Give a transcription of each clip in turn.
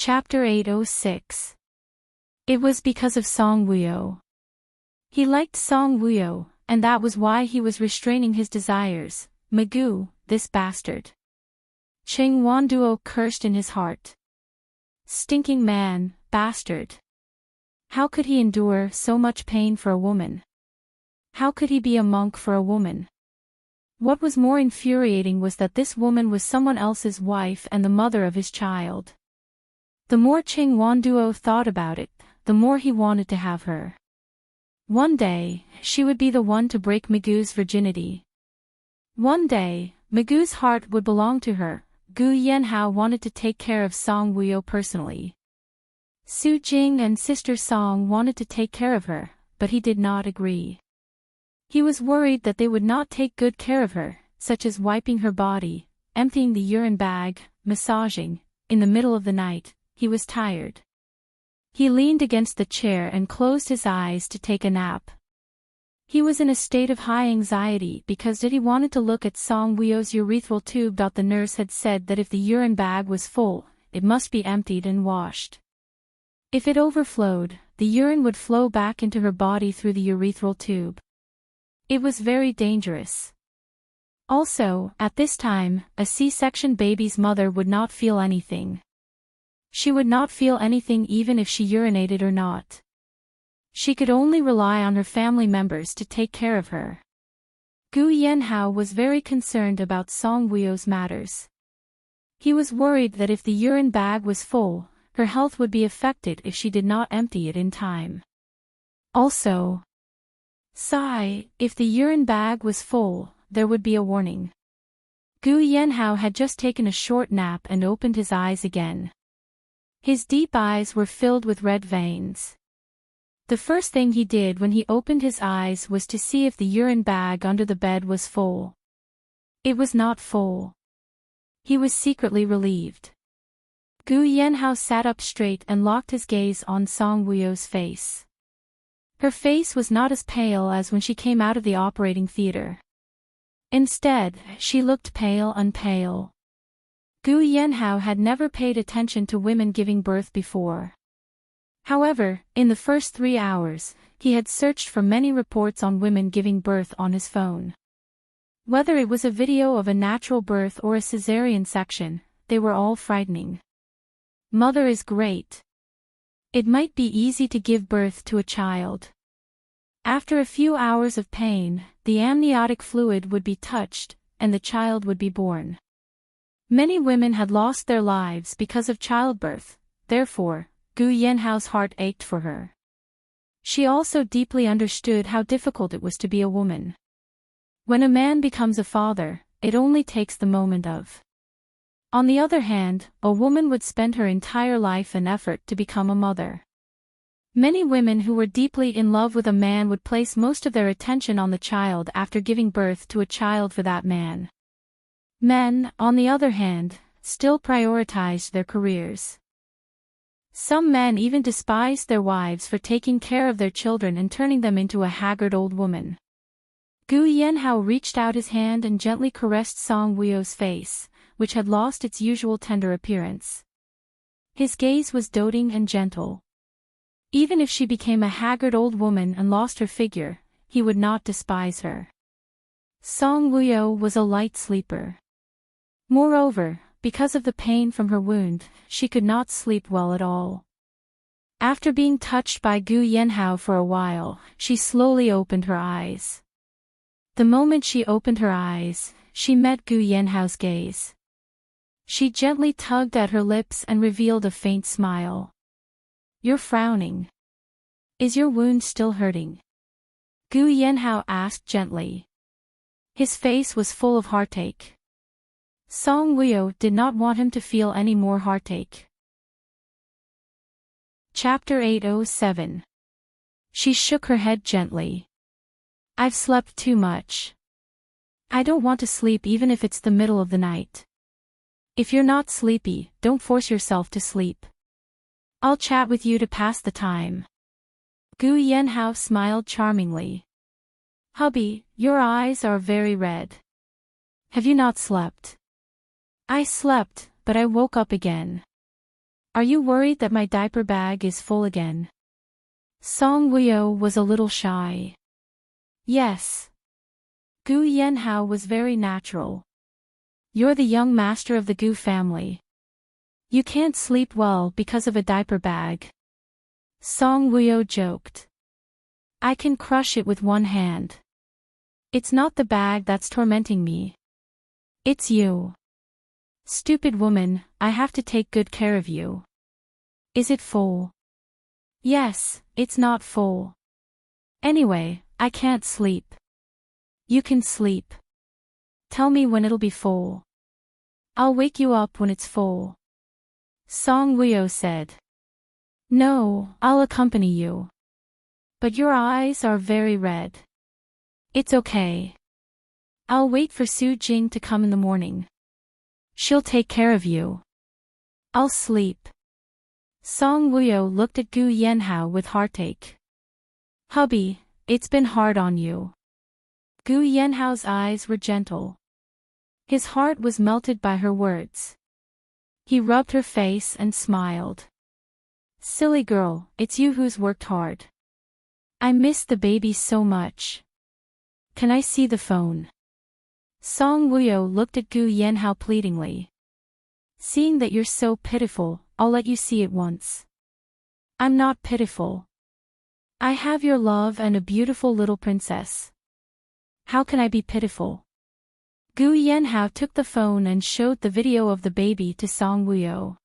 Chapter 806. It was because of Song Woo-yo. He liked Song Woo-yo, and that was why he was restraining his desires. Magoo, this bastard. Ching Won-duo cursed in his heart. Stinking man, bastard. How could he endure so much pain for a woman? How could he be a monk for a woman? What was more infuriating was that this woman was someone else's wife and the mother of his child. The more Ching Won-duo thought about it, the more he wanted to have her. One day, she would be the one to break Magoo's virginity. One day, Magoo's heart would belong to her. Gu Yenhao wanted to take care of Song Woo-yo personally. Su Jing and Sister Song wanted to take care of her, but he did not agree. He was worried that they would not take good care of her, such as wiping her body, emptying the urine bag, massaging. In the middle of the night, he was tired. He leaned against the chair and closed his eyes to take a nap. He was in a state of high anxiety because he wanted to look at Song Woo-yo's urethral tube. The nurse had said that if the urine bag was full, it must be emptied and washed. If it overflowed, the urine would flow back into her body through the urethral tube. It was very dangerous. Also, at this time, a C-section baby's mother would not feel anything. She would not feel anything even if she urinated or not. She could only rely on her family members to take care of her. Gu Yenhao was very concerned about Song Woo-yo's matters. He was worried that if the urine bag was full, her health would be affected if she did not empty it in time. Also, if the urine bag was full, there would be a warning. Gu Yenhao had just taken a short nap and opened his eyes again. His deep eyes were filled with red veins. The first thing he did when he opened his eyes was to see if the urine bag under the bed was full. It was not full. He was secretly relieved. Gu Yenhao sat up straight and locked his gaze on Song Woo-yo's face. Her face was not as pale as when she came out of the operating theater. Instead, she looked pale and pale. Gu Yenhao had never paid attention to women giving birth before. However, in the first 3 hours, he had searched for many reports on women giving birth on his phone. Whether it was a video of a natural birth or a cesarean section, they were all frightening. Mother is great. It might be easy to give birth to a child. After a few hours of pain, the amniotic fluid would be touched, and the child would be born. Many women had lost their lives because of childbirth, therefore, Gu Yenhao's heart ached for her. She also deeply understood how difficult it was to be a woman. When a man becomes a father, it only takes the moment of. On the other hand, a woman would spend her entire life and effort to become a mother. Many women who were deeply in love with a man would place most of their attention on the child after giving birth to a child for that man. Men, on the other hand, still prioritized their careers. Some men even despised their wives for taking care of their children and turning them into a haggard old woman. Gu Yenhao reached out his hand and gently caressed Song Woo-yo's face, which had lost its usual tender appearance. His gaze was doting and gentle. Even if she became a haggard old woman and lost her figure, he would not despise her. Song Woo-yo was a light sleeper. Moreover, because of the pain from her wound, she could not sleep well at all. After being touched by Gu Yenhao for a while, she slowly opened her eyes. The moment she opened her eyes, she met Gu Yenhao's gaze. She gently tugged at her lips and revealed a faint smile. "You're frowning. Is your wound still hurting?" Gu Yenhao asked gently. His face was full of heartache. Song Woo-yo did not want him to feel any more heartache. Chapter 807. She shook her head gently. "I've slept too much. I don't want to sleep even if it's the middle of the night. If you're not sleepy, don't force yourself to sleep. I'll chat with you to pass the time." Gu Yenhao smiled charmingly. "Hubby, your eyes are very red. Have you not slept?" "I slept, but I woke up again." Are you worried that my diaper bag is full again? Song Woo-yo was a little shy. Yes. Gu Yenhao was very natural. You're the young master of the Gu family. You can't sleep well because of a diaper bag. Song Woo-yo joked. I can crush it with one hand. It's not the bag that's tormenting me. It's you. Stupid woman, I have to take good care of you. Is it full? Yes, it's not full. Anyway, I can't sleep. You can sleep. Tell me when it'll be full. I'll wake you up when it's full. Song Woo-yo said. No, I'll accompany you. But your eyes are very red. It's okay. I'll wait for Su Jing to come in the morning. She'll take care of you. I'll sleep. Song Woo-yo looked at Gu Yenhao with heartache. Hubby, it's been hard on you. Gu Yenhao's eyes were gentle. His heart was melted by her words. He rubbed her face and smiled. Silly girl, it's you who's worked hard. I miss the baby so much. Can I see the phone? Song Woo-yo looked at Gu Yenhao pleadingly. Seeing that you're so pitiful, I'll let you see it once. I'm not pitiful. I have your love and a beautiful little princess. How can I be pitiful? Gu Yenhao took the phone and showed the video of the baby to Song Woo-yo.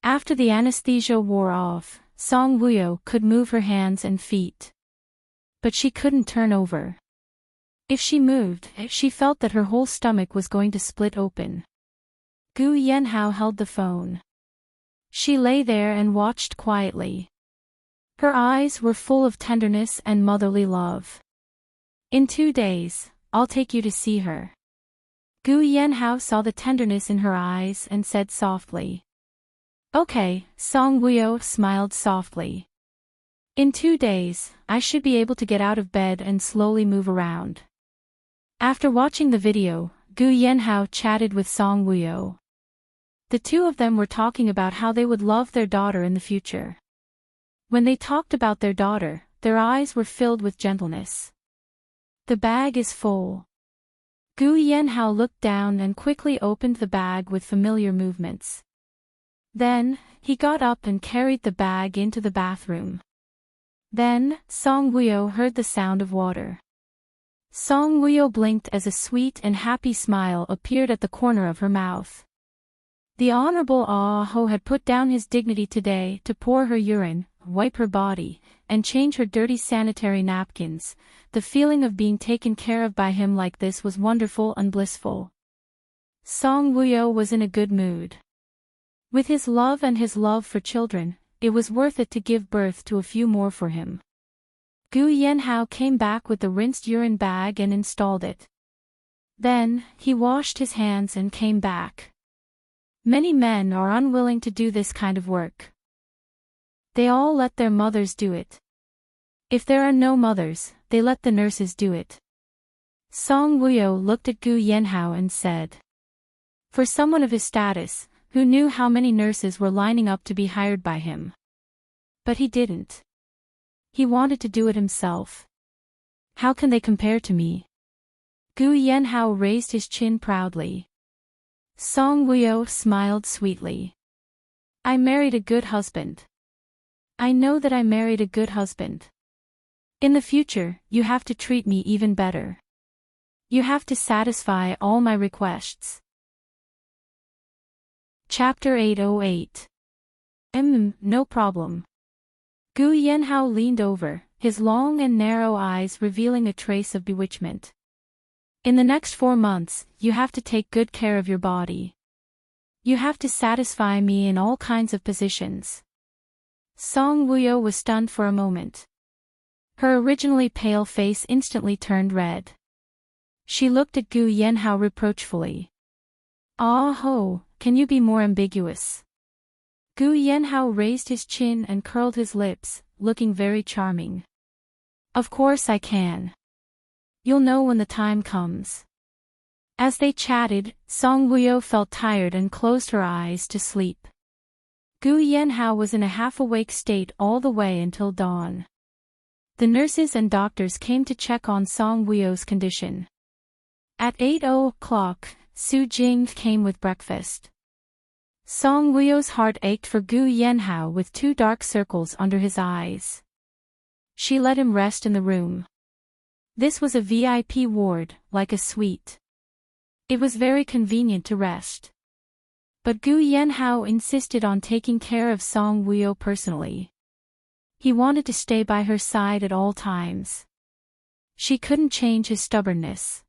After the anesthesia wore off, Song Woo-yo could move her hands and feet. But she couldn't turn over. If she moved, she felt that her whole stomach was going to split open. Gu Yenhao held the phone. She lay there and watched quietly. Her eyes were full of tenderness and motherly love. In 2 days, I'll take you to see her. Gu Yenhao saw the tenderness in her eyes and said softly. Okay, Song Woo-yo smiled softly. In 2 days, I should be able to get out of bed and slowly move around. After watching the video, Gu Yenhao chatted with Song Woo-yo. The two of them were talking about how they would love their daughter in the future. When they talked about their daughter, their eyes were filled with gentleness. The bag is full. Gu Yenhao looked down and quickly opened the bag with familiar movements. Then, he got up and carried the bag into the bathroom. Then, Song Woo-yo heard the sound of water. Song Woo-yo blinked as a sweet and happy smile appeared at the corner of her mouth. The Honorable Ah-ho had put down his dignity today to pour her urine, wipe her body, and change her dirty sanitary napkins. The feeling of being taken care of by him like this was wonderful and blissful. Song Woo-yo was in a good mood. With his love and his love for children, it was worth it to give birth to a few more for him. Gu Yenhao came back with the rinsed urine bag and installed it. Then, he washed his hands and came back. Many men are unwilling to do this kind of work. They all let their mothers do it. If there are no mothers, they let the nurses do it. Song Woo-yo looked at Gu Yenhao and said. For someone of his status, who knew how many nurses were lining up to be hired by him. But he didn't. He wanted to do it himself. How can they compare to me? Gu Yenhao raised his chin proudly. Song Woo-yo smiled sweetly. I married a good husband. I know that I married a good husband. In the future, you have to treat me even better. You have to satisfy all my requests. Chapter 808. No problem. Gu Yenhao leaned over, his long and narrow eyes revealing a trace of bewitchment. In the next 4 months, you have to take good care of your body. You have to satisfy me in all kinds of positions. Song Woo-yo was stunned for a moment. Her originally pale face instantly turned red. She looked at Gu Yenhao reproachfully. Ah-ho, can you be more ambiguous? Gu Yenhao raised his chin and curled his lips, looking very charming. Of course I can. You'll know when the time comes. As they chatted, Song Woo-yo felt tired and closed her eyes to sleep. Gu Yanhao was in a half-awake state all the way until dawn. The nurses and doctors came to check on Song Wuyo's condition. At 8:00, Su Jing came with breakfast. Song Wuyo's heart ached for Gu Yanhao with 2 dark circles under his eyes. She let him rest in the room. This was a VIP ward, like a suite. It was very convenient to rest. But Gu Yanhao insisted on taking care of Song Wuyo personally. He wanted to stay by her side at all times. She couldn't change his stubbornness.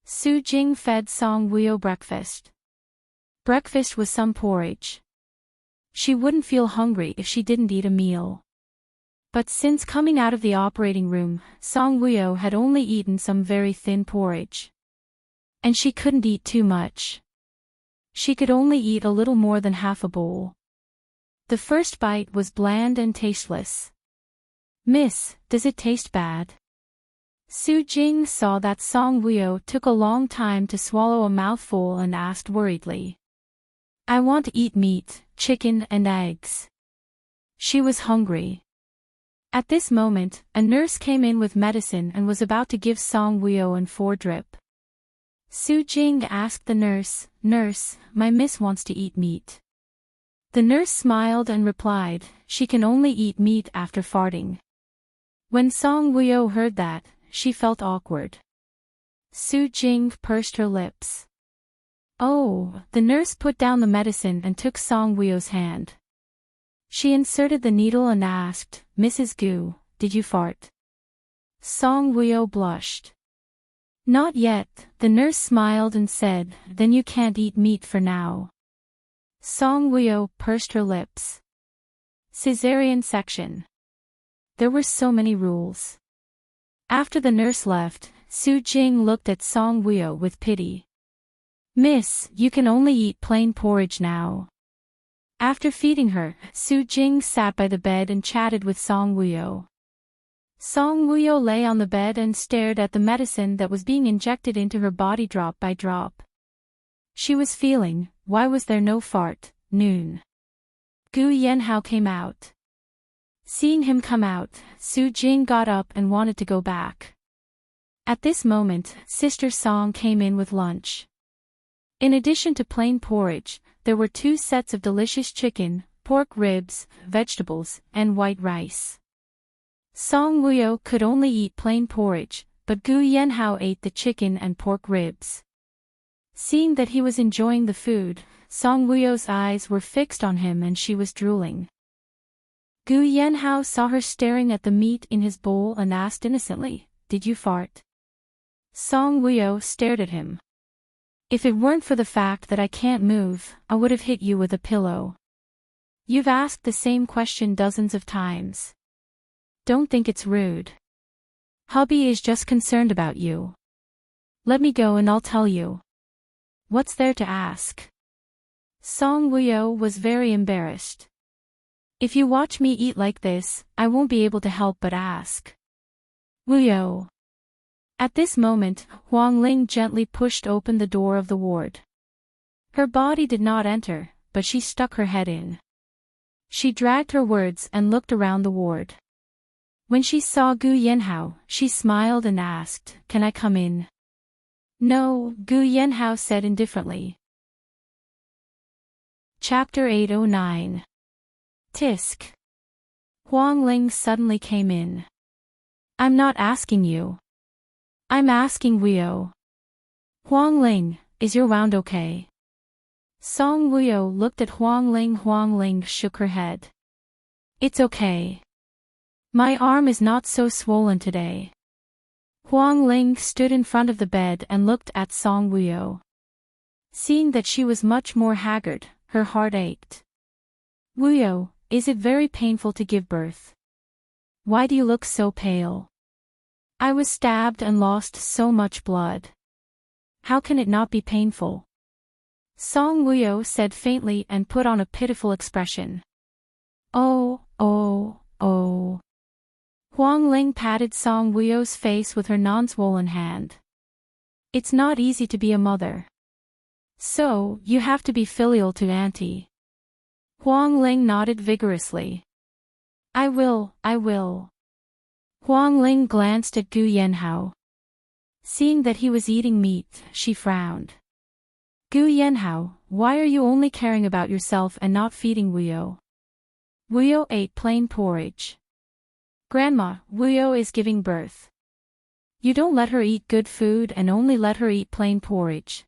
Su Jing fed Song Wuyo breakfast. Breakfast was some porridge. She wouldn't feel hungry if she didn't eat a meal. But since coming out of the operating room, Song Wuyo had only eaten some very thin porridge. And she couldn't eat too much. She could only eat a little more than half a bowl. The first bite was bland and tasteless. "Miss, does it taste bad?" Su Jing saw that Song Wuyo took a long time to swallow a mouthful and asked worriedly. "I want to eat meat, chicken and eggs." She was hungry. At this moment, a nurse came in with medicine and was about to give Song Wuyo an 4 drip. Su Jing asked the nurse, "Nurse, my miss wants to eat meat." The nurse smiled and replied, "She can only eat meat after farting." When Song Wuyo heard that, she felt awkward. Su Jing pursed her lips. "Oh," the nurse put down the medicine and took Song Wuyo's hand. She inserted the needle and asked, "Mrs. Gu, did you fart?" Song Wuyo blushed. "Not yet," the nurse smiled and said, "Then you can't eat meat for now." Song Wuyo pursed her lips. Caesarean section. There were so many rules. After the nurse left, Su Jing looked at Song Wuyo with pity. "Miss, you can only eat plain porridge now." After feeding her, Su Jing sat by the bed and chatted with Song Wuyo. Song Wuyo lay on the bed and stared at the medicine that was being injected into her body drop by drop. She was feeling, why was there no fart, noon. Gu Yanhao came out. Seeing him come out, Su Jing got up and wanted to go back. At this moment, Sister Song came in with lunch. In addition to plain porridge, there were 2 sets of delicious chicken, pork ribs, vegetables, and white rice. Song Wuyo could only eat plain porridge, but Gu Yanhao ate the chicken and pork ribs. Seeing that he was enjoying the food, Song Wuyo's eyes were fixed on him and she was drooling. Gu Yanhao saw her staring at the meat in his bowl and asked innocently, "Did you fart?" Song Wuyo stared at him. "If it weren't for the fact that I can't move, I would have hit you with a pillow. You've asked the same question dozens of times. Don't think it's rude. Hubby is just concerned about you. Let me go and I'll tell you. What's there to ask?" Song Wuyo was very embarrassed. "If you watch me eat like this, I won't be able to help but ask." "Wuyo." At this moment, Huang Ling gently pushed open the door of the ward. Her body did not enter, but she stuck her head in. She dragged her words and looked around the ward. When she saw Gu Yanhao, she smiled and asked, "Can I come in?" "No," Gu Yanhao said indifferently. Chapter 809. Tisk. Huang Ling suddenly came in. "I'm not asking you. I'm asking Wuyo." "Huang Ling, is your wound okay?" Song Wuyo looked at Huang Ling. Huang Ling shook her head. "It's okay. My arm is not so swollen today." Huang Ling stood in front of the bed and looked at Song Wuyo. Seeing that she was much more haggard, her heart ached. "Wuyo, is it very painful to give birth? Why do you look so pale?" "I was stabbed and lost so much blood. How can it not be painful?" Song Wuyo said faintly and put on a pitiful expression. "Oh, oh, oh." Huang Ling patted Song Wuyo's face with her non-swollen hand. "It's not easy to be a mother. So, you have to be filial to auntie." Huang Ling nodded vigorously. I will. Huang Ling glanced at Gu Yanhao. Seeing that he was eating meat, she frowned. Gu Yanhao, why are you only caring about yourself and not feeding Wuyo? Wuyo ate plain porridge. Grandma, Wuyo is giving birth. You don't let her eat good food and only let her eat plain porridge.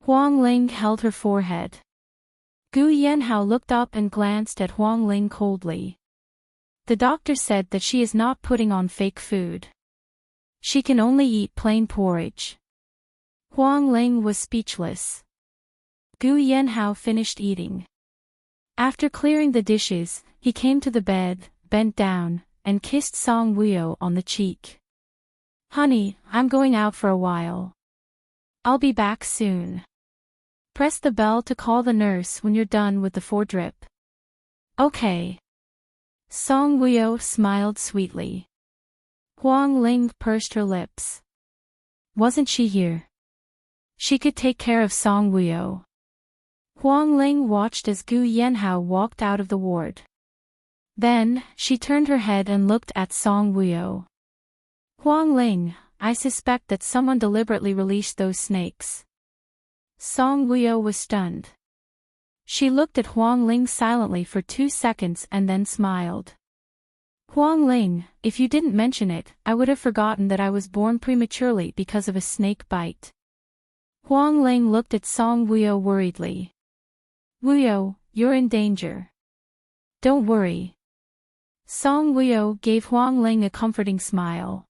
Huang Ling held her forehead. Gu Yanhao looked up and glanced at Huang Ling coldly. The doctor said that she is not putting on fake food. She can only eat plain porridge. Huang Ling was speechless. Gu Yanhao finished eating. After clearing the dishes, he came to the bed, bent down, and kissed Song Wuyo on the cheek. Honey, I'm going out for a while. I'll be back soon. Press the bell to call the nurse when you're done with the 4-drip. Okay. Song Wuyo smiled sweetly. Huang Ling pursed her lips. Wasn't she here? She could take care of Song Wuyo. Huang Ling watched as Gu Yanhao walked out of the ward. Then, she turned her head and looked at Song Wuyo. Huang Ling, I suspect that someone deliberately released those snakes. Song Wuyo was stunned. She looked at Huang Ling silently for 2 seconds and then smiled. Huang Ling, if you didn't mention it, I would have forgotten that I was born prematurely because of a snake bite. Huang Ling looked at Song Wuyo worriedly. Wuyo, you're in danger. Don't worry. Song Wuyo gave Huang Ling a comforting smile.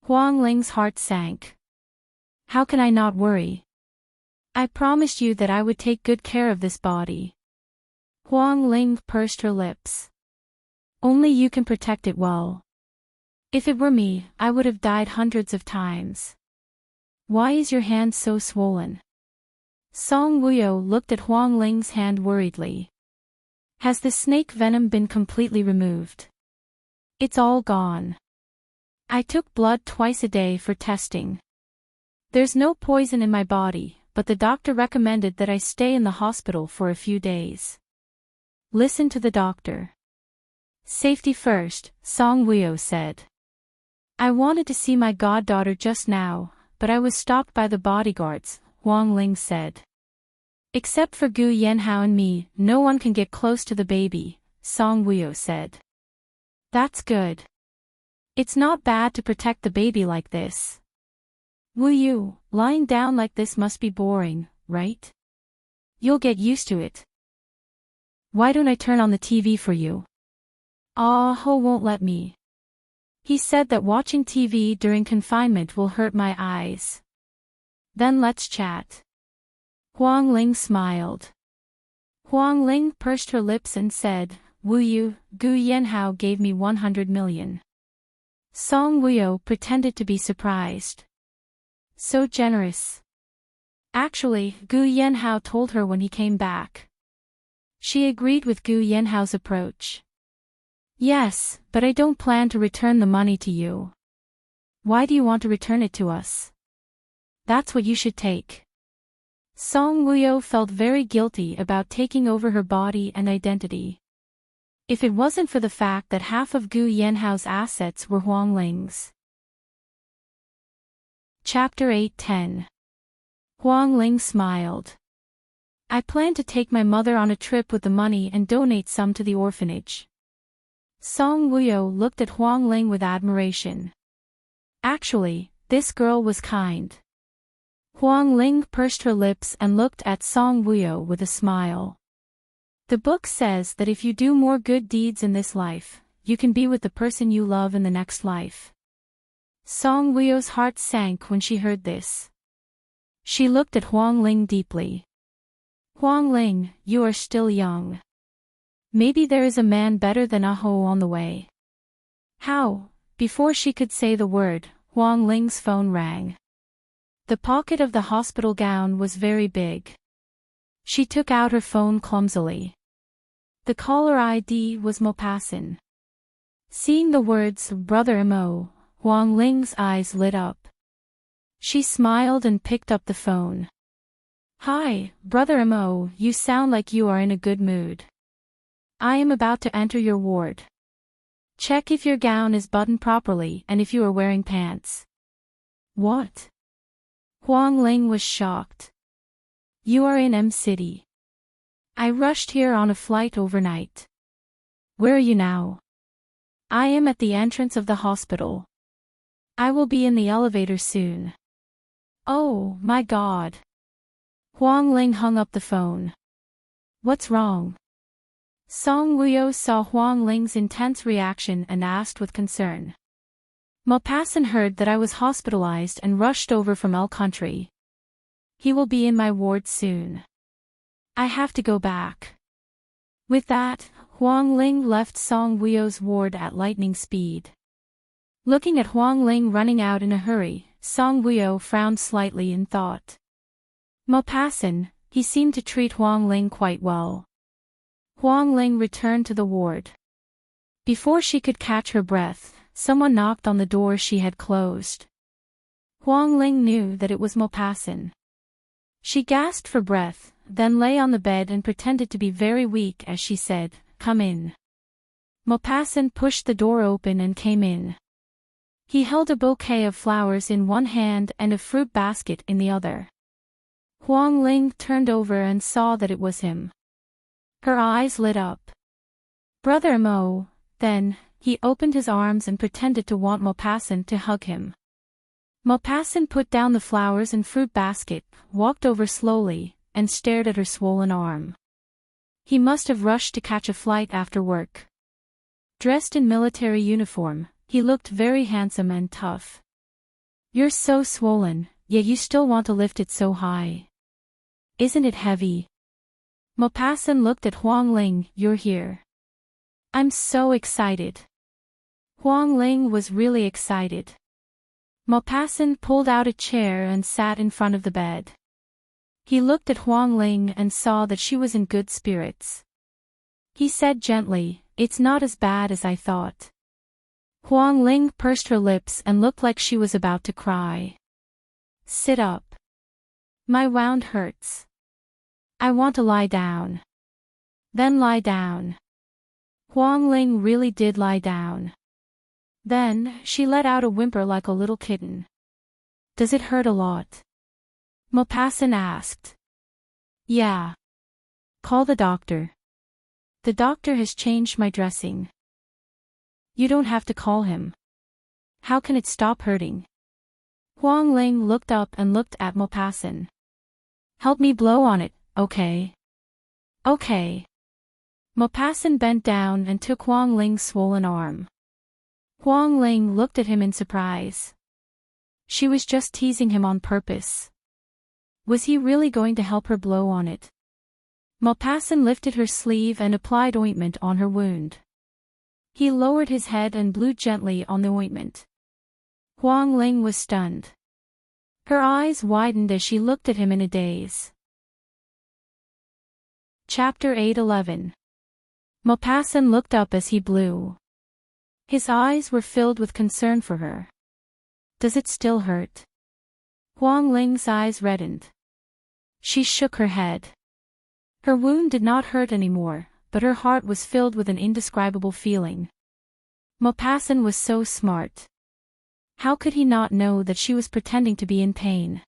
Huang Ling's heart sank. How can I not worry? I promised you that I would take good care of this body. Huang Ling pursed her lips. Only you can protect it well. If it were me, I would have died hundreds of times. Why is your hand so swollen? Song Wuyo looked at Huang Ling's hand worriedly. Has the snake venom been completely removed? It's all gone. I took blood twice a day for testing. There's no poison in my body, but the doctor recommended that I stay in the hospital for a few days. Listen to the doctor. Safety first, Song Wuyo said. I wanted to see my goddaughter just now, but I was stopped by the bodyguards, Huang Ling said. Except for Gu Yanhao and me, no one can get close to the baby, Song Wuyo said. That's good. It's not bad to protect the baby like this. Wuyo, lying down like this must be boring, right? You'll get used to it. Why don't I turn on the TV for you? Ho won't let me. He said that watching TV during confinement will hurt my eyes. Then let's chat. Huang Ling smiled. Huang Ling pursed her lips and said, Wuyo, Gu Yanhao gave me 100 million. Song Wuyo pretended to be surprised. So generous. Actually, Gu Yanhao told her when he came back. She agreed with Gu Yanhao's approach. Yes, but I don't plan to return the money to you. Why do you want to return it to us? That's what you should take. Song Wuyo felt very guilty about taking over her body and identity. If it wasn't for the fact that half of Gu Yanhao's assets were Huang Ling's. Chapter 8:10. Huang Ling smiled. I plan to take my mother on a trip with the money and donate some to the orphanage. Song Wuyo looked at Huang Ling with admiration. Actually, this girl was kind. Huang Ling pursed her lips and looked at Song Wuyo with a smile. The book says that if you do more good deeds in this life, you can be with the person you love in the next life. Song Wuyo's heart sank when she heard this. She looked at Huang Ling deeply. Huang Ling, you are still young. Maybe there is a man better than Aho on the way. How? Before she could say the word, Huang Ling's phone rang. The pocket of the hospital gown was very big. She took out her phone clumsily. The caller ID was Maupassant. Seeing the words, Brother Mo, Huang Ling's eyes lit up. She smiled and picked up the phone. Hi, Brother Mo, you sound like you are in a good mood. I am about to enter your ward. Check if your gown is buttoned properly and if you are wearing pants. What? Huang Ling was shocked. You are in M City. I rushed here on a flight overnight. Where are you now? I am at the entrance of the hospital. I will be in the elevator soon. Oh, my God. Huang Ling hung up the phone. What's wrong? Song Wuyo saw Huang Ling's intense reaction and asked with concern. Maupassant heard that I was hospitalized and rushed over from L country. He will be in my ward soon. I have to go back. With that, Huang Ling left Song Wuyo's ward at lightning speed. Looking at Huang Ling running out in a hurry, Song Wuyo frowned slightly in thought. Maupassant, he seemed to treat Huang Ling quite well. Huang Ling returned to the ward. Before she could catch her breath, someone knocked on the door she had closed. Huang Ling knew that it was Maupassant. She gasped for breath, then lay on the bed and pretended to be very weak as she said, "Come in." Maupassant pushed the door open and came in. He held a bouquet of flowers in one hand and a fruit basket in the other. Huang Ling turned over and saw that it was him. Her eyes lit up. Brother Mo, then, he opened his arms and pretended to want Maupassant to hug him. Maupassant put down the flowers and fruit basket, walked over slowly, and stared at her swollen arm. He must have rushed to catch a flight after work. Dressed in military uniform, he looked very handsome and tough. You're so swollen, yet you still want to lift it so high. Isn't it heavy? Maupassant looked at Huang Ling. You're here. I'm so excited. Huang Ling was really excited. Maupassant pulled out a chair and sat in front of the bed. He looked at Huang Ling and saw that she was in good spirits. He said gently, "It's not as bad as I thought." Huang Ling pursed her lips and looked like she was about to cry. Sit up. My wound hurts. I want to lie down. Then lie down. Huang Ling really did lie down. Then, she let out a whimper like a little kitten. Does it hurt a lot? Maupassant asked. Yeah. Call the doctor. The doctor has changed my dressing. You don't have to call him. How can it stop hurting? Huang Ling looked up and looked at Maupassant. Help me blow on it, okay? Okay. Maupassant bent down and took Huang Ling's swollen arm. Huang Ling looked at him in surprise. She was just teasing him on purpose. Was he really going to help her blow on it? Maupassant lifted her sleeve and applied ointment on her wound. He lowered his head and blew gently on the ointment. Huang Ling was stunned. Her eyes widened as she looked at him in a daze. Chapter 8:11. Maupassant looked up as he blew. His eyes were filled with concern for her. Does it still hurt? Huang Ling's eyes reddened. She shook her head. Her wound did not hurt anymore, but her heart was filled with an indescribable feeling. Maupassant was so smart. How could he not know that she was pretending to be in pain?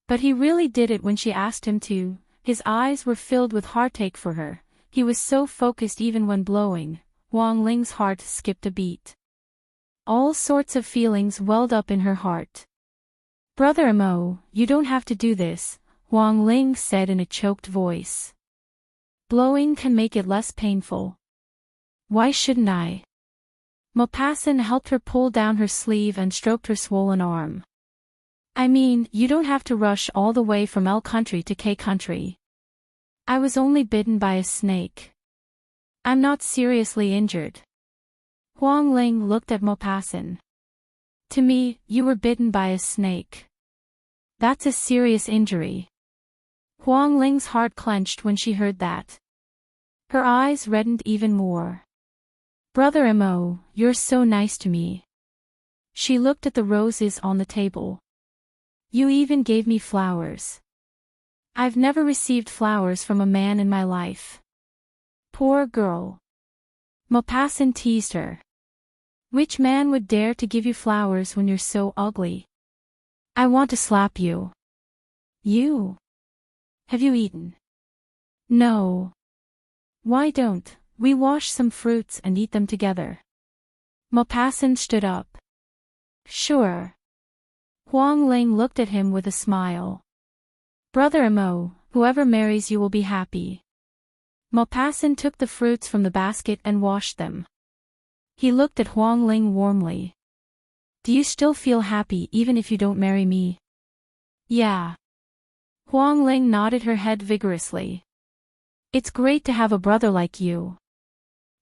But he really did it when she asked him to. His eyes were filled with heartache for her. He was so focused even when blowing. Huang Ling's heart skipped a beat. All sorts of feelings welled up in her heart. Brother Mo, you don't have to do this, Huang Ling said in a choked voice. Blowing can make it less painful. Why shouldn't I? Maupassant helped her pull down her sleeve and stroked her swollen arm. I mean, you don't have to rush all the way from L country to K country. I was only bitten by a snake. I'm not seriously injured. Huang Ling looked at Maupassant. To me, you were bitten by a snake. That's a serious injury. Huang Ling's heart clenched when she heard that. Her eyes reddened even more. Brother Mo, you're so nice to me. She looked at the roses on the table. You even gave me flowers. I've never received flowers from a man in my life. Poor girl. Maupassant teased her. Which man would dare to give you flowers when you're so ugly? I want to slap you. You? Have you eaten? No. Why don't we wash some fruits and eat them together? Maupassant stood up. Sure. Huang Ling looked at him with a smile. Brother Mo, whoever marries you will be happy. Maupassant took the fruits from the basket and washed them. He looked at Huang Ling warmly. Do you still feel happy even if you don't marry me? Yeah. Huang Ling nodded her head vigorously. It's great to have a brother like you.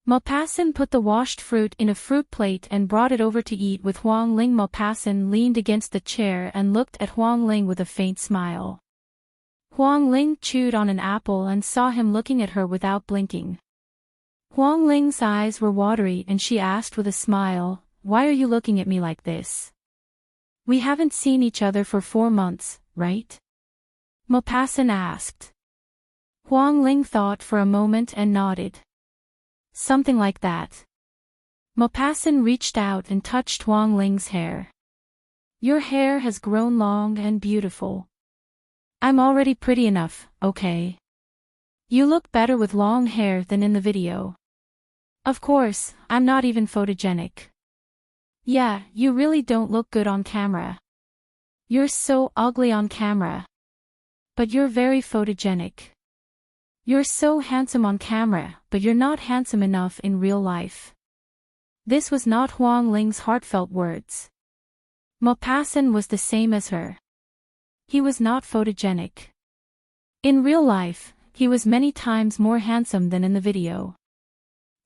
Maupassant put the washed fruit in a fruit plate and brought it over to eat with Huang Ling. Maupassant leaned against the chair and looked at Huang Ling with a faint smile. Huang Ling chewed on an apple and saw him looking at her without blinking. Huang Ling's eyes were watery and she asked with a smile, Why are you looking at me like this? We haven't seen each other for 4 months, right? Maupassant asked. Huang Ling thought for a moment and nodded. Something like that. Maupassant reached out and touched Huang Ling's hair. Your hair has grown long and beautiful. I'm already pretty enough, okay? You look better with long hair than in the video. Of course, I'm not even photogenic. Yeah, you really don't look good on camera. You're so ugly on camera. But you're very photogenic. You're so handsome on camera, but you're not handsome enough in real life. This was not Huang Ling's heartfelt words. Maupassant was the same as her. He was not photogenic. In real life, he was many times more handsome than in the video.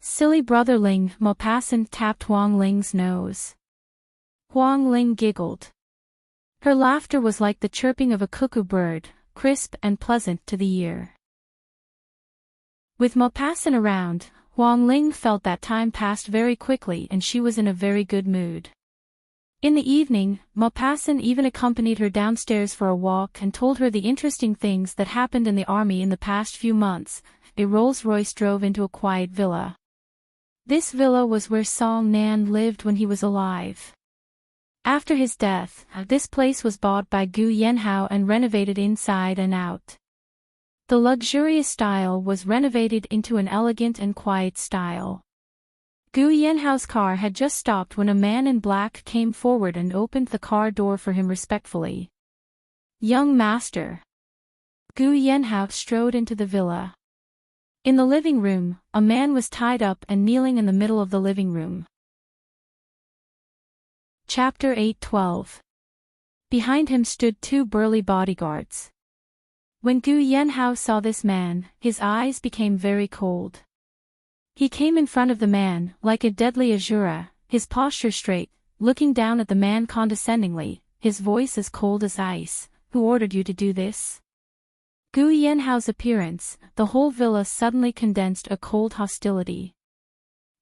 Silly brother Ling, Maupassant tapped Huang Ling's nose. Huang Ling giggled. Her laughter was like the chirping of a cuckoo bird, crisp and pleasant to the ear. With Maupassant around, Huang Ling felt that time passed very quickly and she was in a very good mood. In the evening, Maupassant even accompanied her downstairs for a walk and told her the interesting things that happened in the army in the past few months. A Rolls-Royce drove into a quiet villa. This villa was where Song Nan lived when he was alive. After his death, this place was bought by Gu Yanhao and renovated inside and out. The luxurious style was renovated into an elegant and quiet style. Gu Yanhao's car had just stopped when a man in black came forward and opened the car door for him respectfully. Young master. Gu Yanhao strode into the villa. In the living room, a man was tied up and kneeling in the middle of the living room. Chapter 8:12. Behind him stood 2 burly bodyguards. When Gu Yanhao saw this man, his eyes became very cold. He came in front of the man, like a deadly Azura, his posture straight, looking down at the man condescendingly, his voice as cold as ice. Who ordered you to do this? Gu Yanhao's appearance, the whole villa suddenly condensed a cold hostility.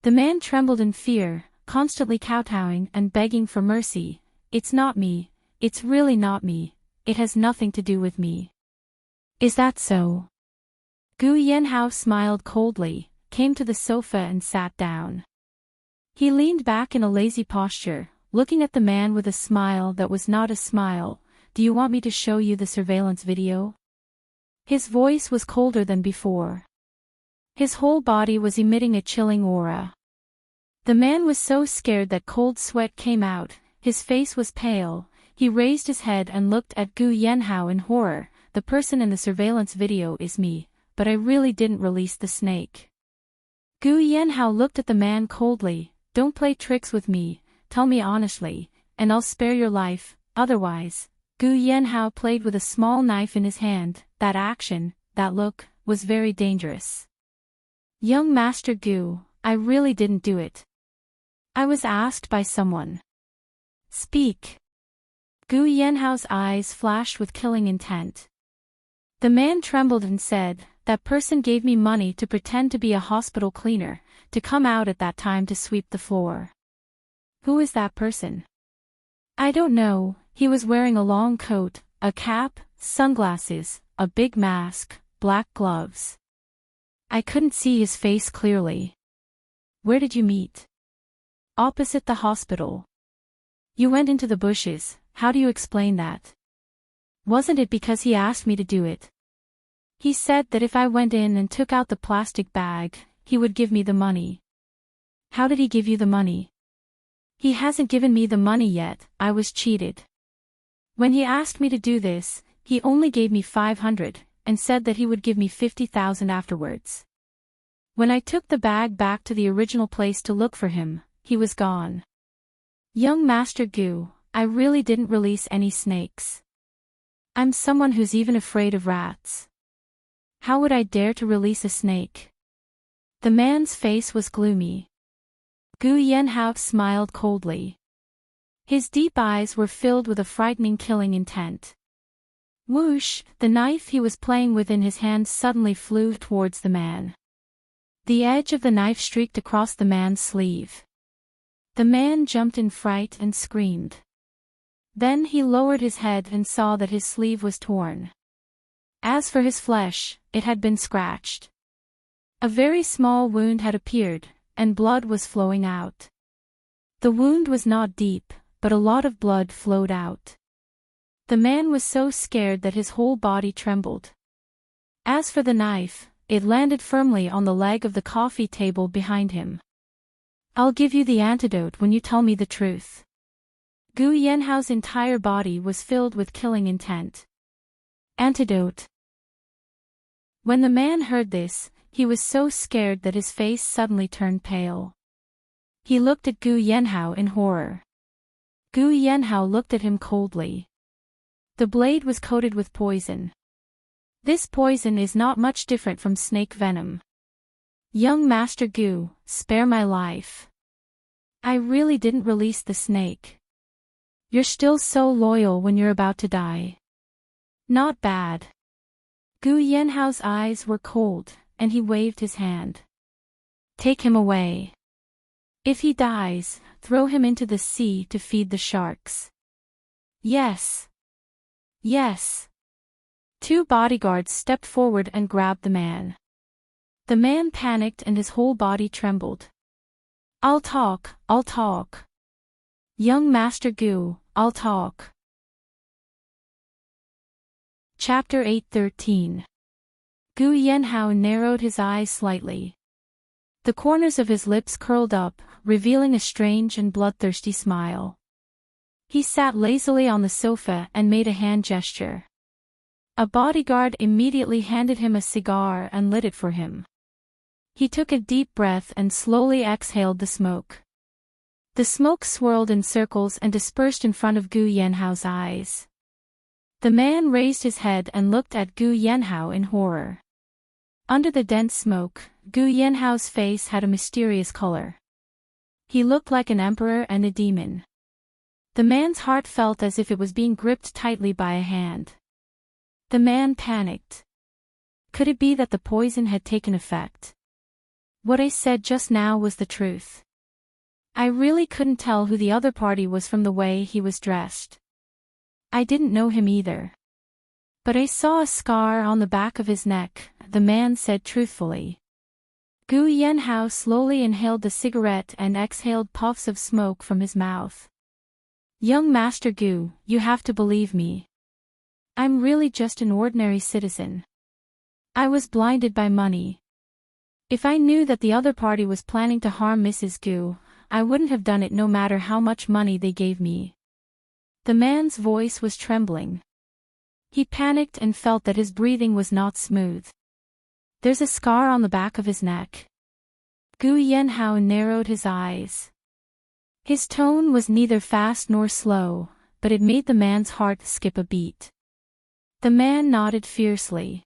The man trembled in fear, constantly kowtowing and begging for mercy. It's not me, it's really not me, it has nothing to do with me. Is that so? Gu Yanhao smiled coldly, came to the sofa and sat down. He leaned back in a lazy posture, looking at the man with a smile that was not a smile. Do you want me to show you the surveillance video? His voice was colder than before. His whole body was emitting a chilling aura. The man was so scared that cold sweat came out, his face was pale, he raised his head and looked at Gu Yanhao in horror. The person in the surveillance video is me, but I really didn't release the snake. Gu Yanhao looked at the man coldly. Don't play tricks with me, tell me honestly, and I'll spare your life, otherwise. Gu Yanhao played with a small knife in his hand. That action, that look, was very dangerous. Young Master Gu, I really didn't do it. I was asked by someone. Speak. Gu Yanhao's eyes flashed with killing intent. The man trembled and said, that person gave me money to pretend to be a hospital cleaner, to come out at that time to sweep the floor. Who is that person? I don't know, he was wearing a long coat, a cap, sunglasses, a big mask, black gloves. I couldn't see his face clearly. Where did you meet? Opposite the hospital. You went into the bushes, how do you explain that? Wasn't it because he asked me to do it? He said that if I went in and took out the plastic bag, he would give me the money. How did he give you the money? He hasn't given me the money yet, I was cheated. When he asked me to do this, he only gave me 500, and said that he would give me 50,000 afterwards. When I took the bag back to the original place to look for him, he was gone. Young Master Gu, I really didn't release any snakes. I'm someone who's even afraid of rats. How would I dare to release a snake? The man's face was gloomy. Gu Yanhao smiled coldly. His deep eyes were filled with a frightening killing intent. Whoosh, the knife he was playing with in his hand suddenly flew towards the man. The edge of the knife streaked across the man's sleeve. The man jumped in fright and screamed. Then he lowered his head and saw that his sleeve was torn. As for his flesh, it had been scratched. A very small wound had appeared, and blood was flowing out. The wound was not deep, but a lot of blood flowed out. The man was so scared that his whole body trembled. As for the knife, it landed firmly on the leg of the coffee table behind him. I'll give you the antidote when you tell me the truth. Gu Yanhao's entire body was filled with killing intent. Antidote. When the man heard this, he was so scared that his face suddenly turned pale. He looked at Gu Yanhao in horror. Gu Yanhao looked at him coldly. The blade was coated with poison. This poison is not much different from snake venom. Young Master Gu, spare my life. I really didn't release the snake. You're still so loyal when you're about to die. Not bad. Gu Yanhao's eyes were cold, and he waved his hand. Take him away. If he dies, throw him into the sea to feed the sharks. Yes. Yes. Two bodyguards stepped forward and grabbed the man. The man panicked and his whole body trembled. I'll talk. Young Master Gu, I'll talk. Chapter 8:13. Gu Yanhao narrowed his eyes slightly. The corners of his lips curled up, revealing a strange and bloodthirsty smile. He sat lazily on the sofa and made a hand gesture. A bodyguard immediately handed him a cigar and lit it for him. He took a deep breath and slowly exhaled the smoke. The smoke swirled in circles and dispersed in front of Gu Yanhao's eyes. The man raised his head and looked at Gu Yanhao in horror. Under the dense smoke, Gu Yanhao's face had a mysterious color. He looked like an emperor and a demon. The man's heart felt as if it was being gripped tightly by a hand. The man panicked. Could it be that the poison had taken effect? What I said just now was the truth. I really couldn't tell who the other party was from the way he was dressed. I didn't know him either. But I saw a scar on the back of his neck, the man said truthfully. Gu Yanhao slowly inhaled the cigarette and exhaled puffs of smoke from his mouth. Young Master Gu, you have to believe me. I'm really just an ordinary citizen. I was blinded by money. If I knew that the other party was planning to harm Mrs. Gu, I wouldn't have done it no matter how much money they gave me. The man's voice was trembling. He panicked and felt that his breathing was not smooth. There's a scar on the back of his neck. Gu Yanhao narrowed his eyes. His tone was neither fast nor slow, but it made the man's heart skip a beat. The man nodded fiercely.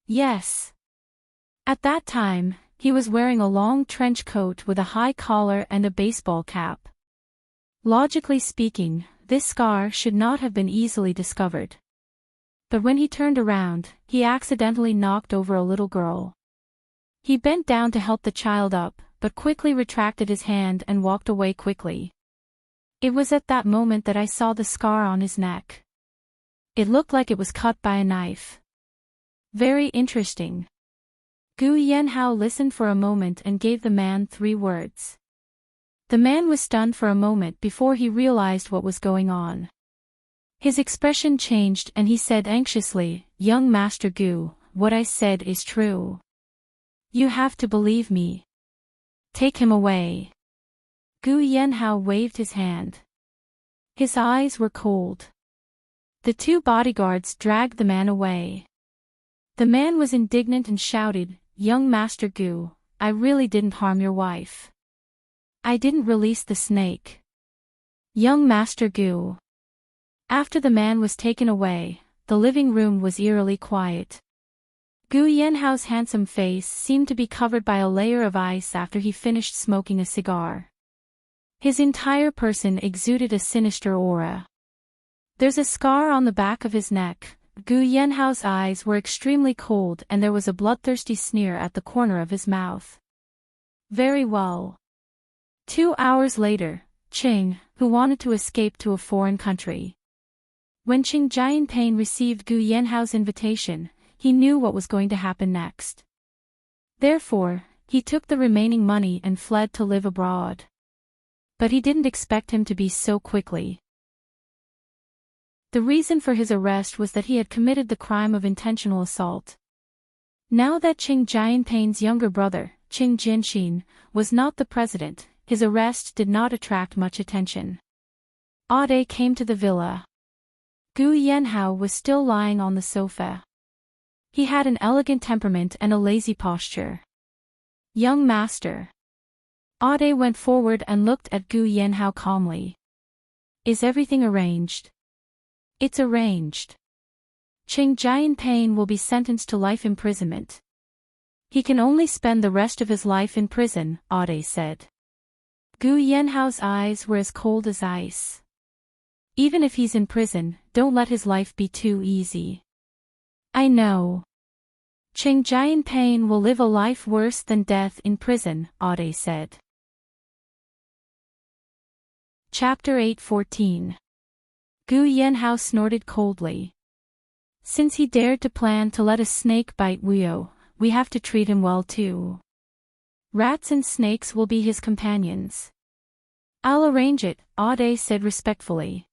Yes. At that time, he was wearing a long trench coat with a high collar and a baseball cap. Logically speaking, this scar should not have been easily discovered. But when he turned around, he accidentally knocked over a little girl. He bent down to help the child up, but quickly retracted his hand and walked away quickly. It was at that moment that I saw the scar on his neck. It looked like it was cut by a knife. Very interesting. Gu Yanhao listened for a moment and gave the man 3 words. The man was stunned for a moment before he realized what was going on. His expression changed and he said anxiously, "Young Master Gu, what I said is true. You have to believe me. Take him away." Gu Yanhao waved his hand. His eyes were cold. The 2 bodyguards dragged the man away. The man was indignant and shouted, "Young Master Gu, I really didn't harm your wife. I didn't release the snake. Young Master Gu." After the man was taken away, the living room was eerily quiet. Gu Yanhao's handsome face seemed to be covered by a layer of ice after he finished smoking a cigar. His entire person exuded a sinister aura. There's a scar on the back of his neck. Gu Yanhao's eyes were extremely cold and there was a bloodthirsty sneer at the corner of his mouth. Very well. 2 hours later, Qing, who wanted to escape to a foreign country. When Qing Jianping received Gu Yanhao's invitation, he knew what was going to happen next. Therefore, he took the remaining money and fled to live abroad. But he didn't expect him to be so quickly. The reason for his arrest was that he had committed the crime of intentional assault. Now that Qing Jianping's younger brother, Qing Jianxin, was not the president, his arrest did not attract much attention. Ade came to the villa. Gu Yanhao was still lying on the sofa. He had an elegant temperament and a lazy posture. "Young master." Ade went forward and looked at Gu Yanhao calmly. "Is everything arranged?" "It's arranged. Qing Jianping will be sentenced to life imprisonment. He can only spend the rest of his life in prison," Ade said. Gu Yanhao's eyes were as cold as ice. "Even if he's in prison, don't let his life be too easy." "I know. Qing Jianping will live a life worse than death in prison," Ade said. Chapter 8:14. Gu Yanhao snorted coldly. "Since he dared to plan to let a snake bite Wuyo, we have to treat him well too. Rats and snakes will be his companions." "I'll arrange it," Ade said respectfully.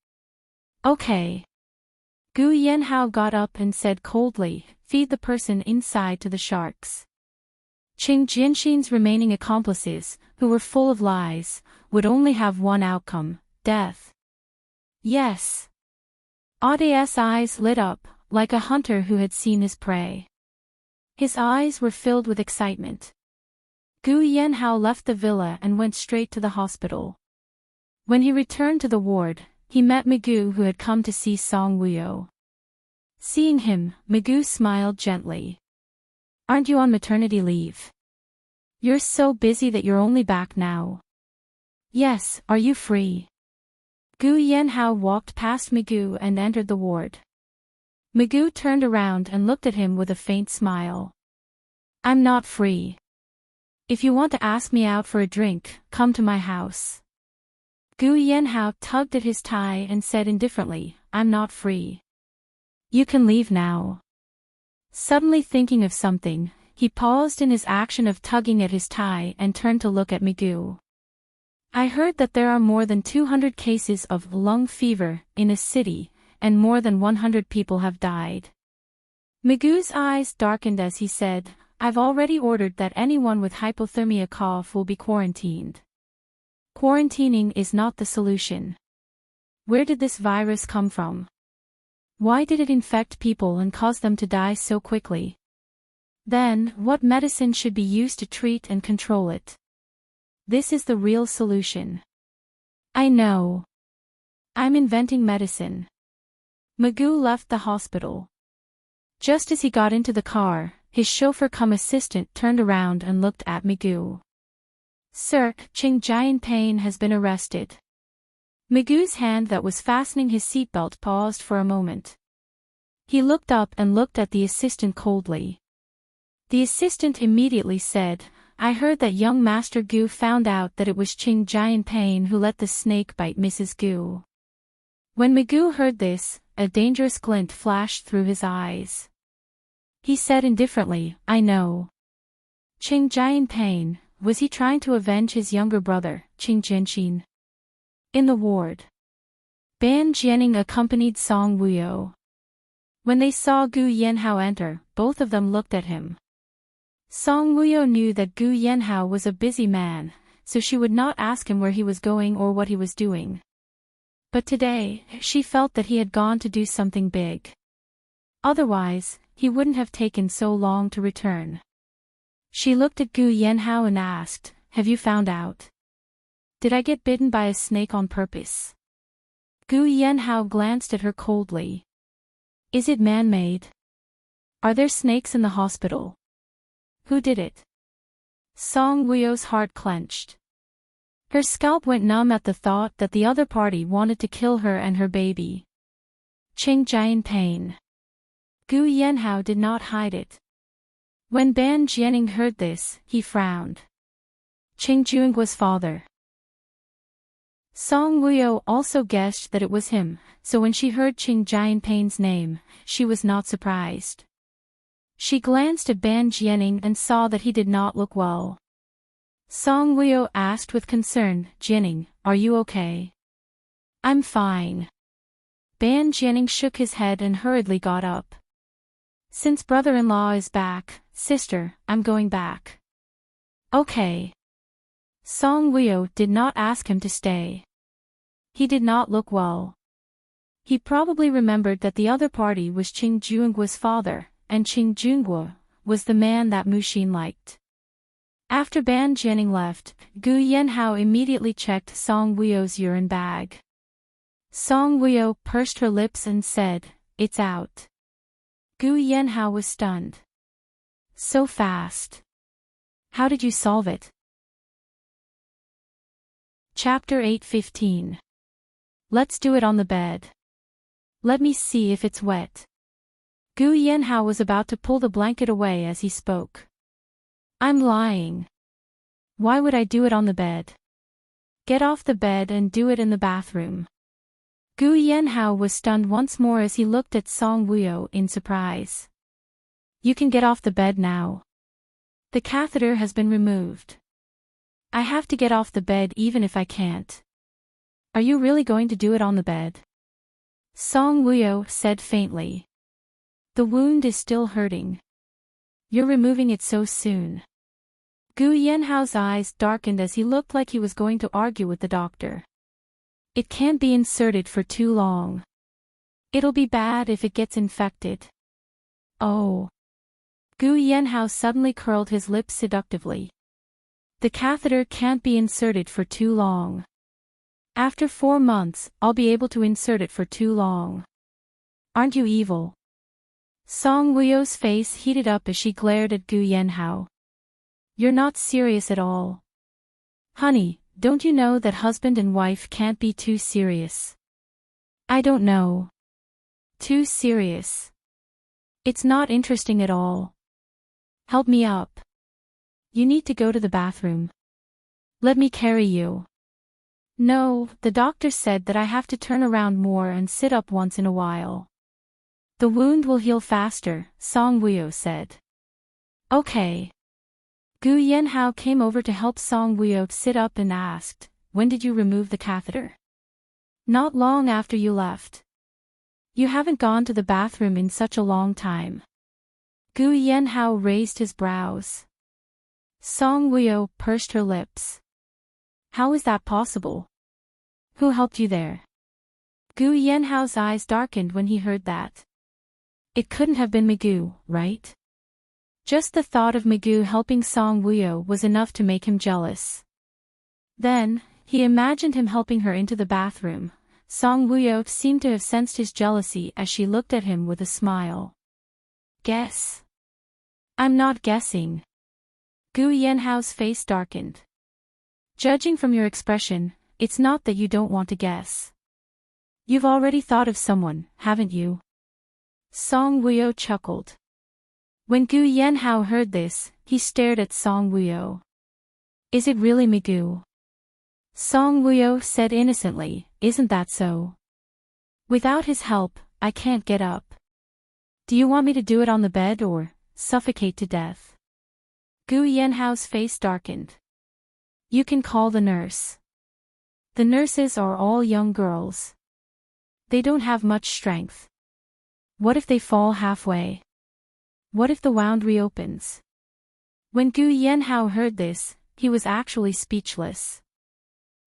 "Okay." Gu Yanhao got up and said coldly, "Feed the person inside to the sharks." Qing Jianxin's remaining accomplices, who were full of lies, would only have one outcome, death. "Yes." Ade's eyes lit up, like a hunter who had seen his prey. His eyes were filled with excitement. Gu Yanhao left the villa and went straight to the hospital. When he returned to the ward, he met Migu, who had come to see Song Wuyo. Seeing him, Migu smiled gently. "Aren't you on maternity leave? You're so busy that you're only back now." "Yes, are you free?" Gu Yanhao walked past Migu and entered the ward. Migu turned around and looked at him with a faint smile. "I'm not free. If you want to ask me out for a drink, come to my house." Gu Yanhao tugged at his tie and said indifferently, "I'm not free. You can leave now." Suddenly thinking of something, he paused in his action of tugging at his tie and turned to look at Migu. "I heard that there are more than 200 cases of lung fever in a city, and more than 100 people have died." Migu's eyes darkened as he said, "I've already ordered that anyone with hypothermia cough will be quarantined." Quarantining is not the solution. Where did this virus come from? Why did it infect people and cause them to die so quickly? Then, what medicine should be used to treat and control it? This is the real solution. I know. I'm inventing medicine. Migu left the hospital. Just as he got into the car, his chauffeur-cum-assistant turned around and looked at Migu. "Sir, Qing Jianping has been arrested." Migu's hand that was fastening his seatbelt paused for a moment. He looked up and looked at the assistant coldly. The assistant immediately said, "I heard that young Master Gu found out that it was Qing Jianping who let the snake bite Mrs. Gu." When Migu heard this, a dangerous glint flashed through his eyes. He said indifferently, I know. Qing Jian pain, was he trying to avenge his younger brother, Qing Jianxin? In the ward. Ban Jianing accompanied Song Wuyo. When they saw Gu Yanhao enter, both of them looked at him. Song Wuyo knew that Gu Yanhao was a busy man, so she would not ask him where he was going or what he was doing. But today, she felt that he had gone to do something big. Otherwise, he wouldn't have taken so long to return. She looked at Gu Yanhao and asked, have you found out? Did I get bitten by a snake on purpose? Gu Yanhao glanced at her coldly. Is it man-made? Are there snakes in the hospital? Who did it? Song Wuyo's heart clenched. Her scalp went numb at the thought that the other party wanted to kill her and her baby. Qing Jian pain. Gu Yanhao did not hide it. When Ban Jianing heard this, he frowned. Qing Juingguo's father. Song Wuyo also guessed that it was him, so when she heard Qing Jianpain's name, she was not surprised. She glanced at Ban Jianing and saw that he did not look well. Song Wuyo asked with concern, Jianing, are you okay? I'm fine. Ban Jianing shook his head and hurriedly got up. Since brother-in-law is back, sister, I'm going back. Okay. Song Wuyo did not ask him to stay. He did not look well. He probably remembered that the other party was Qing Juingguo's father, and Qing Juingguo was the man that Mu Xin liked. After Ban Jianing left, Gu Yanhao immediately checked Song Wuyo's urine bag. Song Wuyo pursed her lips and said, it's out. Gu Yanhao was stunned. So fast. How did you solve it? Chapter 8:15. Let's do it on the bed. Let me see if it's wet. Gu Yanhao was about to pull the blanket away as he spoke. I'm lying. Why would I do it on the bed? Get off the bed and do it in the bathroom. Gu Yanhao was stunned once more as he looked at Song Wuyo in surprise. You can get off the bed now. The catheter has been removed. I have to get off the bed even if I can't. Are you really going to do it on the bed? Song Wuyo said faintly. The wound is still hurting. You're removing it so soon. Gu Yanhao's eyes darkened as he looked like he was going to argue with the doctor. It can't be inserted for too long. It'll be bad if it gets infected. Oh. Gu Yanhao suddenly curled his lips seductively. The catheter can't be inserted for too long. After 4 months, I'll be able to insert it for too long. Aren't you evil? Song Wuyo's face heated up as she glared at Gu Yanhao. You're not serious at all. Honey, don't you know that husband and wife can't be too serious? I don't know. Too serious. It's not interesting at all. Help me up. You need to go to the bathroom. Let me carry you. No, the doctor said that I have to turn around more and sit up once in a while. The wound will heal faster, Song Wuyo said. Okay. Gu Yanhao came over to help Song Wuyo sit up and asked, when did you remove the catheter? Not long after you left. You haven't gone to the bathroom in such a long time. Gu Yanhao raised his brows. Song Wuyo pursed her lips. How is that possible? Who helped you there? Gu Yanhao's eyes darkened when he heard that. It couldn't have been Migu, right? Just the thought of Migu helping Song Wuyo was enough to make him jealous. Then, he imagined him helping her into the bathroom. Song Wuyo seemed to have sensed his jealousy as she looked at him with a smile. Guess. I'm not guessing. Gu Yanhao's face darkened. Judging from your expression, it's not that you don't want to guess. You've already thought of someone, haven't you? Song Wuyo chuckled. When Gu Yanhao heard this, he stared at Song Wuyo. Is it really Migu? Song Wuyo said innocently, isn't that so? Without his help, I can't get up. Do you want me to do it on the bed or, suffocate to death. Gu Yanhao's face darkened. You can call the nurse. The nurses are all young girls. They don't have much strength. What if they fall halfway? What if the wound reopens? When Gu Yanhao heard this, he was actually speechless.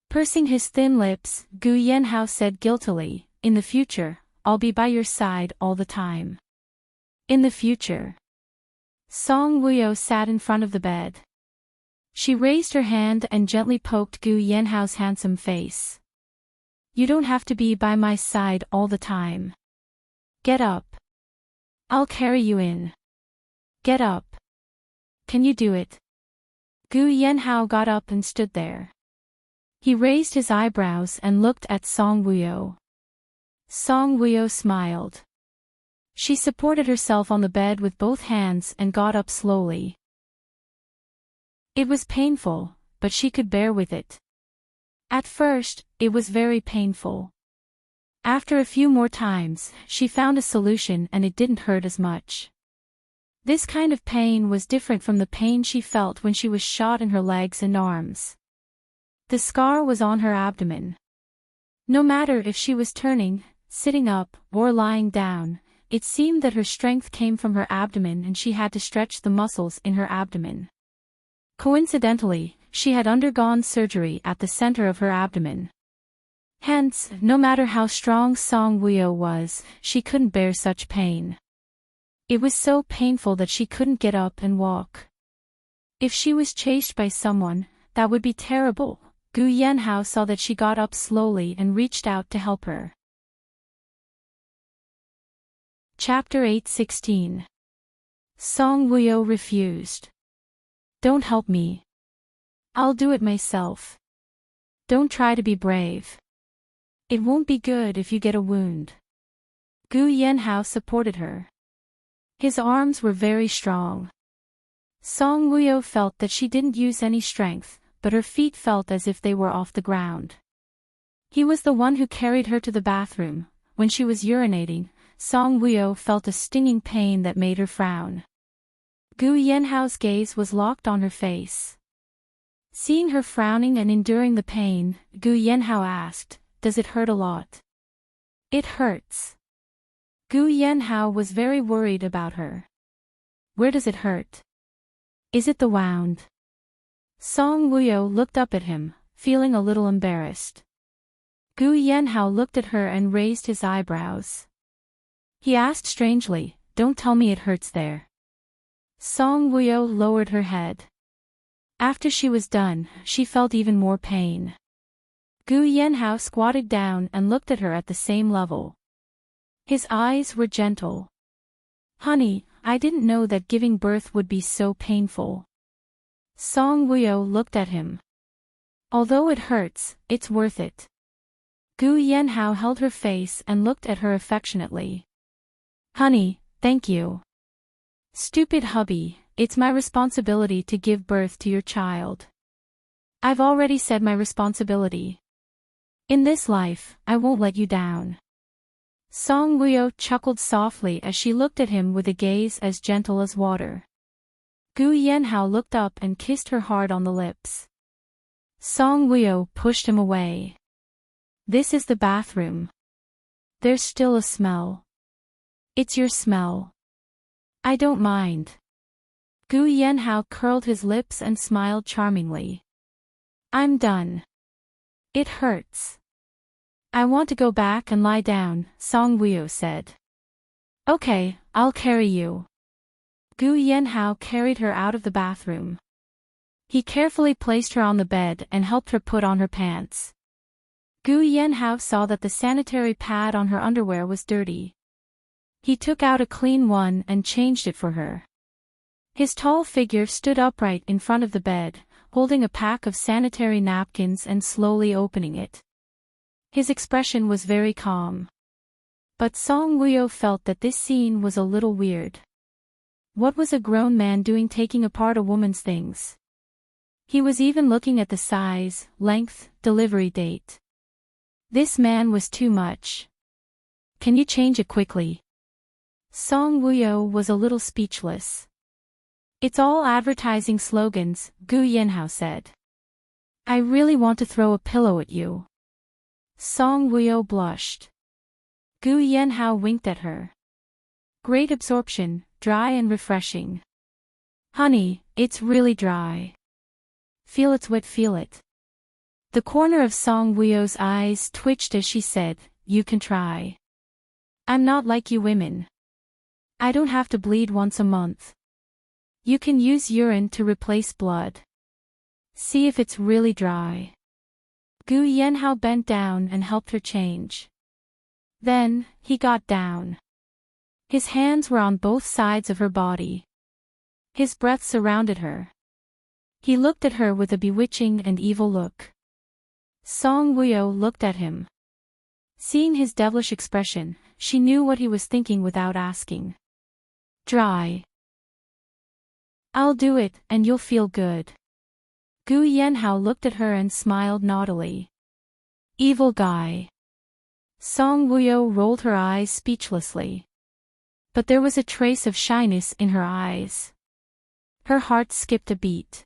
Pursing his thin lips, Gu Yanhao said guiltily, "In the future, I'll be by your side all the time." In the future. Song Wuyo sat in front of the bed. She raised her hand and gently poked Gu Yanhao's handsome face. You don't have to be by my side all the time. Get up. I'll carry you in. Get up. Can you do it? Gu Yanhao got up and stood there. He raised his eyebrows and looked at Song Wuyo. Song Wuyo smiled. She supported herself on the bed with both hands and got up slowly. It was painful, but she could bear with it. At first, it was very painful. After a few more times, she found a solution and it didn't hurt as much. This kind of pain was different from the pain she felt when she was shot in her legs and arms. The scar was on her abdomen. No matter if she was turning, sitting up, or lying down, it seemed that her strength came from her abdomen and she had to stretch the muscles in her abdomen. Coincidentally, she had undergone surgery at the center of her abdomen. Hence, no matter how strong Song Wuyo was, she couldn't bear such pain. It was so painful that she couldn't get up and walk. If she was chased by someone, that would be terrible. Gu Yanhao saw that she got up slowly and reached out to help her. Chapter 8:16. Song Wuyo refused. Don't help me. I'll do it myself. Don't try to be brave. It won't be good if you get a wound. Gu Yanhao supported her. His arms were very strong. Song Wuyo felt that she didn't use any strength, but her feet felt as if they were off the ground. He was the one who carried her to the bathroom. When she was urinating, Song Wuyo felt a stinging pain that made her frown. Gu Yanhao's gaze was locked on her face. Seeing her frowning and enduring the pain, Gu Yanhao asked, "Does it hurt a lot?" "It hurts." Gu Yanhao was very worried about her. "Where does it hurt? Is it the wound?" Song Wuyo looked up at him, feeling a little embarrassed. Gu Yanhao looked at her and raised his eyebrows. He asked strangely, "Don't tell me it hurts there." Song Wuyo lowered her head. After she was done, she felt even more pain. Gu Yanhao squatted down and looked at her at the same level. His eyes were gentle. "Honey, I didn't know that giving birth would be so painful." Song Wuyo looked at him. "Although it hurts, it's worth it." Gu Yanhao held her face and looked at her affectionately. "Honey, thank you." "Stupid hubby, it's my responsibility to give birth to your child." "I've already said my responsibility. In this life, I won't let you down." Song Wuyo chuckled softly as she looked at him with a gaze as gentle as water. Gu Yanhao looked up and kissed her hard on the lips. Song Wuyo pushed him away. "This is the bathroom. There's still a smell." "It's your smell." "I don't mind." Gu Yanhao curled his lips and smiled charmingly. "I'm done. It hurts. I want to go back and lie down," Song Wuyo said. "Okay, I'll carry you." Gu Yanhao carried her out of the bathroom. He carefully placed her on the bed and helped her put on her pants. Gu Yanhao saw that the sanitary pad on her underwear was dirty. He took out a clean one and changed it for her. His tall figure stood upright in front of the bed, holding a pack of sanitary napkins and slowly opening it. His expression was very calm. But Song Wuyo felt that this scene was a little weird. What was a grown man doing taking apart a woman's things? He was even looking at the size, length, delivery date. This man was too much. "Can you change it quickly?" Song Wuyo was a little speechless. It's all advertising slogans, Gu Yanhao said. I really want to throw a pillow at you. Song Wuyo blushed. Gu Yanhao winked at her. Great absorption, dry and refreshing. Honey, it's really dry. Feel it's wet, feel it. The corner of Song Wuyo's eyes twitched as she said, you can try. I'm not like you women. I don't have to bleed once a month. You can use urine to replace blood. See if it's really dry. Gu Yanhao bent down and helped her change. Then, he got down. His hands were on both sides of her body. His breath surrounded her. He looked at her with a bewitching and evil look. Song Wuyo looked at him. Seeing his devilish expression, she knew what he was thinking without asking. Dry. I'll do it, and you'll feel good. Gu Yanhao looked at her and smiled naughtily. Evil guy. Song Wuyo rolled her eyes speechlessly. But there was a trace of shyness in her eyes. Her heart skipped a beat.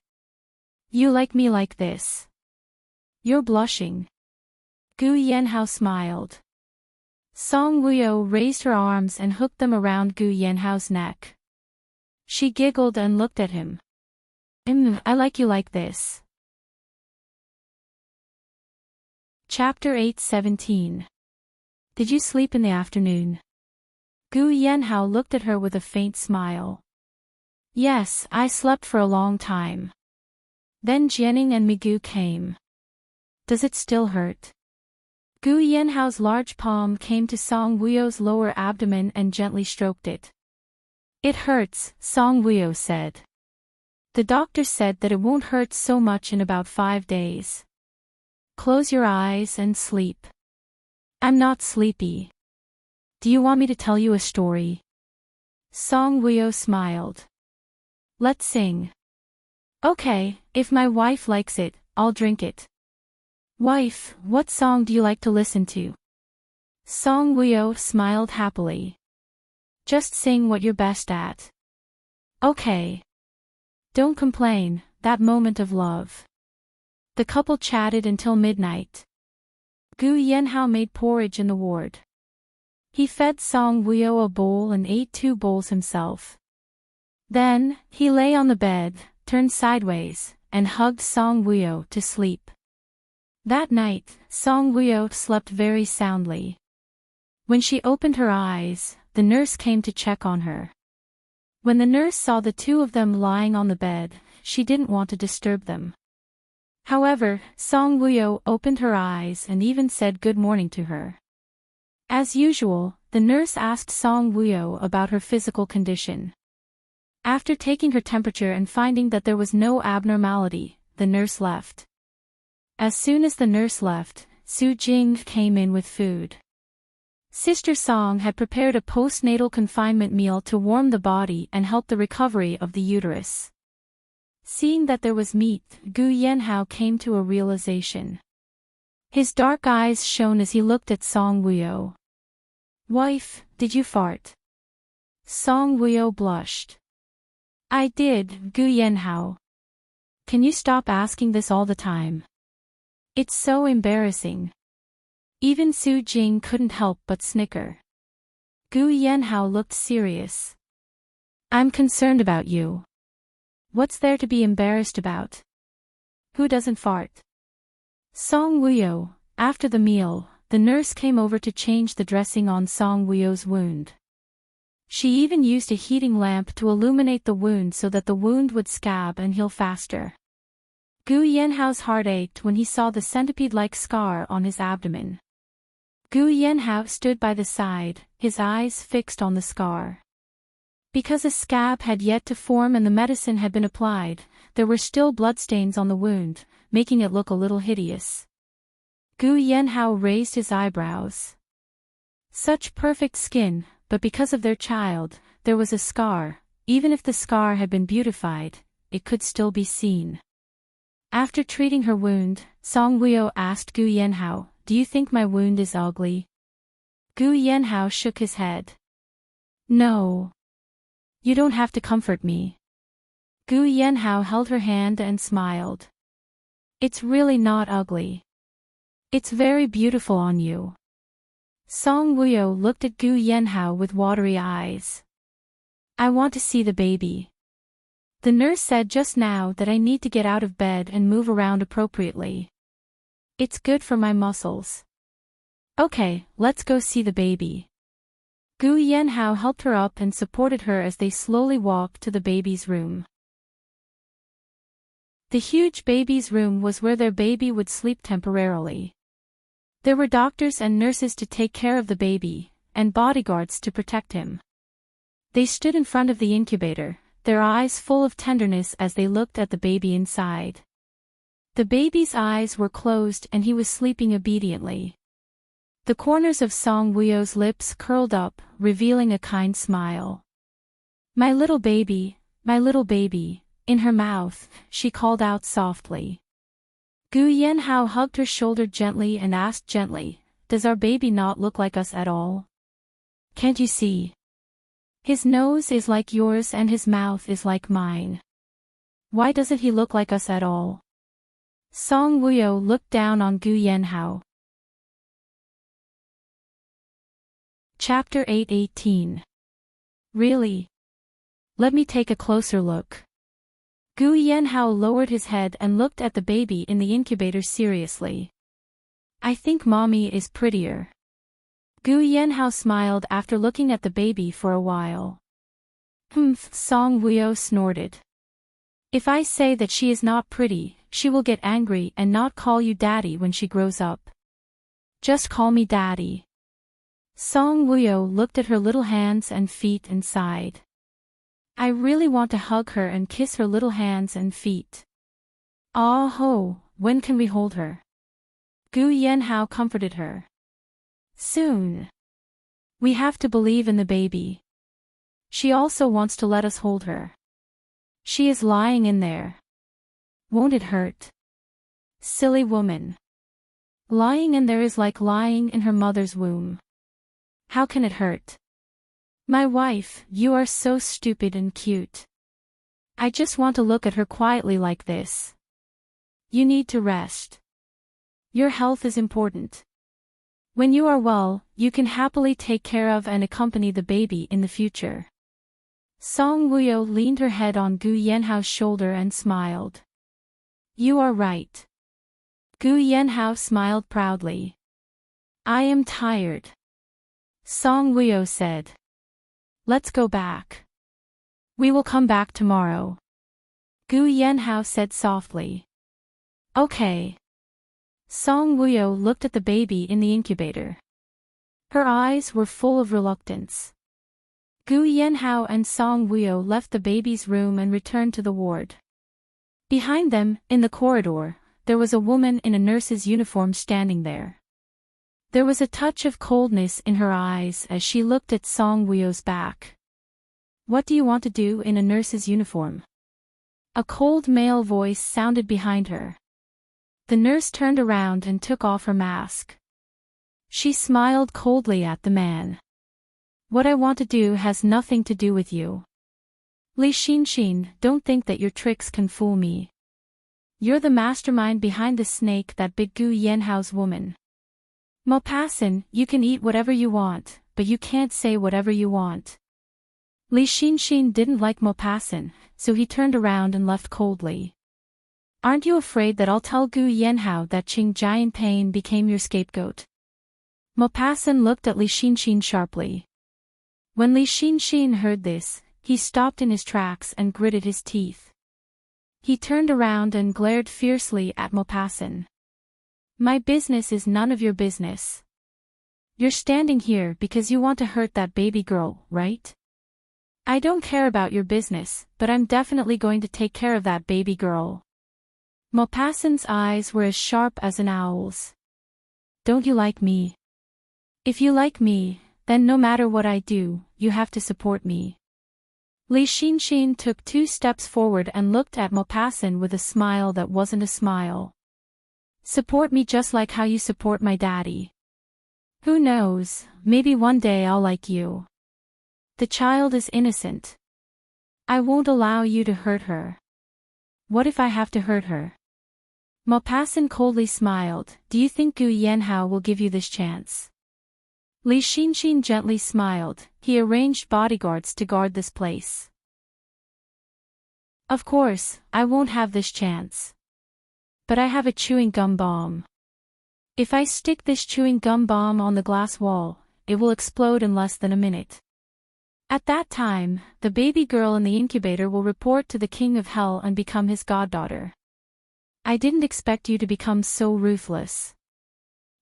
You like me like this? You're blushing. Gu Yanhao smiled. Song Wuyo raised her arms and hooked them around Gu Yanhao's neck. She giggled and looked at him. I like you like this. Chapter 8:17. Did you sleep in the afternoon? Gu Yanhao looked at her with a faint smile. Yes, I slept for a long time. Then Jianing and Migu came. Does it still hurt? Gu Yanhao's large palm came to Song Wuyo's lower abdomen and gently stroked it. It hurts, Song Wuyo said. The doctor said that it won't hurt so much in about 5 days. Close your eyes and sleep. I'm not sleepy. Do you want me to tell you a story? Song Wuyo smiled. Let's sing. Okay, if my wife likes it, I'll drink it. Wife, what song do you like to listen to? Song Wuyo smiled happily. Just sing what you're best at. Okay. Don't complain, that moment of love. The couple chatted until midnight. Gu Yanhao made porridge in the ward. He fed Song Wuyo a bowl and ate 2 bowls himself. Then, he lay on the bed, turned sideways, and hugged Song Wuyo to sleep. That night, Song Wuyo slept very soundly. When she opened her eyes, the nurse came to check on her. When the nurse saw the 2 of them lying on the bed, she didn't want to disturb them. However, Song Wuyo opened her eyes and even said good morning to her. As usual, the nurse asked Song Wuyo about her physical condition. After taking her temperature and finding that there was no abnormality, the nurse left. As soon as the nurse left, Su Jing came in with food. Sister Song had prepared a postnatal confinement meal to warm the body and help the recovery of the uterus. Seeing that there was meat, Gu Yanhao came to a realization. His dark eyes shone as he looked at Song Wuyo. Wife, did you fart? Song Wuyo blushed. I did, Gu Yanhao. Can you stop asking this all the time? It's so embarrassing. Even Su Jing couldn't help but snicker. Gu Yanhao looked serious. I'm concerned about you. What's there to be embarrassed about? Who doesn't fart? Song Wuyo, after the meal, the nurse came over to change the dressing on Song Wuyo's wound. She even used a heating lamp to illuminate the wound so that the wound would scab and heal faster. Gu Yanhao's heart ached when he saw the centipede-like scar on his abdomen. Gu Yanhao stood by the side, his eyes fixed on the scar. Because a scab had yet to form and the medicine had been applied, there were still bloodstains on the wound, making it look a little hideous. Gu Yanhao raised his eyebrows. Such perfect skin, but because of their child, there was a scar. Even if the scar had been beautified, it could still be seen. After treating her wound, Song Wuyo asked Gu Yanhao, do you think my wound is ugly? Gu Yanhao shook his head. No. You don't have to comfort me. Gu Yanhao held her hand and smiled. It's really not ugly. It's very beautiful on you. Song Wuyo looked at Gu Yanhao with watery eyes. I want to see the baby. The nurse said just now that I need to get out of bed and move around appropriately. It's good for my muscles. Okay, let's go see the baby. Gu Yanhao helped her up and supported her as they slowly walked to the baby's room. The huge baby's room was where their baby would sleep temporarily. There were doctors and nurses to take care of the baby, and bodyguards to protect him. They stood in front of the incubator, their eyes full of tenderness as they looked at the baby inside. The baby's eyes were closed and he was sleeping obediently. The corners of Song Wuyo's lips curled up, revealing a kind smile. My little baby, in her mouth, she called out softly. Gu Yanhao hugged her shoulder gently and asked gently, does our baby not look like us at all? Can't you see? His nose is like yours and his mouth is like mine. Why doesn't he look like us at all? Song Wuyo looked down on Gu Yanhao. Chapter 8:18. Really? Let me take a closer look. Gu Yanhao lowered his head and looked at the baby in the incubator seriously. I think mommy is prettier. Gu Yanhao smiled after looking at the baby for a while. Song Wuyo snorted. If I say that she is not pretty, she will get angry and not call you daddy when she grows up. Just call me daddy. Song Wuyo looked at her little hands and feet and sighed. I really want to hug her and kiss her little hands and feet. Ah ho, when can we hold her? Gu Yanhao comforted her. Soon. We have to believe in the baby. She also wants to let us hold her. She is lying in there. Won't it hurt? Silly woman. Lying in there is like lying in her mother's womb. How can it hurt? My wife, you are so stupid and cute. I just want to look at her quietly like this. You need to rest. Your health is important. When you are well, you can happily take care of and accompany the baby in the future. Song Wuyo leaned her head on Gu Yanhao's shoulder and smiled. You are right. Gu Yanhao smiled proudly. I am tired. Song Wuyo said. Let's go back. We will come back tomorrow. Gu Yanhao said softly. Okay. Song Wuyo looked at the baby in the incubator. Her eyes were full of reluctance. Gu Yanhao and Song Wuyo left the baby's room and returned to the ward. Behind them, in the corridor, there was a woman in a nurse's uniform standing there. There was a touch of coldness in her eyes as she looked at Song Wuyo's back. What do you want to do in a nurse's uniform? A cold male voice sounded behind her. The nurse turned around and took off her mask. She smiled coldly at the man. What I want to do has nothing to do with you. Li Xinxin, don't think that your tricks can fool me. You're the mastermind behind the snake that bit Gu Yanhao's woman. Maupassant, you can eat whatever you want, but you can't say whatever you want. Li Xinxin didn't like Maupassant, so he turned around and left coldly. Aren't you afraid that I'll tell Gu Yanhao that Qing Jianpain became your scapegoat? Maupassant looked at Li Xinxin sharply. When Li Xinxin heard this, he stopped in his tracks and gritted his teeth. He turned around and glared fiercely at Maupassant. My business is none of your business. You're standing here because you want to hurt that baby girl, right? I don't care about your business, but I'm definitely going to take care of that baby girl. Maupassant's eyes were as sharp as an owl's. Don't you like me? If you like me, then no matter what I do, you have to support me. Li Xinxin took 2 steps forward and looked at Maupassant with a smile that wasn't a smile. Support me just like how you support my daddy. Who knows, maybe one day I'll like you. The child is innocent. I won't allow you to hurt her. What if I have to hurt her? Maupassant coldly smiled. Do you think Gu Yanhao will give you this chance? Li Xinxin gently smiled. He arranged bodyguards to guard this place. Of course, I won't have this chance. But I have a chewing gum bomb. If I stick this chewing gum bomb on the glass wall, it will explode in less than a minute. At that time, the baby girl in the incubator will report to the king of hell and become his goddaughter. I didn't expect you to become so ruthless.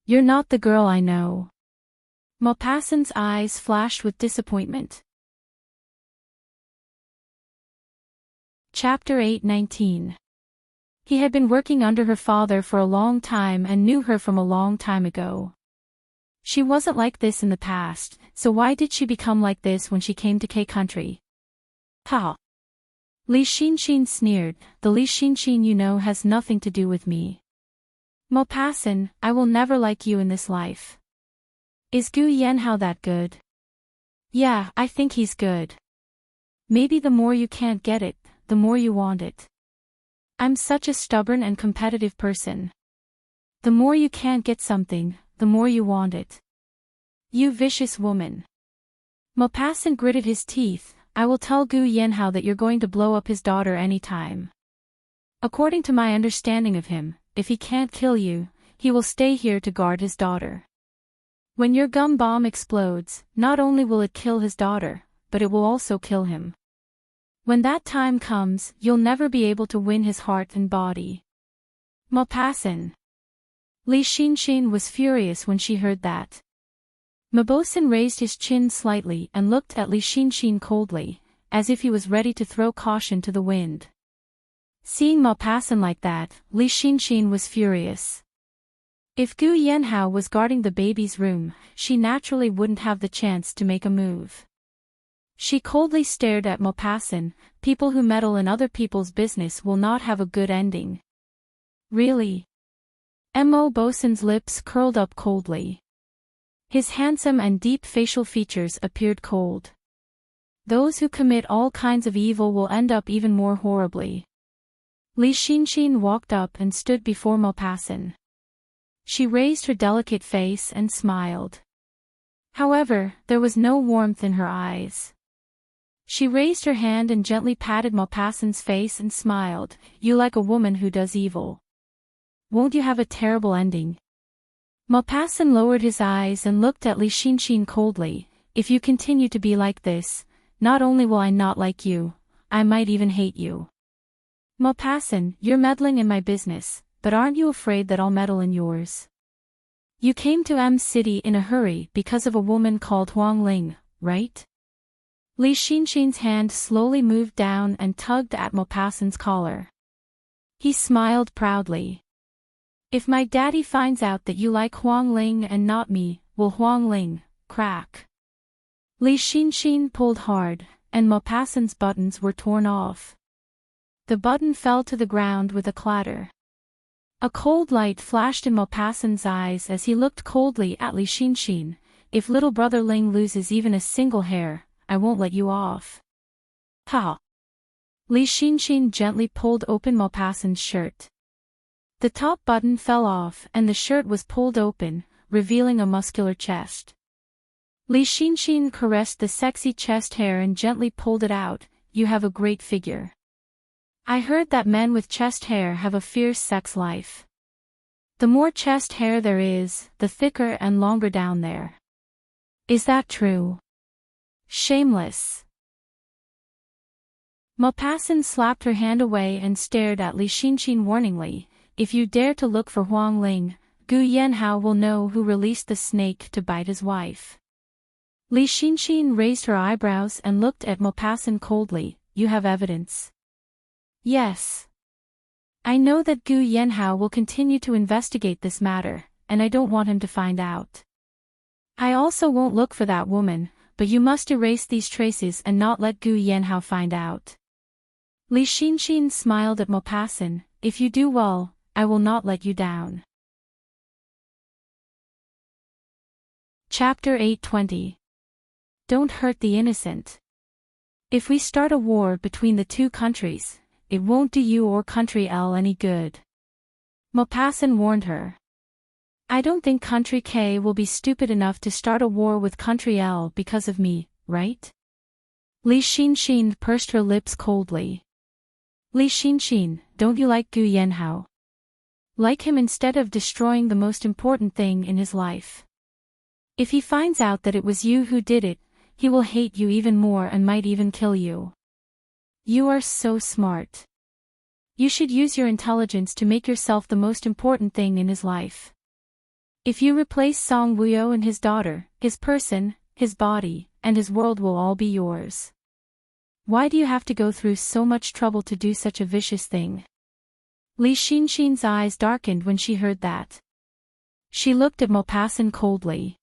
You're not the girl I know. Maupassant's eyes flashed with disappointment. Chapter 8:19. He had been working under her father for a long time and knew her from a long time ago. She wasn't like this in the past, so why did she become like this when she came to K country? Ha! Li Xinxin sneered. The Li Xinxin you know has nothing to do with me. Maupassant, I will never like you in this life. Is Gu Yanhao that good? Yeah, I think he's good. Maybe the more you can't get it, the more you want it. I'm such a stubborn and competitive person. The more you can't get something, the more you want it. You vicious woman. Maupassant gritted his teeth. I will tell Gu Yanhao that you're going to blow up his daughter any time. According to my understanding of him, if he can't kill you, he will stay here to guard his daughter. When your gum bomb explodes, not only will it kill his daughter, but it will also kill him. When that time comes, you'll never be able to win his heart and body. Maupassant. Li Xinxin was furious when she heard that. Maupassant raised his chin slightly and looked at Li Xinxin coldly, as if he was ready to throw caution to the wind. Seeing Maupassant like that, Li Xinxin was furious. If Gu Yanhao was guarding the baby's room, she naturally wouldn't have the chance to make a move. She coldly stared at Maupassant. People who meddle in other people's business will not have a good ending. Really? Maupassant's lips curled up coldly. His handsome and deep facial features appeared cold. Those who commit all kinds of evil will end up even more horribly. Li Xinxin walked up and stood before Maupassant. She raised her delicate face and smiled. However, there was no warmth in her eyes. She raised her hand and gently patted Maupassant's face and smiled. You like a woman who does evil. Won't you have a terrible ending? Maupassant lowered his eyes and looked at Li Xinxin coldly. If you continue to be like this, not only will I not like you, I might even hate you. Maupassant, you're meddling in my business, but aren't you afraid that I'll meddle in yours? You came to M City in a hurry because of a woman called Huang Ling, right? Li Xinxin's hand slowly moved down and tugged at Maupassant's collar. He smiled proudly. If my daddy finds out that you like Huang Ling and not me, will Huang Ling crack? Li Xinxin pulled hard, and Maupassant's buttons were torn off. The button fell to the ground with a clatter. A cold light flashed in Maupassant's eyes as he looked coldly at Li Xinxin. If little brother Ling loses even a single hair, I won't let you off. Ha! Li Xinxin gently pulled open Maupassant's shirt. The top button fell off and the shirt was pulled open, revealing a muscular chest. Li Xinxin caressed the sexy chest hair and gently pulled it out. You have a great figure. I heard that men with chest hair have a fierce sex life. The more chest hair there is, the thicker and longer down there. Is that true? Shameless. Maupassant slapped her hand away and stared at Li Xinxin warningly. If you dare to look for Huang Ling, Gu Yanhao will know who released the snake to bite his wife. Li Xinxin raised her eyebrows and looked at Maupassant coldly. You have evidence? Yes. I know that Gu Yanhao will continue to investigate this matter, and I don't want him to find out. I also won't look for that woman, but you must erase these traces and not let Gu Yanhao find out. Li Xinxin smiled at Maupassant. If you do well, I will not let you down. Chapter 8:20. Don't hurt the innocent. If we start a war between the two countries, it won't do you or Country L any good. Maupassant warned her. I don't think Country K will be stupid enough to start a war with Country L because of me, right? Li Xinxin pursed her lips coldly. Li Xinxin, don't you like Gu Yanhao? Like him instead of destroying the most important thing in his life. If he finds out that it was you who did it, he will hate you even more and might even kill you. You are so smart. You should use your intelligence to make yourself the most important thing in his life. If you replace Song Wuyo and his daughter, his person, his body, and his world will all be yours. Why do you have to go through so much trouble to do such a vicious thing? Li Xinxin's eyes darkened when she heard that. She looked at Maupassant coldly.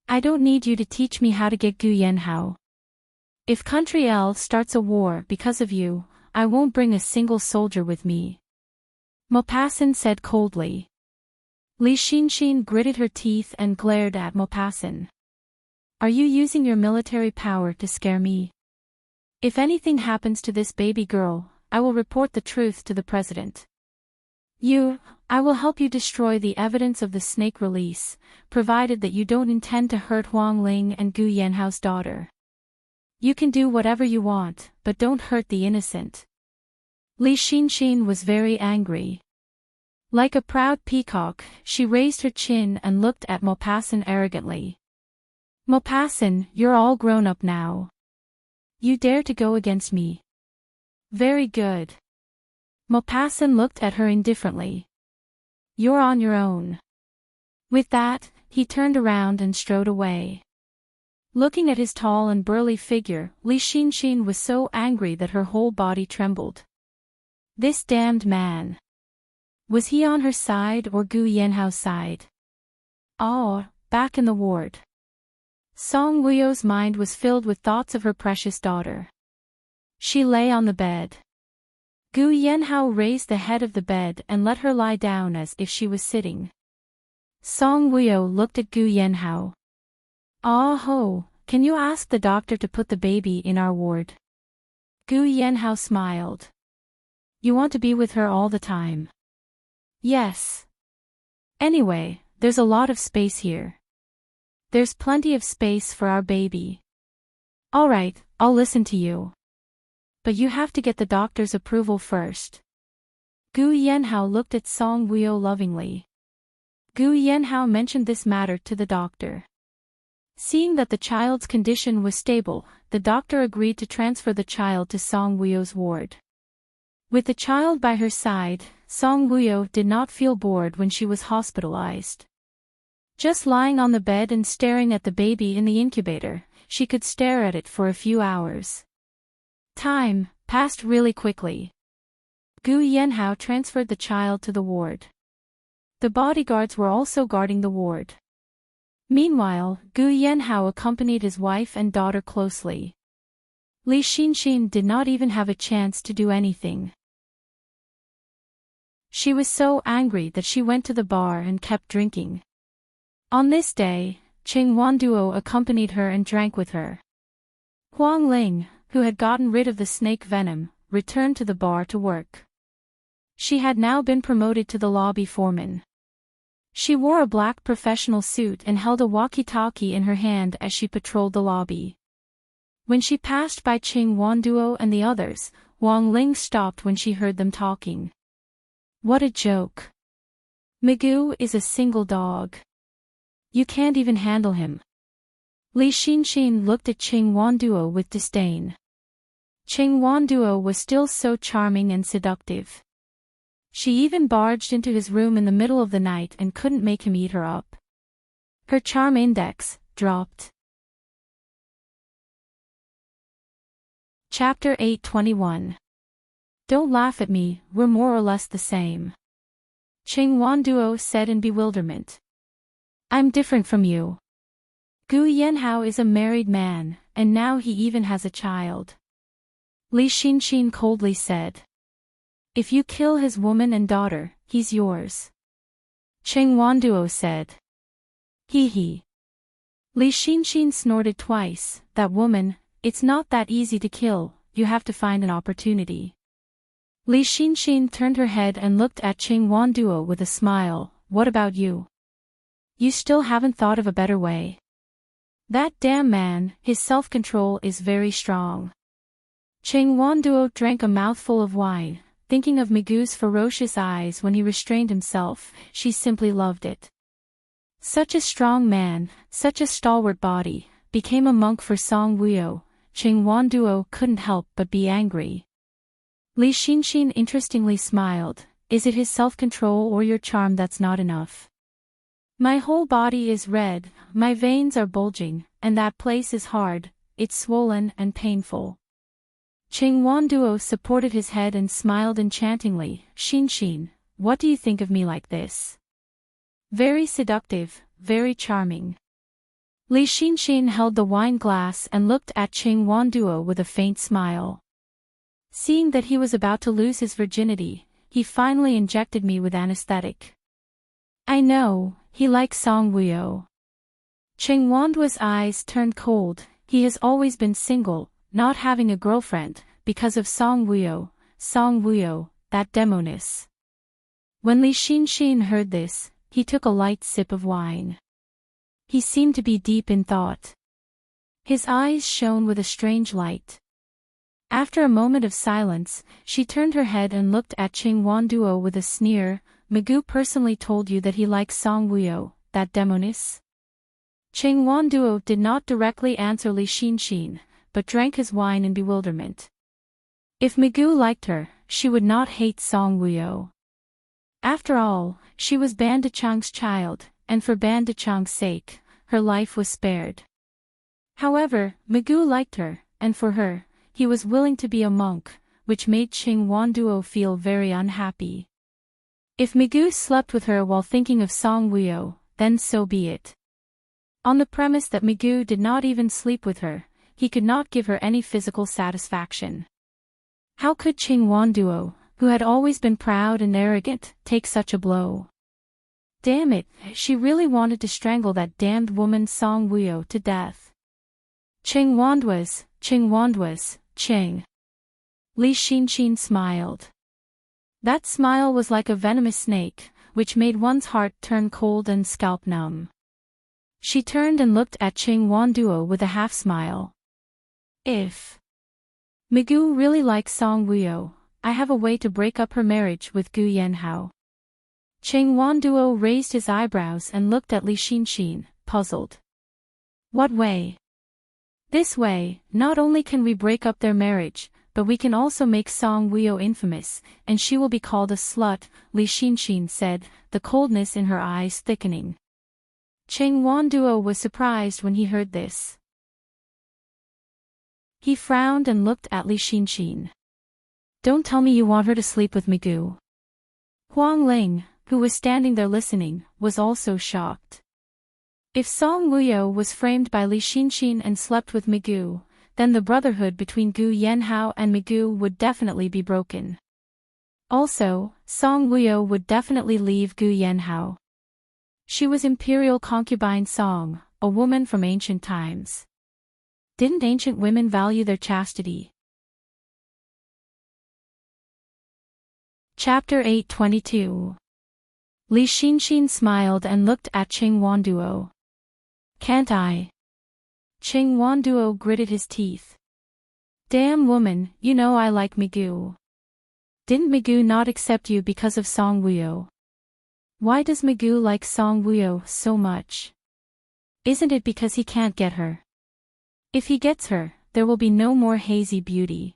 I don't need you to teach me how to get Gu Yanhao. If Country L starts a war because of you, I won't bring a single soldier with me. Maupassant said coldly. Li Xinxin gritted her teeth and glared at Maupassant. Are you using your military power to scare me? If anything happens to this baby girl, I will report the truth to the president. I will help you destroy the evidence of the snake release, provided that you don't intend to hurt Huang Ling and Gu Yanhao's daughter. You can do whatever you want, but don't hurt the innocent. Li Xinxin was very angry. Like a proud peacock, she raised her chin and looked at Maupassant arrogantly. Maupassant, you're all grown up now. You dare to go against me. Very good. Maupassant looked at her indifferently. You're on your own. With that, he turned around and strode away. Looking at his tall and burly figure, Li Xinxin was so angry that her whole body trembled. This damned man. Was he on her side or Gu Yanhao's side? Oh, back in the ward. Song Wuyo's mind was filled with thoughts of her precious daughter. She lay on the bed. Gu Yanhao raised the head of the bed and let her lie down as if she was sitting. Song Wuyo looked at Gu Yanhao. Ah ho, can you ask the doctor to put the baby in our ward? Gu Yanhao smiled. You want to be with her all the time? Yes. Anyway, there's a lot of space here. There's plenty of space for our baby. All right, I'll listen to you. But you have to get the doctor's approval first. Gu Yanhao looked at Song Wuyo lovingly. Gu Yanhao mentioned this matter to the doctor. Seeing that the child's condition was stable, the doctor agreed to transfer the child to Song Wuyo's ward. With the child by her side, Song Wuyo did not feel bored when she was hospitalized. Just lying on the bed and staring at the baby in the incubator, she could stare at it for a few hours. Time passed really quickly. Gu Yanhao transferred the child to the ward. The bodyguards were also guarding the ward. Meanwhile, Gu Yanhao accompanied his wife and daughter closely. Li Xinxin did not even have a chance to do anything. She was so angry that she went to the bar and kept drinking. On this day, Qing Wanduo accompanied her and drank with her. Huang Ling, who had gotten rid of the snake venom, returned to the bar to work. She had now been promoted to the lobby foreman. She wore a black professional suit and held a walkie-talkie in her hand as she patrolled the lobby. When she passed by Qing Wanduo and the others, Huang Ling stopped when she heard them talking. What a joke. Magoo is a single dog. You can't even handle him. Li Xinxin looked at Qing Wanduo with disdain. Qing Wanduo was still so charming and seductive. She even barged into his room in the middle of the night and couldn't make him eat her up. Her charm index dropped. Chapter 821. Don't laugh at me, we're more or less the same. Qing Wanduo said in bewilderment. I'm different from you. Gu Yanhao is a married man, and now he even has a child. Li Xinxin coldly said. If you kill his woman and daughter, he's yours. Qing Wanduo said. He. Li Xinxin snorted twice. That woman, it's not that easy to kill, you have to find an opportunity. Li Xinxin turned her head and looked at Qing Wanduo with a smile. What about you? You still haven't thought of a better way? That damn man, his self-control is very strong. Qing Wanduo drank a mouthful of wine, thinking of Migu's ferocious eyes when he restrained himself. She simply loved it. Such a strong man, such a stalwart body, became a monk for Song Wuyo. Qing Wanduo couldn't help but be angry. Li Xinxin interestingly smiled. Is it his self-control or your charm that's not enough? My whole body is red, my veins are bulging, and that place is hard, it's swollen and painful. Qing Wanduo supported his head and smiled enchantingly. Xinxin, what do you think of me like this? Very seductive, very charming. Li Xinxin held the wine glass and looked at Qing Wanduo with a faint smile. Seeing that he was about to lose his virginity, he finally injected me with anesthetic. I know, he likes Song Wuyo. Qing Wanduo's eyes turned cold. He has always been single, not having a girlfriend, because of Song Wuyo, that demoness. When Li Xinxin heard this, he took a light sip of wine. He seemed to be deep in thought. His eyes shone with a strange light. After a moment of silence, she turned her head and looked at Qing Wanduo with a sneer. Migu personally told you that he likes Song Wuyo, that demoness? Qing Wanduo did not directly answer Li Xinxin, but drank his wine in bewilderment. If Migu liked her, she would not hate Song Wuyo. After all, she was Ban Dechang's child, and for Ban Dechang's sake, her life was spared. However, Migu liked her, and for her, he was willing to be a monk, which made Qing Wanduo feel very unhappy. If Migu slept with her while thinking of Song Wuyo, then so be it. On the premise that Migu did not even sleep with her, he could not give her any physical satisfaction. How could Qing Wanduo, who had always been proud and arrogant, take such a blow? Damn it, she really wanted to strangle that damned woman Song Wuyo to death. Qing Wanduo's, Qing. Li Xinxin smiled. That smile was like a venomous snake, which made one's heart turn cold and scalp numb. She turned and looked at Qing Wanduo with a half-smile. If Migu really likes Song Wuyo, I have a way to break up her marriage with Gu Yanhao. Qing Wanduo raised his eyebrows and looked at Li Xinxin, puzzled. What way? This way, not only can we break up their marriage, but we can also make Song Wuyo infamous, and she will be called a slut, Li Xinxin said, the coldness in her eyes thickening. Qing Wanduo was surprised when he heard this. He frowned and looked at Li Xinxin. Don't tell me you want her to sleep with Migu. Huang Ling, who was standing there listening, was also shocked. If Song Wuyo was framed by Li Xinxin and slept with Migu, then the brotherhood between Gu Yanhao and Migu would definitely be broken. Also, Song Wuyo would definitely leave Gu Yanhao. She was imperial concubine Song, a woman from ancient times. Didn't ancient women value their chastity? Chapter 822. Li Xinxin smiled and looked at Qing Wanduo. Can't I? Qing Wanduo gritted his teeth. Damn woman, you know I like Migu. Didn't Migu not accept you because of Song Wuyo? Why does Migu like Song Wuyo so much? Isn't it because he can't get her? If he gets her, there will be no more hazy beauty.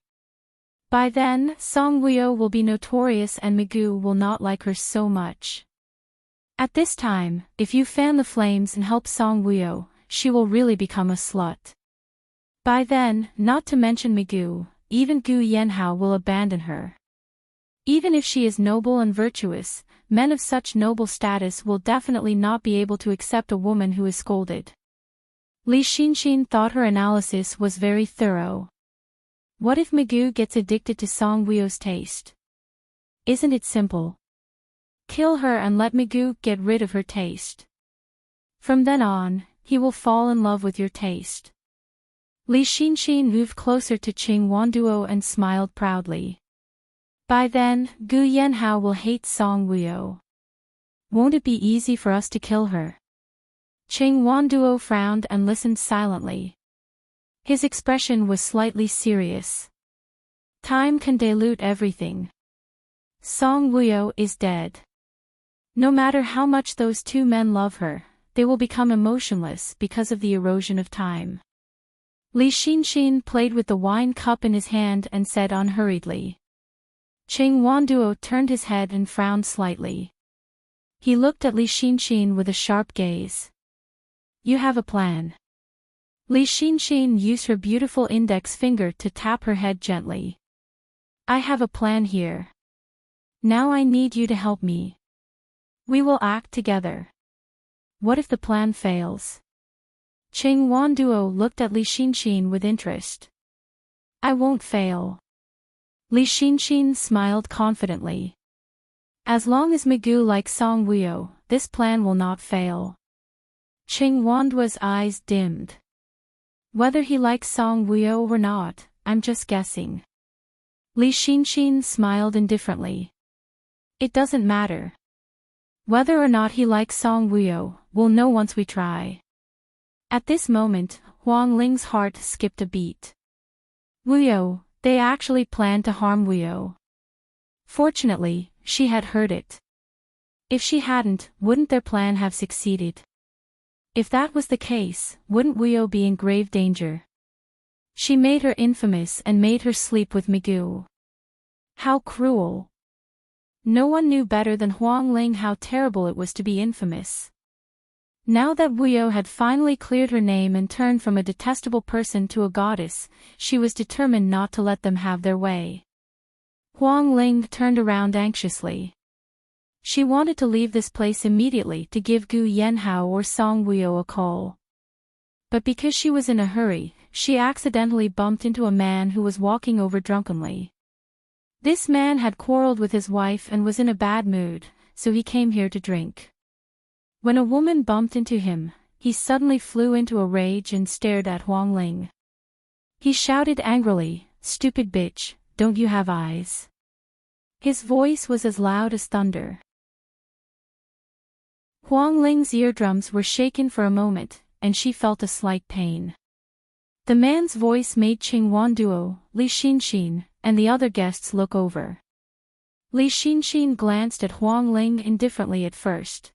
By then, Song Wuyo will be notorious and Migu will not like her so much. At this time, if you fan the flames and help Song Wuyo, she will really become a slut. By then, not to mention Migu, even Gu Yanhao will abandon her. Even if she is noble and virtuous, men of such noble status will definitely not be able to accept a woman who is scolded. Li Xinxin thought her analysis was very thorough. What if Migu gets addicted to Song Wuyo's taste? Isn't it simple? Kill her and let Migu get rid of her taste. From then on, he will fall in love with your taste. Li Xinxin moved closer to Qing Wanduo and smiled proudly. By then, Gu Yanhao will hate Song Wuyo. Won't it be easy for us to kill her? Qing Wanduo frowned and listened silently. His expression was slightly serious. Time can dilute everything. Song Wuyo is dead. No matter how much those two men love her, they will become emotionless because of the erosion of time. Li Xinxin played with the wine cup in his hand and said unhurriedly. Qing Wanduo turned his head and frowned slightly. He looked at Li Xinxin with a sharp gaze. You have a plan. Li Xinxin used her beautiful index finger to tap her head gently. I have a plan here. Now I need you to help me. We will act together. What if the plan fails? Qing Wanduo looked at Li Xinxin with interest. I won't fail. Li Xinxin smiled confidently. As long as Migu likes Song Wuyo, this plan will not fail. Qing Wanduo's eyes dimmed. Whether he likes Song Wuyo or not, I'm just guessing. Li Xinxin smiled indifferently. It doesn't matter. Whether or not he likes Song Wuyo, we'll know once we try. At this moment, Huang Ling's heart skipped a beat. Wuyo, they actually planned to harm Wuyo. Fortunately, she had heard it. If she hadn't, wouldn't their plan have succeeded? If that was the case, wouldn't Wuyo be in grave danger? She made her infamous and made her sleep with Migu. How cruel. No one knew better than Huang Ling how terrible it was to be infamous. Now that Wuyo had finally cleared her name and turned from a detestable person to a goddess, she was determined not to let them have their way. Huang Ling turned around anxiously. She wanted to leave this place immediately to give Gu Yanhao or Song Wuyo a call. But because she was in a hurry, she accidentally bumped into a man who was walking over drunkenly. This man had quarreled with his wife and was in a bad mood, so he came here to drink. When a woman bumped into him, he suddenly flew into a rage and stared at Huang Ling. He shouted angrily, "Stupid bitch, don't you have eyes?" His voice was as loud as thunder. Huang Ling's eardrums were shaken for a moment, and she felt a slight pain. The man's voice made Qing Wanduo, Li Xinxin, and the other guests look over. Li Xinxin glanced at Huang Ling indifferently at first.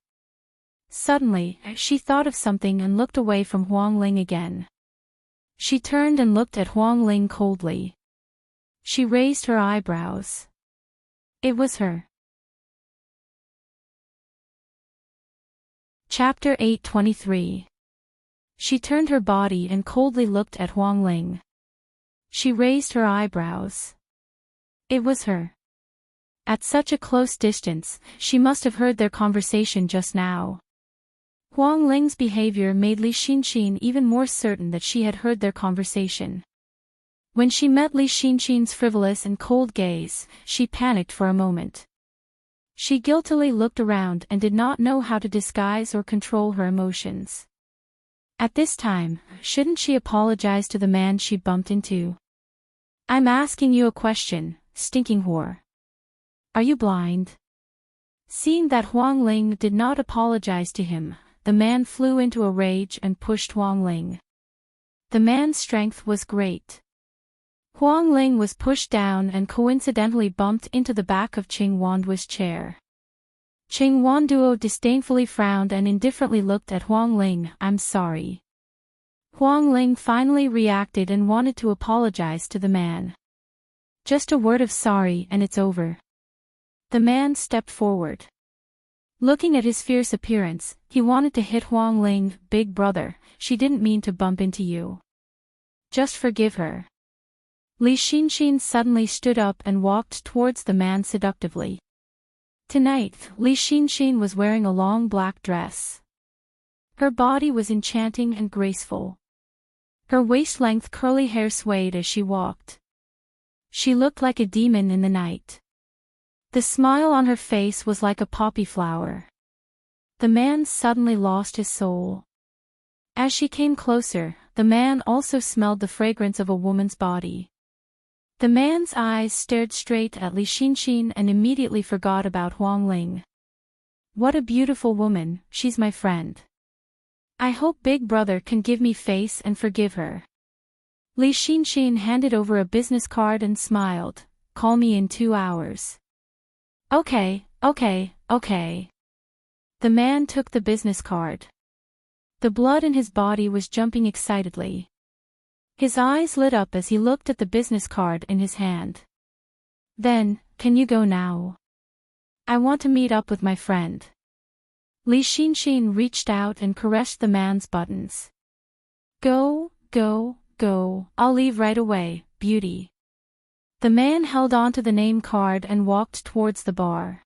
Suddenly, she thought of something and looked away from Huang Ling again. She turned and looked at Huang Ling coldly. She raised her eyebrows. It was her. Chapter 823. She turned her body and coldly looked at Huang Ling. She raised her eyebrows. It was her. At such a close distance, she must have heard their conversation just now. Huang Ling's behavior made Li Xinxin even more certain that she had heard their conversation. When she met Li Xinxin's frivolous and cold gaze, she panicked for a moment. She guiltily looked around and did not know how to disguise or control her emotions. At this time, shouldn't she apologize to the man she bumped into? I'm asking you a question, stinking whore. Are you blind? Seeing that Huang Ling did not apologize to him, the man flew into a rage and pushed Huang Ling. The man's strength was great. Huang Ling was pushed down and coincidentally bumped into the back of Qing Wanduo's chair. Qing Wanduo disdainfully frowned and indifferently looked at Huang Ling. I'm sorry. Huang Ling finally reacted and wanted to apologize to the man. Just a word of sorry and it's over. The man stepped forward. Looking at his fierce appearance, he wanted to hit Huang Ling. Big brother, she didn't mean to bump into you. Just forgive her. Li Xinxin suddenly stood up and walked towards the man seductively. Tonight, Li Xinxin was wearing a long black dress. Her body was enchanting and graceful. Her waist-length curly hair swayed as she walked. She looked like a demon in the night. The smile on her face was like a poppy flower. The man suddenly lost his soul. As she came closer, the the man also smelled the fragrance of a woman's body. The man's eyes stared straight at Li Xinxin and immediately forgot about Huang Ling. What a beautiful woman, she's my friend. I hope Big Brother can give me face and forgive her. Li Xinxin handed over a business card and smiled. Call me in 2 hours. Okay. The man took the business card. The blood in his body was jumping excitedly. His eyes lit up as he looked at the business card in his hand. Then, can you go now? I want to meet up with my friend. Li Xinxin reached out and caressed the man's buttons. Go, I'll leave right away, beauty. The man held on to the name card and walked towards the bar.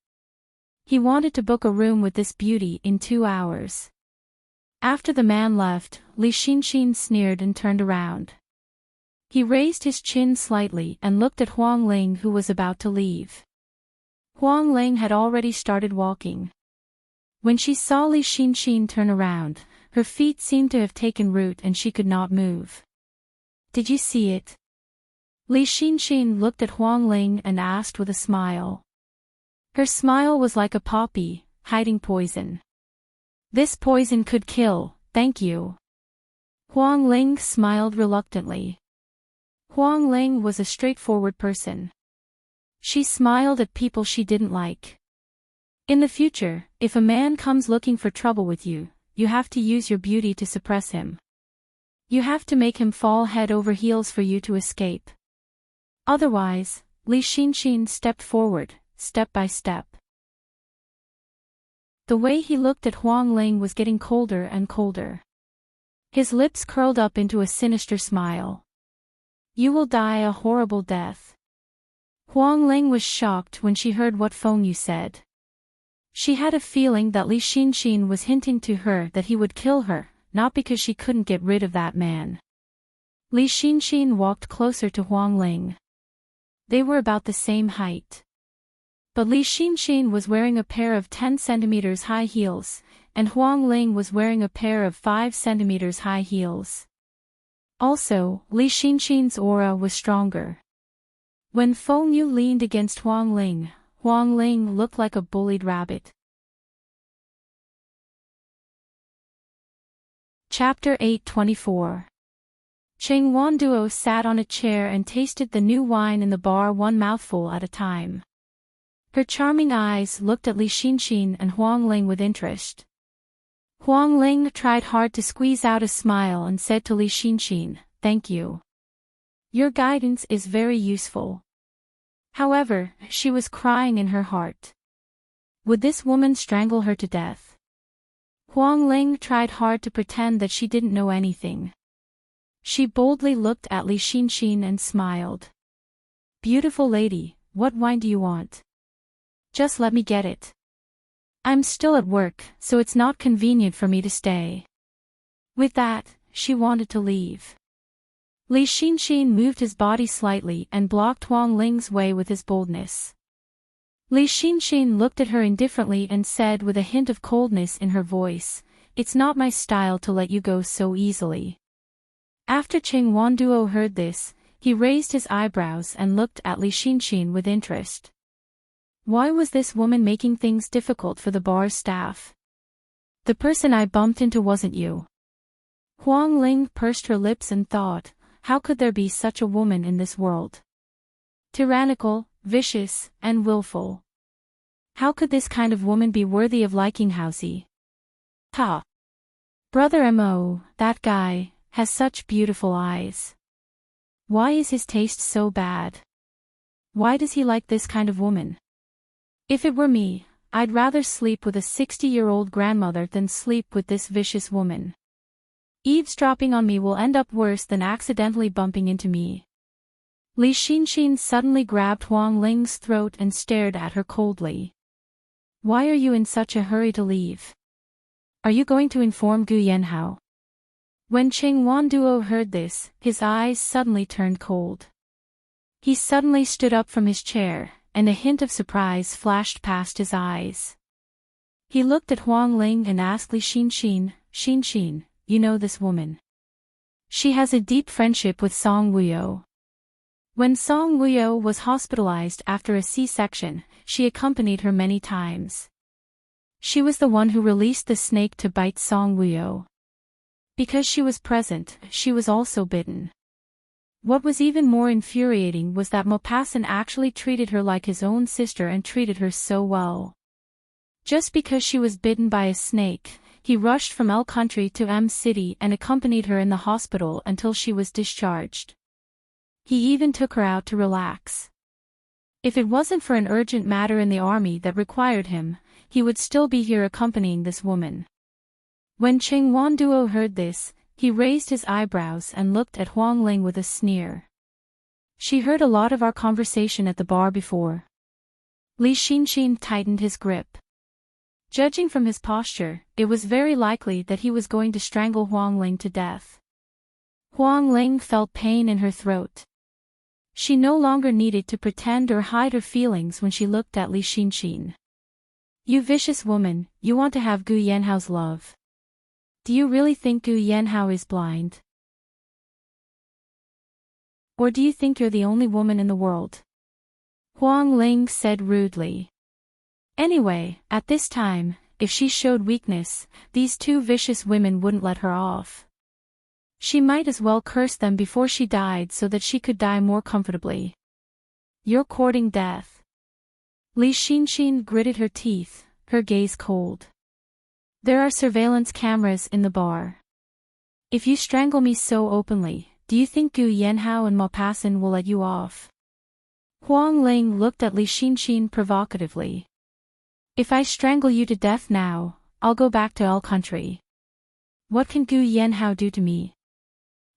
He wanted to book a room with this beauty in 2 hours. After the man left, Li Xinxin sneered and turned around. He raised his chin slightly and looked at Huang Ling, who was about to leave. Huang Ling had already started walking. When she saw Li Xinxin turn around, her feet seemed to have taken root and she could not move. Did you see it? Li Xinxin looked at Huang Ling and asked with a smile. Her smile was like a poppy, hiding poison. This poison could kill, thank you. Huang Ling smiled reluctantly. Huang Ling was a straightforward person. She smiled at people she didn't like. In the future, if a man comes looking for trouble with you, you have to use your beauty to suppress him. You have to make him fall head over heels for you to escape. Otherwise, Li Xinxin stepped forward, step by step. The way he looked at Huang Ling was getting colder and colder. His lips curled up into a sinister smile. You will die a horrible death. Huang Ling was shocked when she heard what Feng Yu said. She had a feeling that Li Xinxin was hinting to her that he would kill her, not because she couldn't get rid of that man. Li Xinxin walked closer to Huang Ling. They were about the same height. But Li Xinxin was wearing a pair of 10 cm high heels, and Huang Ling was wearing a pair of 5 cm high heels. Also, Li Xinxin's aura was stronger. When Feng Yu leaned against Huang Ling looked like a bullied rabbit. Chapter 8:24. Cheng Wanduo sat on a chair and tasted the new wine in the bar one mouthful at a time. Her charming eyes looked at Li Xinxin and Huang Ling with interest. Huang Ling tried hard to squeeze out a smile and said to Li Xinxin, "Thank you. Your guidance is very useful." However, she was crying in her heart. Would this woman strangle her to death? Huang Ling tried hard to pretend that she didn't know anything. She boldly looked at Li Xinxin and smiled. "Beautiful lady, what wine do you want? Just let me get it. I'm still at work, so it's not convenient for me to stay." With that, she wanted to leave. Li Xinxin moved his body slightly and blocked Huang Ling's way with his boldness. Li Xinxin looked at her indifferently and said with a hint of coldness in her voice, "It's not my style to let you go so easily." After Cheng Wanduo heard this, he raised his eyebrows and looked at Li Xinxin with interest. Why was this woman making things difficult for the bar's staff? The person I bumped into wasn't you. Huang Ling pursed her lips and thought, how could there be such a woman in this world? Tyrannical, vicious, and willful. How could this kind of woman be worthy of liking Housey? Ha! Brother Mo, that guy, has such beautiful eyes. Why is his taste so bad? Why does he like this kind of woman? If it were me, I'd rather sleep with a 60-year-old grandmother than sleep with this vicious woman. Eavesdropping on me will end up worse than accidentally bumping into me. Li Xinxin suddenly grabbed Huang Ling's throat and stared at her coldly. Why are you in such a hurry to leave? Are you going to inform Gu Yanhao? When Cheng Wanduo heard this, his eyes suddenly turned cold. He suddenly stood up from his chair, and a hint of surprise flashed past his eyes. He looked at Huang Ling and asked Li Xinxin, "Xinxin, you know this woman? She has a deep friendship with Song Wuyo. When Song Wuyo was hospitalized after a C-section, she accompanied her many times. She was the one who released the snake to bite Song Wuyo. Because she was present, she was also bitten. What was even more infuriating was that Maupassant actually treated her like his own sister and treated her so well. Just because she was bitten by a snake, he rushed from L Country to M City and accompanied her in the hospital until she was discharged. He even took her out to relax. If it wasn't for an urgent matter in the army that required him, he would still be here accompanying this woman. When Cheng Wanduo heard this, he raised his eyebrows and looked at Huang Ling with a sneer. She heard a lot of our conversation at the bar before. Li Xinxin tightened his grip. Judging from his posture, it was very likely that he was going to strangle Huang Ling to death. Huang Ling felt pain in her throat. She no longer needed to pretend or hide her feelings when she looked at Li Xinxin. You vicious woman, you want to have Gu Yanhao's love. Do you really think Gu Yanhao is blind? Or do you think you're the only woman in the world? Huang Ling said rudely. Anyway, at this time, if she showed weakness, these two vicious women wouldn't let her off. She might as well curse them before she died so that she could die more comfortably. You're courting death. Li Xinxin gritted her teeth, her gaze cold. There are surveillance cameras in the bar. If you strangle me so openly, do you think Gu Yanhao and Maupassant will let you off? Huang Ling looked at Li Xinxin provocatively. If I strangle you to death now, I'll go back to L Country. What can Gu Yanhao do to me?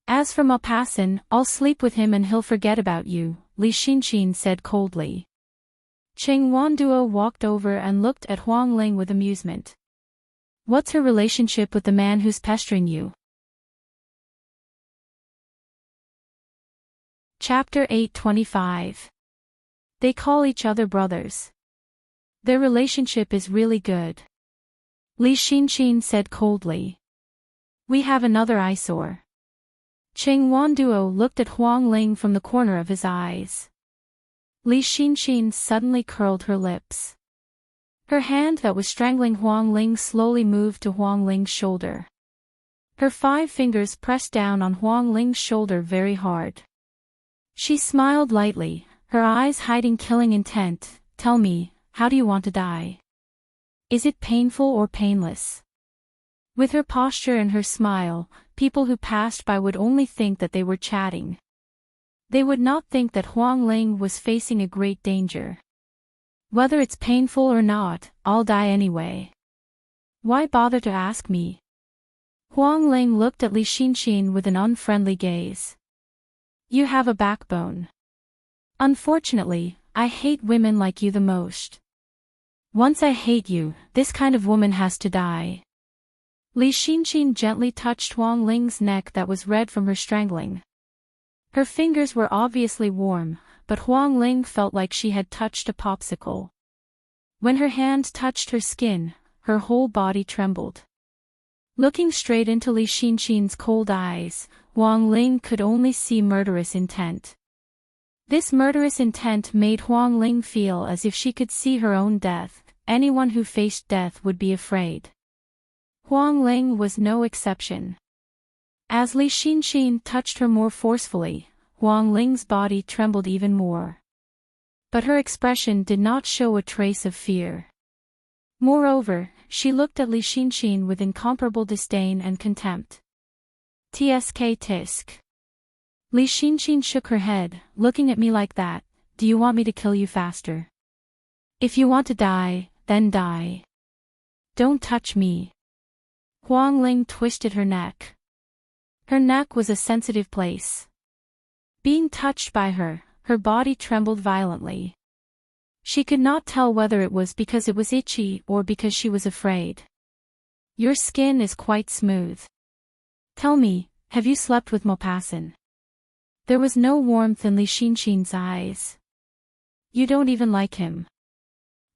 As for Maupassant, I'll sleep with him and he'll forget about you, Li Xinxin said coldly. Cheng Wanduo walked over and looked at Huang Ling with amusement. What's her relationship with the man who's pestering you? Chapter 825. They call each other brothers. Their relationship is really good. Li Xinxin said coldly. We have another eyesore. Cheng Wanduo looked at Huang Ling from the corner of his eyes. Li Xinxin suddenly curled her lips. Her hand that was strangling Huang Ling slowly moved to Huang Ling's shoulder. Her 5 fingers pressed down on Huang Ling's shoulder very hard. She smiled lightly, her eyes hiding killing intent. Tell me, how do you want to die? Is it painful or painless? With her posture and her smile, people who passed by would only think that they were chatting. They would not think that Huang Ling was facing a great danger. Whether it's painful or not, I'll die anyway. Why bother to ask me? Huang Ling looked at Li Xinxin with an unfriendly gaze. You have a backbone. Unfortunately, I hate women like you the most. Once I hate you, this kind of woman has to die. Li Xinxin gently touched Huang Ling's neck that was red from her strangling. Her fingers were obviously warm, but Huang Ling felt like she had touched a popsicle. When her hand touched her skin, her whole body trembled. Looking straight into Li Xinxin's cold eyes, Huang Ling could only see murderous intent. This murderous intent made Huang Ling feel as if she could see her own death. Anyone who faced death would be afraid. Huang Ling was no exception. As Li Xinxin touched her more forcefully, Huang Ling's body trembled even more. But her expression did not show a trace of fear. Moreover, she looked at Li Xinxin with incomparable disdain and contempt. Tisk. Li Xinxin shook her head, looking at me like that. Do you want me to kill you faster? If you want to die, then die. Don't touch me. Huang Ling twisted her neck. Her neck was a sensitive place. Being touched by her, her body trembled violently. She could not tell whether it was because it was itchy or because she was afraid. Your skin is quite smooth. Tell me, have you slept with Maupassant? There was no warmth in Li Xinxin's eyes. You don't even like him.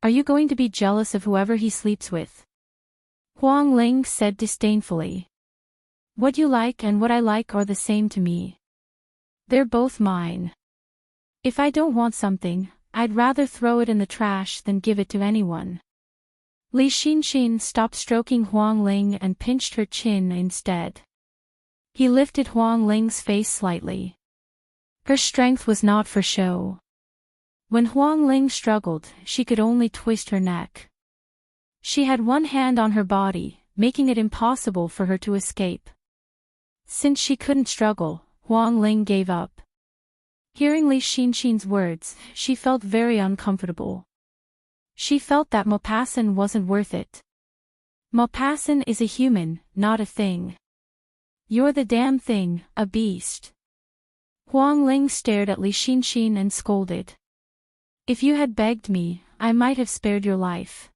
Are you going to be jealous of whoever he sleeps with? Huang Ling said disdainfully. What you like and what I like are the same to me. They're both mine. If I don't want something, I'd rather throw it in the trash than give it to anyone. Li Xinxin stopped stroking Huang Ling and pinched her chin instead. He lifted Huang Ling's face slightly. Her strength was not for show. When Huang Ling struggled, she could only twist her neck. She had one hand on her body, making it impossible for her to escape. Since she couldn't struggle, Huang Ling gave up. Hearing Li Xinxin's words, she felt very uncomfortable. She felt that Maupassant wasn't worth it. Maupassant is a human, not a thing. You're the damn thing, a beast. Huang Ling stared at Li Xinxin and scolded. If you had begged me, I might have spared your life.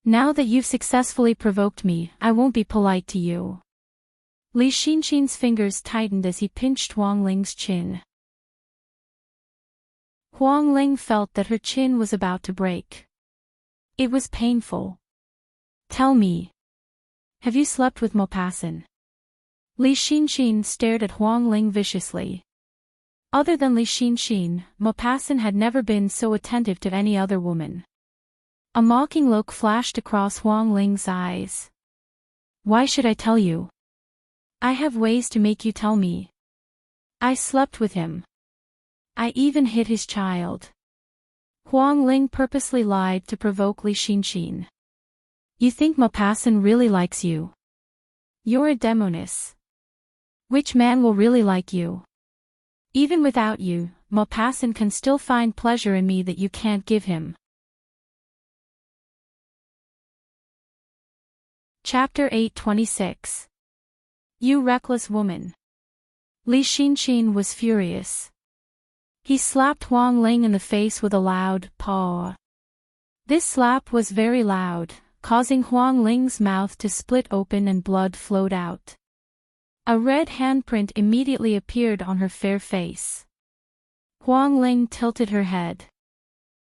Now that you've successfully provoked me, I won't be polite to you. Li Xinxin's fingers tightened as he pinched Huang Ling's chin. Huang Ling felt that her chin was about to break. It was painful. Tell me. Have you slept with Maupassant? Li Xinxin stared at Huang Ling viciously. Other than Li Xinxin, Maupassant had never been so attentive to any other woman. A mocking look flashed across Huang Ling's eyes. Why should I tell you? I have ways to make you tell me. I slept with him. I even hit his child. Huang Ling purposely lied to provoke Li Xinxin. You think Maupassant really likes you? You're a demoness. Which man will really like you? Even without you, Maupassant can still find pleasure in me that you can't give him. Chapter 826. You reckless woman. Li Xinxin was furious. He slapped Huang Ling in the face with a loud paw. This slap was very loud, causing Huang Ling's mouth to split open and blood flowed out. A red handprint immediately appeared on her fair face. Huang Ling tilted her head.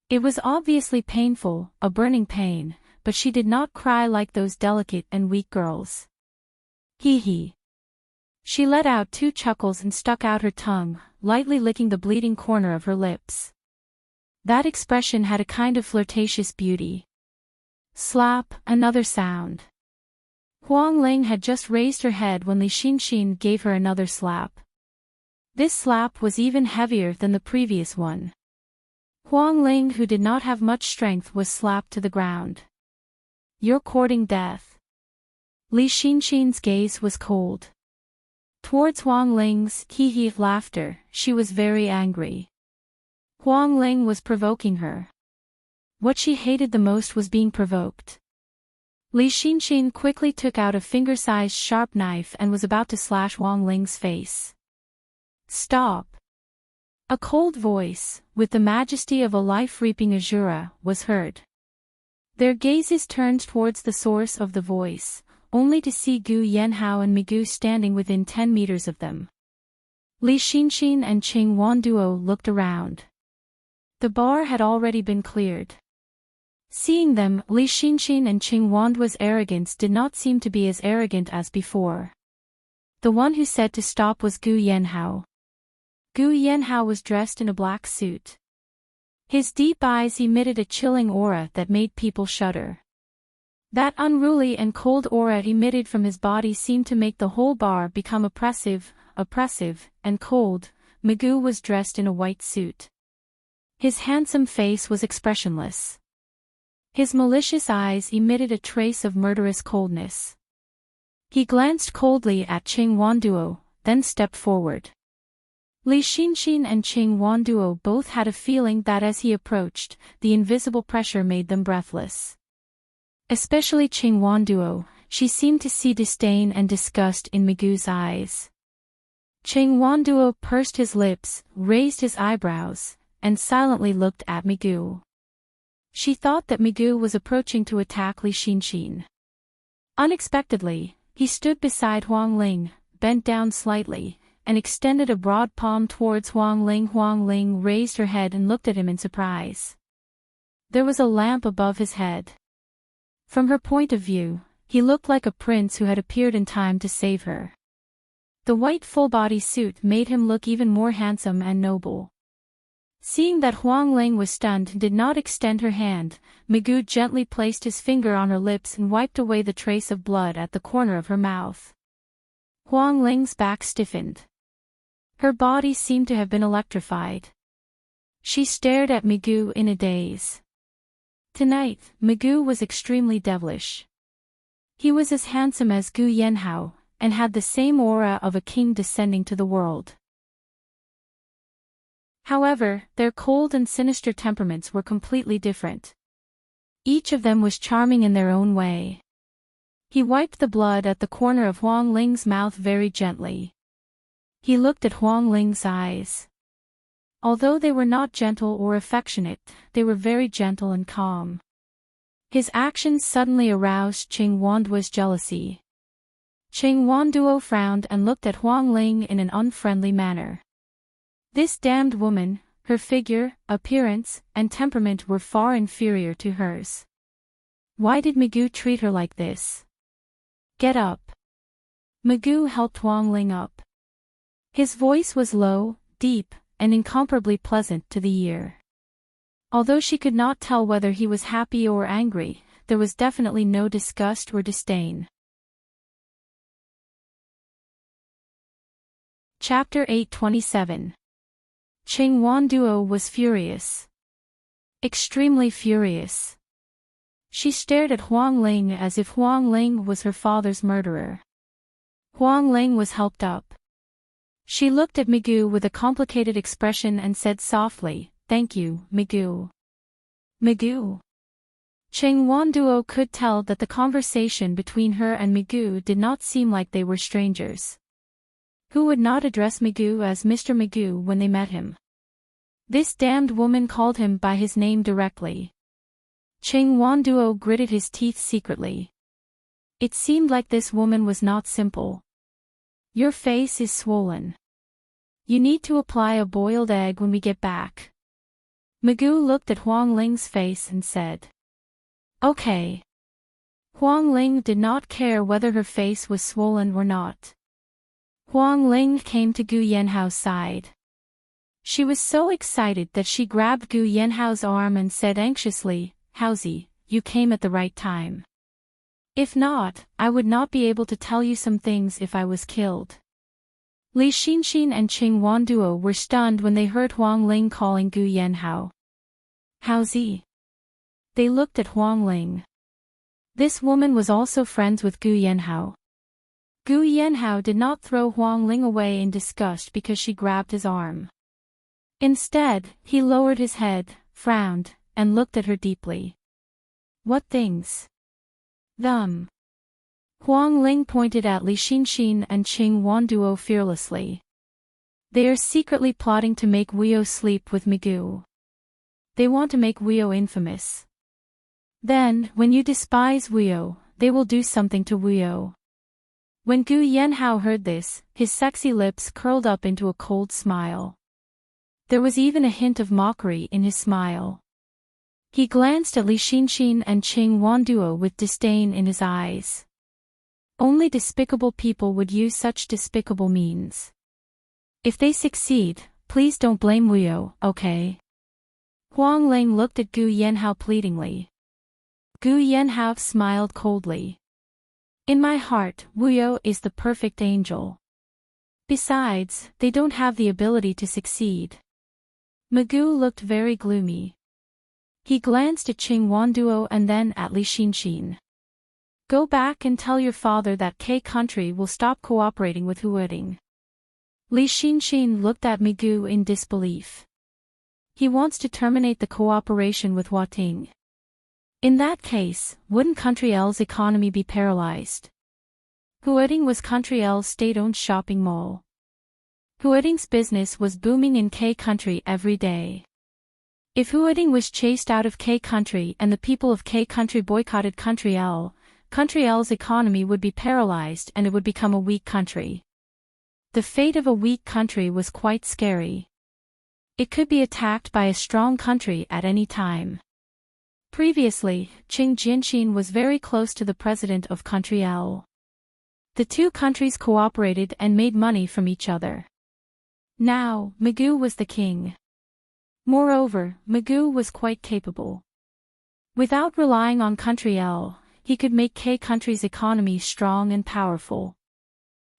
It was obviously painful, a burning pain, but she did not cry like those delicate and weak girls. Hee hee. She let out 2 chuckles and stuck out her tongue, lightly licking the bleeding corner of her lips. That expression had a kind of flirtatious beauty. Slap, another sound. Huang Ling had just raised her head when Li Xinxin gave her another slap. This slap was even heavier than the previous one. Huang Ling, who did not have much strength, was slapped to the ground. You're courting death. Li Xinxin's gaze was cold. Towards Huang Ling's hee-hee laughter, she was very angry. Huang Ling was provoking her. What she hated the most was being provoked. Li Xinxin quickly took out a finger-sized sharp knife and was about to slash Huang Ling's face. Stop! A cold voice, with the majesty of a life-reaping Azura, was heard. Their gazes turned towards the source of the voice, only to see Gu Yanhao and Migu standing within 10 meters of them. Li Xinxin and Qing Wanduo looked around. The bar had already been cleared. Seeing them, Li Xinxin and Qing Wanduo's arrogance did not seem to be as arrogant as before. The one who said to stop was Gu Yanhao. Gu Yanhao was dressed in a black suit. His deep eyes emitted a chilling aura that made people shudder. That unruly and cold aura emitted from his body seemed to make the whole bar become oppressive, and cold. Migu was dressed in a white suit. His handsome face was expressionless. His malicious eyes emitted a trace of murderous coldness. He glanced coldly at Qing Wanduo, then stepped forward. Li Xinxin and Qing Wanduo both had a feeling that as he approached, the invisible pressure made them breathless. Especially Qing Wanduo, she seemed to see disdain and disgust in Migu's eyes. Qing Wanduo pursed his lips, raised his eyebrows, and silently looked at Migu. She thought that Migu was approaching to attack Li Xinxin. Unexpectedly, he stood beside Huang Ling, bent down slightly, and extended a broad palm towards Huang Ling. Huang Ling raised her head and looked at him in surprise. There was a lamp above his head. From her point of view, He looked like a prince who had appeared in time to save her. The white full-body suit made him look even more handsome and noble. Seeing that Huang Ling was stunned and did not extend her hand, Magoo gently placed his finger on her lips and wiped away the trace of blood at the corner of her mouth. Huang Ling's back stiffened. Her body seemed to have been electrified. She stared at Magoo in a daze. Tonight, Magoo was extremely devilish. He was as handsome as Gu Yanhao, and had the same aura of a king descending to the world. However, their cold and sinister temperaments were completely different. Each of them was charming in their own way. He wiped the blood at the corner of Huang Ling's mouth very gently. He looked at Huang Ling's eyes. Although they were not gentle or affectionate, they were very gentle and calm. His actions suddenly aroused Qing Wanduo's jealousy. Qing Wanduo frowned and looked at Huang Ling in an unfriendly manner. This damned woman, her figure, appearance, and temperament were far inferior to hers. Why did Magoo treat her like this? Get up. Magoo helped Huang Ling up. His voice was low, deep, and incomparably pleasant to the ear. Although she could not tell whether he was happy or angry, there was definitely no disgust or disdain. Chapter 827. Qing Wanduo was furious. Extremely furious. She stared at Huang Ling as if Huang Ling was her father's murderer. Huang Ling was helped up. She looked at Magoo with a complicated expression and said softly, "Thank you, Magoo." Magoo. Qing Wanduo could tell that the conversation between her and Magoo did not seem like they were strangers. Who would not address Magoo as Mr. Magoo when they met him? This damned woman called him by his name directly. Qing Wanduo gritted his teeth secretly. It seemed like this woman was not simple. Your face is swollen. You need to apply a boiled egg when we get back. Magoo looked at Huang Ling's face and said. Okay. Huang Ling did not care whether her face was swollen or not. Huang Ling came to Gu Yanhao's side. She was so excited that she grabbed Gu Yanhao's arm and said anxiously, "Haozi, you came at the right time. If not, I would not be able to tell you some things if I was killed." Li Xinxin and Qing Wanduo were stunned when they heard Huang Ling calling Gu Yanhao Haozi. They looked at Huang Ling. This woman was also friends with Gu Yanhao. Gu Yanhao did not throw Huang Ling away in disgust because she grabbed his arm. Instead, he lowered his head, frowned, and looked at her deeply. What things? Them. Huang Ling pointed at Li Xinxin and Qing Wanduo fearlessly. They are secretly plotting to make Wuyo sleep with Magoo. They want to make Wuyo infamous. Then, when you despise Wuyo, they will do something to Wuyo. When Gu Yanhao heard this, his sexy lips curled up into a cold smile. There was even a hint of mockery in his smile. He glanced at Li Xinxin and Qing Wanduo with disdain in his eyes. Only despicable people would use such despicable means. If they succeed, please don't blame Wuyo, okay? Huang Ling looked at Gu Yanhao pleadingly. Gu Yanhao smiled coldly. In my heart, Wuyo is the perfect angel. Besides, they don't have the ability to succeed. Magoo looked very gloomy. He glanced at Qing Wanduo and then at Li Xinxin. Go back and tell your father that K country will stop cooperating with Huading. Li Xinxin looked at Magoo in disbelief. He wants to terminate the cooperation with Huating. In that case, wouldn't Country L's economy be paralyzed? Huading was Country L's state-owned shopping mall. Huading's business was booming in K country every day. If Huading was chased out of K country and the people of K country boycotted Country L's economy would be paralyzed and it would become a weak country. The fate of a weak country was quite scary. It could be attacked by a strong country at any time. Previously, Qing Jianxin was very close to the president of Country L. The two countries cooperated and made money from each other. Now, Magoo was the king. Moreover, Magoo was quite capable. Without relying on Country L, he could make K country's economy strong and powerful.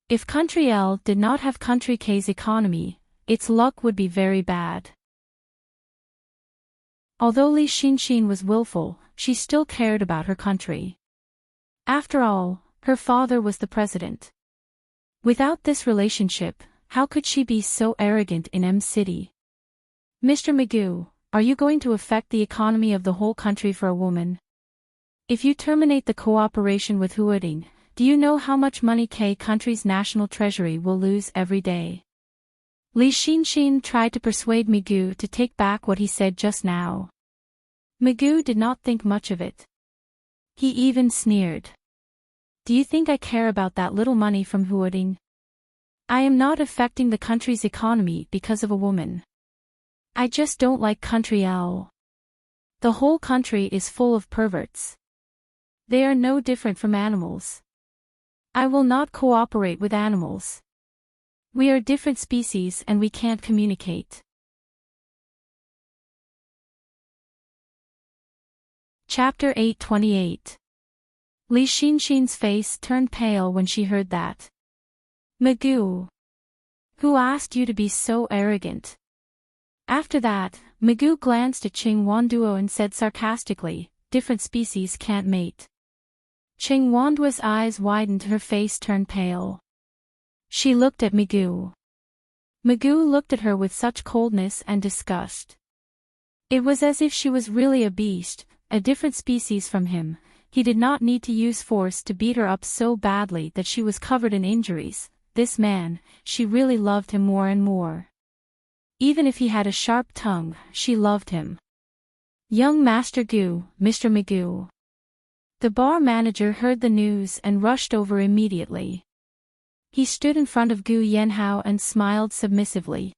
If Country L did not have Country K's economy, its luck would be very bad. Although Li Xinxin was willful, she still cared about her country. After all, her father was the president. Without this relationship, how could she be so arrogant in M City? Mr. Magoo, are you going to affect the economy of the whole country for a woman? If you terminate the cooperation with Huading, do you know how much money K country's national treasury will lose every day? Li Xinxin tried to persuade Magoo to take back what he said just now. Magoo did not think much of it. He even sneered. Do you think I care about that little money from Huading? I am not affecting the country's economy because of a woman. I just don't like Country L. The whole country is full of perverts. They are no different from animals. I will not cooperate with animals. We are different species and we can't communicate. Chapter 828. Li Xinxin's face turned pale when she heard that. Magoo. Who asked you to be so arrogant? After that, Magoo glanced at Qing Wanduo and said sarcastically, different species can't mate. Qing Wanduo's eyes widened, her face turned pale. She looked at Magoo. Magoo looked at her with such coldness and disgust. It was as if she was really a beast, a different species from him. He did not need to use force to beat her up so badly that she was covered in injuries. This man, she really loved him more and more. Even if he had a sharp tongue, she loved him. Young Master Gu, Mr. Magoo. The bar manager heard the news and rushed over immediately. He stood in front of Gu Yanhao and smiled submissively.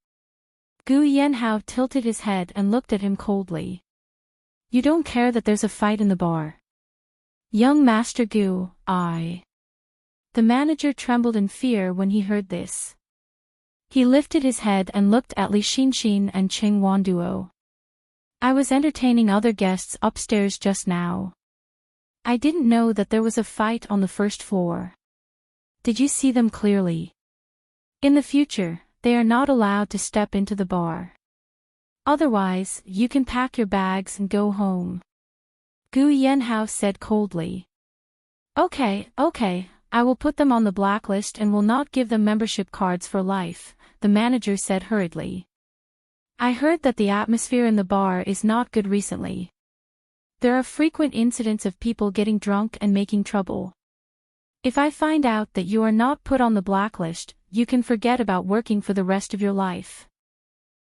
Gu Yanhao tilted his head and looked at him coldly. You don't care that there's a fight in the bar? Young Master Gu, I. The manager trembled in fear when he heard this. He lifted his head and looked at Li Xinxin and Qing Wanduo. I was entertaining other guests upstairs just now. I didn't know that there was a fight on the first floor. Did you see them clearly? In the future, they are not allowed to step into the bar. Otherwise, you can pack your bags and go home. Gu Yanhao said coldly. Okay, I will put them on the blacklist and will not give them membership cards for life, the manager said hurriedly. I heard that the atmosphere in the bar is not good recently. There are frequent incidents of people getting drunk and making trouble. If I find out that you are not put on the blacklist, you can forget about working for the rest of your life.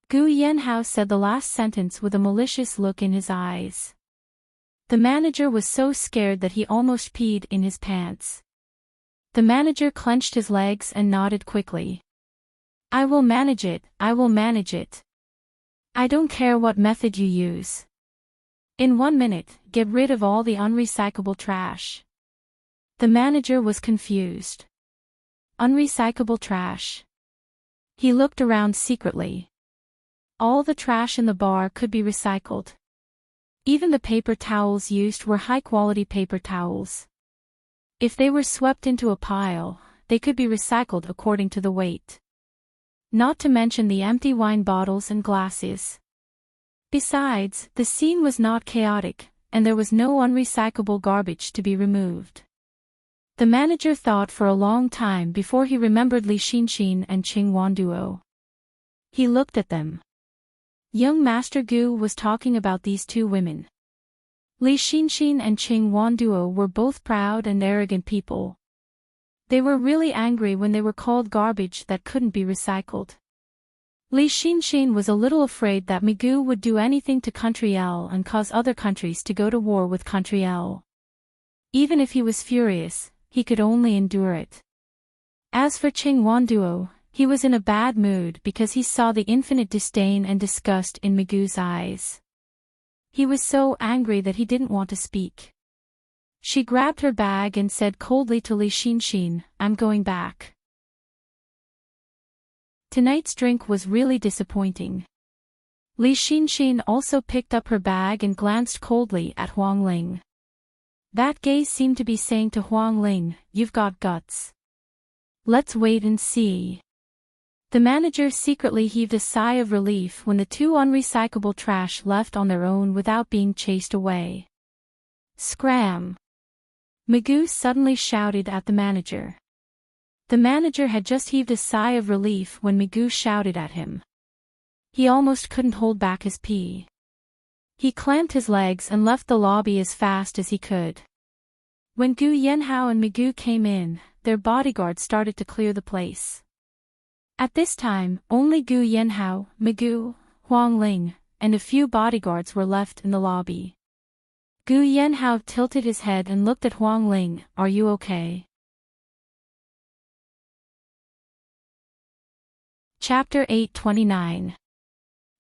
Gu Yanhao said the last sentence with a malicious look in his eyes. The manager was so scared that he almost peed in his pants. The manager clenched his legs and nodded quickly. I will manage it, I will manage it. I don't care what method you use. In 1 minute, get rid of all the unrecyclable trash. The manager was confused. Unrecyclable trash. He looked around secretly. All the trash in the bar could be recycled. Even the paper towels used were high-quality paper towels. If they were swept into a pile, they could be recycled according to the weight. Not to mention the empty wine bottles and glasses. Besides, the scene was not chaotic, and there was no unrecyclable garbage to be removed. The manager thought for a long time before he remembered Li Xinxin and Qing Wanduo. He looked at them. Young Master Gu was talking about these two women. Li Xinxin and Qing Wanduo were both proud and arrogant people. They were really angry when they were called garbage that couldn't be recycled. Li Xinxin was a little afraid that Magoo would do anything to Country L and cause other countries to go to war with Country L. Even if he was furious, he could only endure it. As for Qing Wanduo, he was in a bad mood because he saw the infinite disdain and disgust in Magoo's eyes. He was so angry that he didn't want to speak. She grabbed her bag and said coldly to Li Xinxin, "I'm going back." Tonight's drink was really disappointing. Li Xinxin also picked up her bag and glanced coldly at Huang Ling. That gaze seemed to be saying to Huang Ling, "You've got guts. Let's wait and see." The manager secretly heaved a sigh of relief when the two unrecyclable trash left on their own without being chased away. Scram! Magoo suddenly shouted at the manager. The manager had just heaved a sigh of relief when Magoo shouted at him. He almost couldn't hold back his pee. He clamped his legs and left the lobby as fast as he could. When Gu Yanhao and Magoo came in, their bodyguards started to clear the place. At this time, only Gu Yanhao, Magoo, Huang Ling, and a few bodyguards were left in the lobby. Gu Yanhao tilted his head and looked at Huang Ling. "Are you okay?" Chapter 829.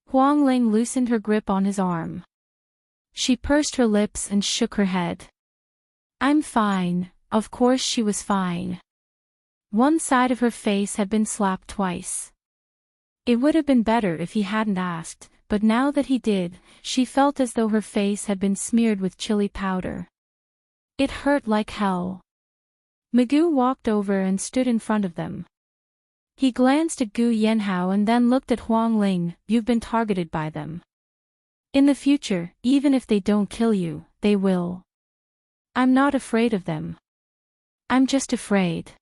Huang Ling loosened her grip on his arm. She pursed her lips and shook her head. "I'm fine." Of course she was fine. One side of her face had been slapped twice. It would have been better if he hadn't asked, but now that he did, she felt as though her face had been smeared with chili powder. It hurt like hell. Magoo walked over and stood in front of them. He glanced at Gu Yanhao and then looked at Huang Ling. "You've been targeted by them. In the future, even if they don't kill you, they will." "I'm not afraid of them. I'm just afraid."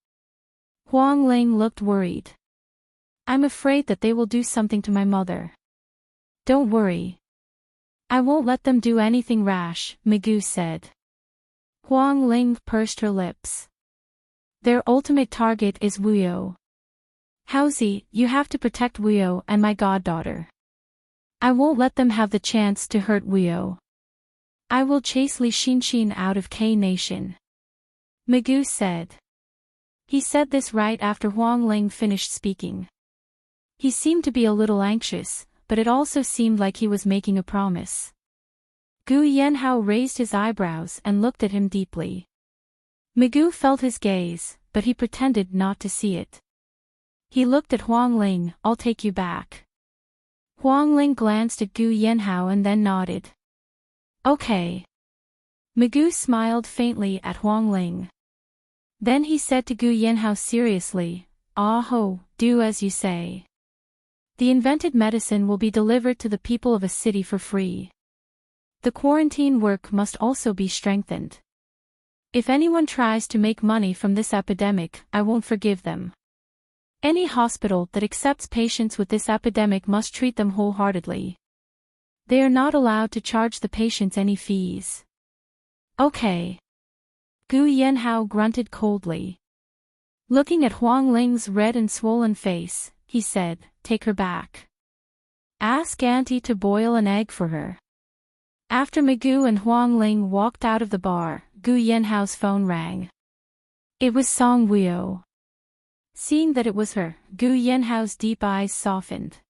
Huang Ling looked worried. "I'm afraid that they will do something to my mother." "Don't worry. I won't let them do anything rash," Magoo said. Huang Ling pursed her lips. "Their ultimate target is Wuyo. Haozi, you have to protect Wuyo and my goddaughter. I won't let them have the chance to hurt Wuyo. I will chase Li Xinxin out of K Nation," Magoo said. He said this right after Huang Ling finished speaking. He seemed to be a little anxious, but it also seemed like he was making a promise. Gu Yanhao raised his eyebrows and looked at him deeply. Magoo felt his gaze, but he pretended not to see it. He looked at Huang Ling. "I'll take you back." Huang Ling glanced at Gu Yanhao and then nodded. "Okay." Magoo smiled faintly at Huang Ling. Then he said to Gu Yanhao seriously, "Ah ho, do as you say. The invented medicine will be delivered to the people of a city for free. The quarantine work must also be strengthened. If anyone tries to make money from this epidemic, I won't forgive them. Any hospital that accepts patients with this epidemic must treat them wholeheartedly. They are not allowed to charge the patients any fees." "Okay." Gu Yanhao grunted coldly. Looking at Huang Ling's red and swollen face, he said, "Take her back. Ask Auntie to boil an egg for her." After Magoo and Huang Ling walked out of the bar, Gu Yanhao's phone rang. It was Song Wuyo. Seeing that it was her, Gu Yanhao's deep eyes softened.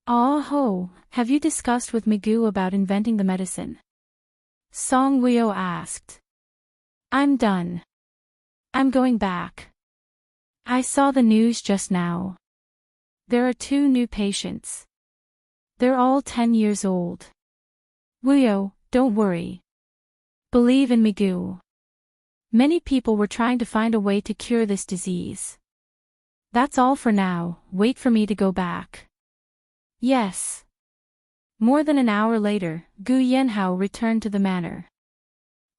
"Ah ho, have you discussed with Magoo about inventing the medicine?" Song Wuyo asked. "I'm done. I'm going back. I saw the news just now. There are 2 new patients. They're all 10 years old. Wuyo, don't worry. Believe in Magoo. Many people were trying to find a way to cure this disease. That's all for now, wait for me to go back." "Yes." More than an hour later, Gu Yanhao returned to the manor.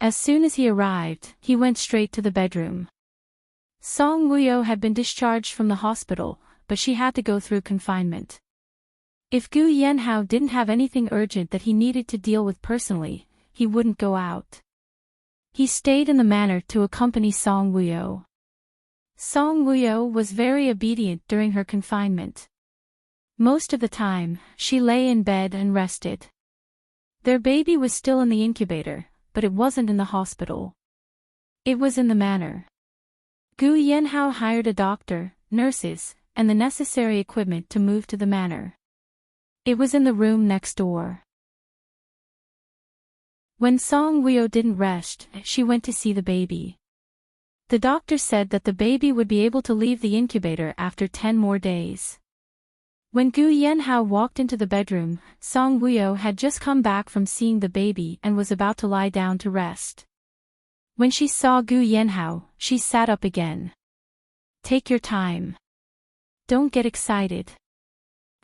As soon as he arrived, he went straight to the bedroom. Song Wuyo had been discharged from the hospital, but she had to go through confinement. If Gu Yanhao didn't have anything urgent that he needed to deal with personally, he wouldn't go out. He stayed in the manor to accompany Song Wuyo. Song Wuyo was very obedient during her confinement. Most of the time, she lay in bed and rested. Their baby was still in the incubator, but it wasn't in the hospital. It was in the manor. Gu Yanhao hired a doctor, nurses, and the necessary equipment to move to the manor. It was in the room next door. When Song Woo didn't rest, she went to see the baby. The doctor said that the baby would be able to leave the incubator after 10 more days. When Gu Yenhao walked into the bedroom, Song Woo had just come back from seeing the baby and was about to lie down to rest. When she saw Gu Yenhao, she sat up again. Take your time. Don't get excited.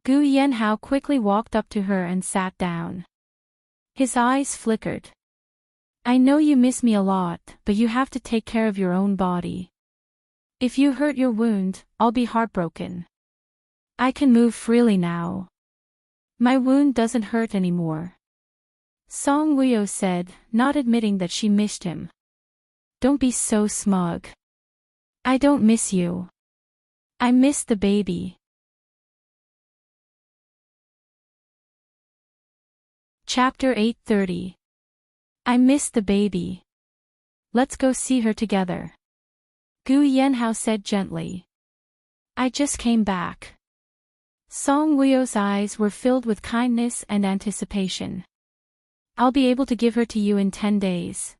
Gu Yenhao quickly walked up to her and sat down. His eyes flickered. I know you miss me a lot, but you have to take care of your own body. If you hurt your wound, I'll be heartbroken. I can move freely now. My wound doesn't hurt anymore. Song Woo said, not admitting that she missed him. Don't be so smug. I don't miss you. I miss the baby. Chapter 8:30. I miss the baby. Let's go see her together. Gu Yenhao said gently. I just came back. Song Woo's eyes were filled with kindness and anticipation. I'll be able to give her to you in 10 days.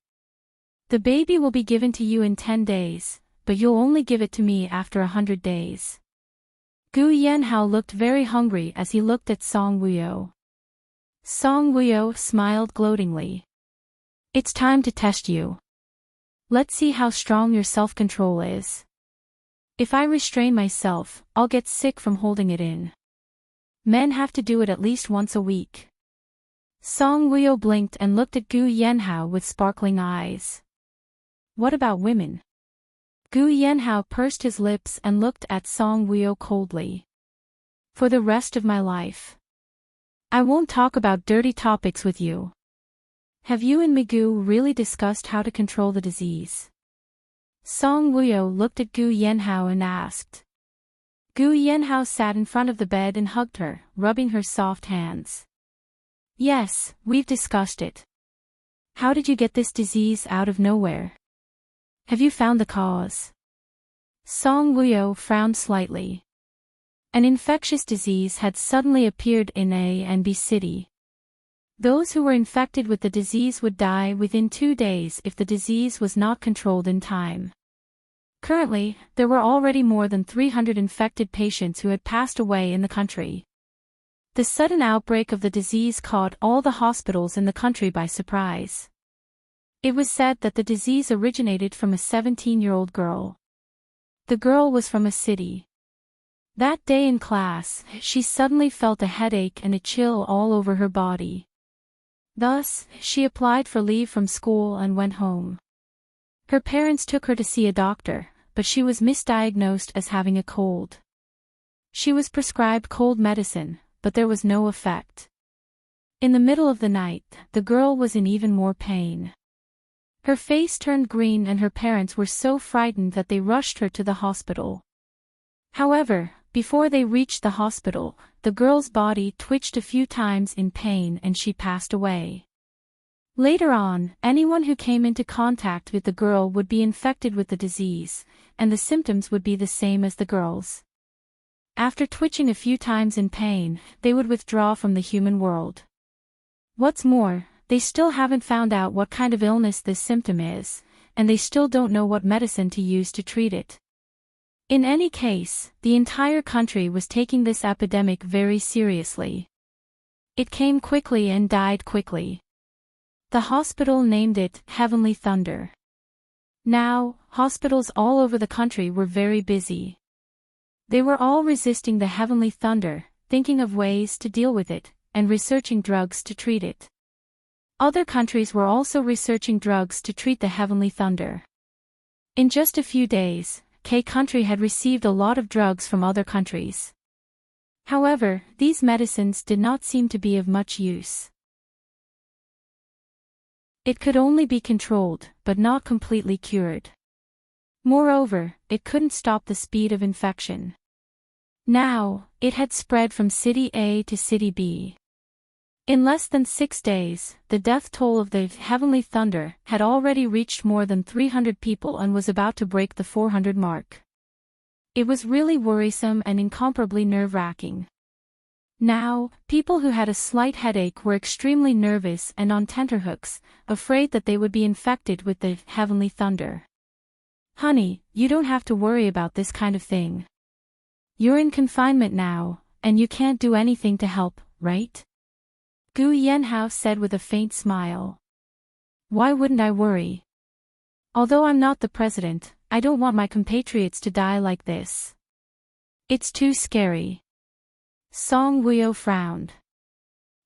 The baby will be given to you in 10 days, but you'll only give it to me after 100 days. Gu Yenhao looked very hungry as he looked at Song Woo. Song Woo smiled gloatingly. It's time to test you. Let's see how strong your self-control is. If I restrain myself, I'll get sick from holding it in. Men have to do it at least once a week. Song Woo blinked and looked at Gu Yenhao with sparkling eyes. What about women? Gu Yenhao pursed his lips and looked at Song Woo coldly. For the rest of my life. I won't talk about dirty topics with you. Have you and Migu really discussed how to control the disease? Song Woo looked at Gu Yenhao and asked. Gu Yenhao sat in front of the bed and hugged her, rubbing her soft hands. Yes, we've discussed it. How did you get this disease out of nowhere? Have you found the cause? Song Woo frowned slightly. An infectious disease had suddenly appeared in A and B city. Those who were infected with the disease would die within 2 days if the disease was not controlled in time. Currently, there were already more than 300 infected patients who had passed away in the country. The sudden outbreak of the disease caught all the hospitals in the country by surprise. It was said that the disease originated from a 17-year-old girl. The girl was from a city. That day in class, she suddenly felt a headache and a chill all over her body. Thus, she applied for leave from school and went home. Her parents took her to see a doctor, but she was misdiagnosed as having a cold. She was prescribed cold medicine, but there was no effect. In the middle of the night, the girl was in even more pain. Her face turned green and her parents were so frightened that they rushed her to the hospital. However, before they reached the hospital, the girl's body twitched a few times in pain and she passed away. Later on, anyone who came into contact with the girl would be infected with the disease, and the symptoms would be the same as the girl's. After twitching a few times in pain, they would withdraw from the human world. What's more, they still haven't found out what kind of illness this symptom is, and they still don't know what medicine to use to treat it. In any case, the entire country was taking this epidemic very seriously. It came quickly and died quickly. The hospital named it Heavenly Thunder. Now, hospitals all over the country were very busy. They were all resisting the Heavenly Thunder, thinking of ways to deal with it, and researching drugs to treat it. Other countries were also researching drugs to treat the Heavenly Thunder. In just a few days, K country had received a lot of drugs from other countries. However, these medicines did not seem to be of much use. It could only be controlled, but not completely cured. Moreover, it couldn't stop the speed of infection. Now, it had spread from City A to City B. In less than 6 days, the death toll of the Heavenly Thunder had already reached more than 300 people and was about to break the 400 mark. It was really worrisome and incomparably nerve-wracking. Now, people who had a slight headache were extremely nervous and on tenterhooks, afraid that they would be infected with the heavenly thunder. Honey, you don't have to worry about this kind of thing. You're in confinement now, and you can't do anything to help, right? Gu Yanhao said with a faint smile. Why wouldn't I worry? Although I'm not the president, I don't want my compatriots to die like this. It's too scary. Song Wuyo frowned.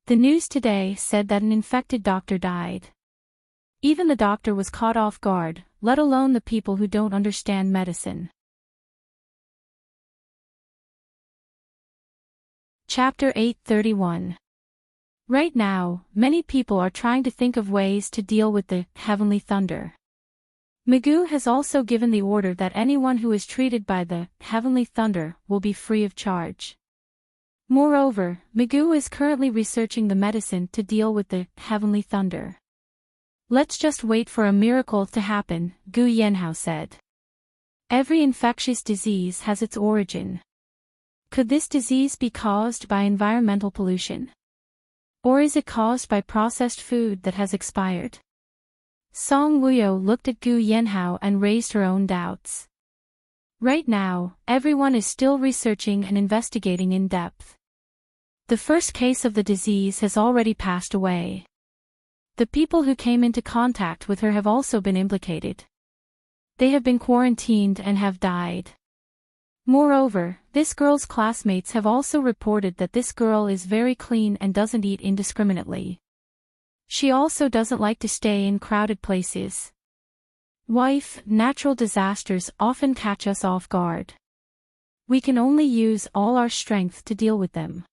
The news today said that an infected doctor died. Even the doctor was caught off guard, let alone the people who don't understand medicine. Chapter 831. Right now, many people are trying to think of ways to deal with the heavenly thunder. Magoo has also given the order that anyone who is treated by the heavenly thunder will be free of charge. Moreover, Magoo is currently researching the medicine to deal with the heavenly thunder. Let's just wait for a miracle to happen, Gu Yanhao said. Every infectious disease has its origin. Could this disease be caused by environmental pollution? Or is it caused by processed food that has expired? Song Wuyo looked at Gu Yanhao and raised her own doubts. Right now, everyone is still researching and investigating in depth. The first case of the disease has already passed away. The people who came into contact with her have also been implicated. They have been quarantined and have died. Moreover, this girl's classmates have also reported that this girl is very clean and doesn't eat indiscriminately. She also doesn't like to stay in crowded places. Wife, natural disasters often catch us off guard. We can only use all our strength to deal with them.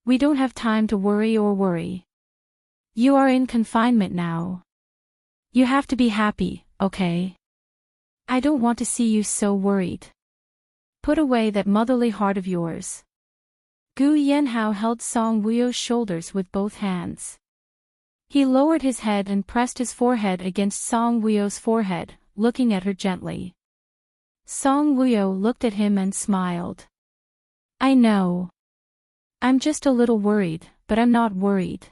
We don't have time to worry or worry. You are in confinement now. You have to be happy, okay? I don't want to see you so worried. Put away that motherly heart of yours. Gu Yanhao held Song Wuyo's shoulders with both hands. He lowered his head and pressed his forehead against Song Wuyo's forehead, looking at her gently. Song Wuyo looked at him and smiled. I know. I'm just a little worried, but I'm not worried.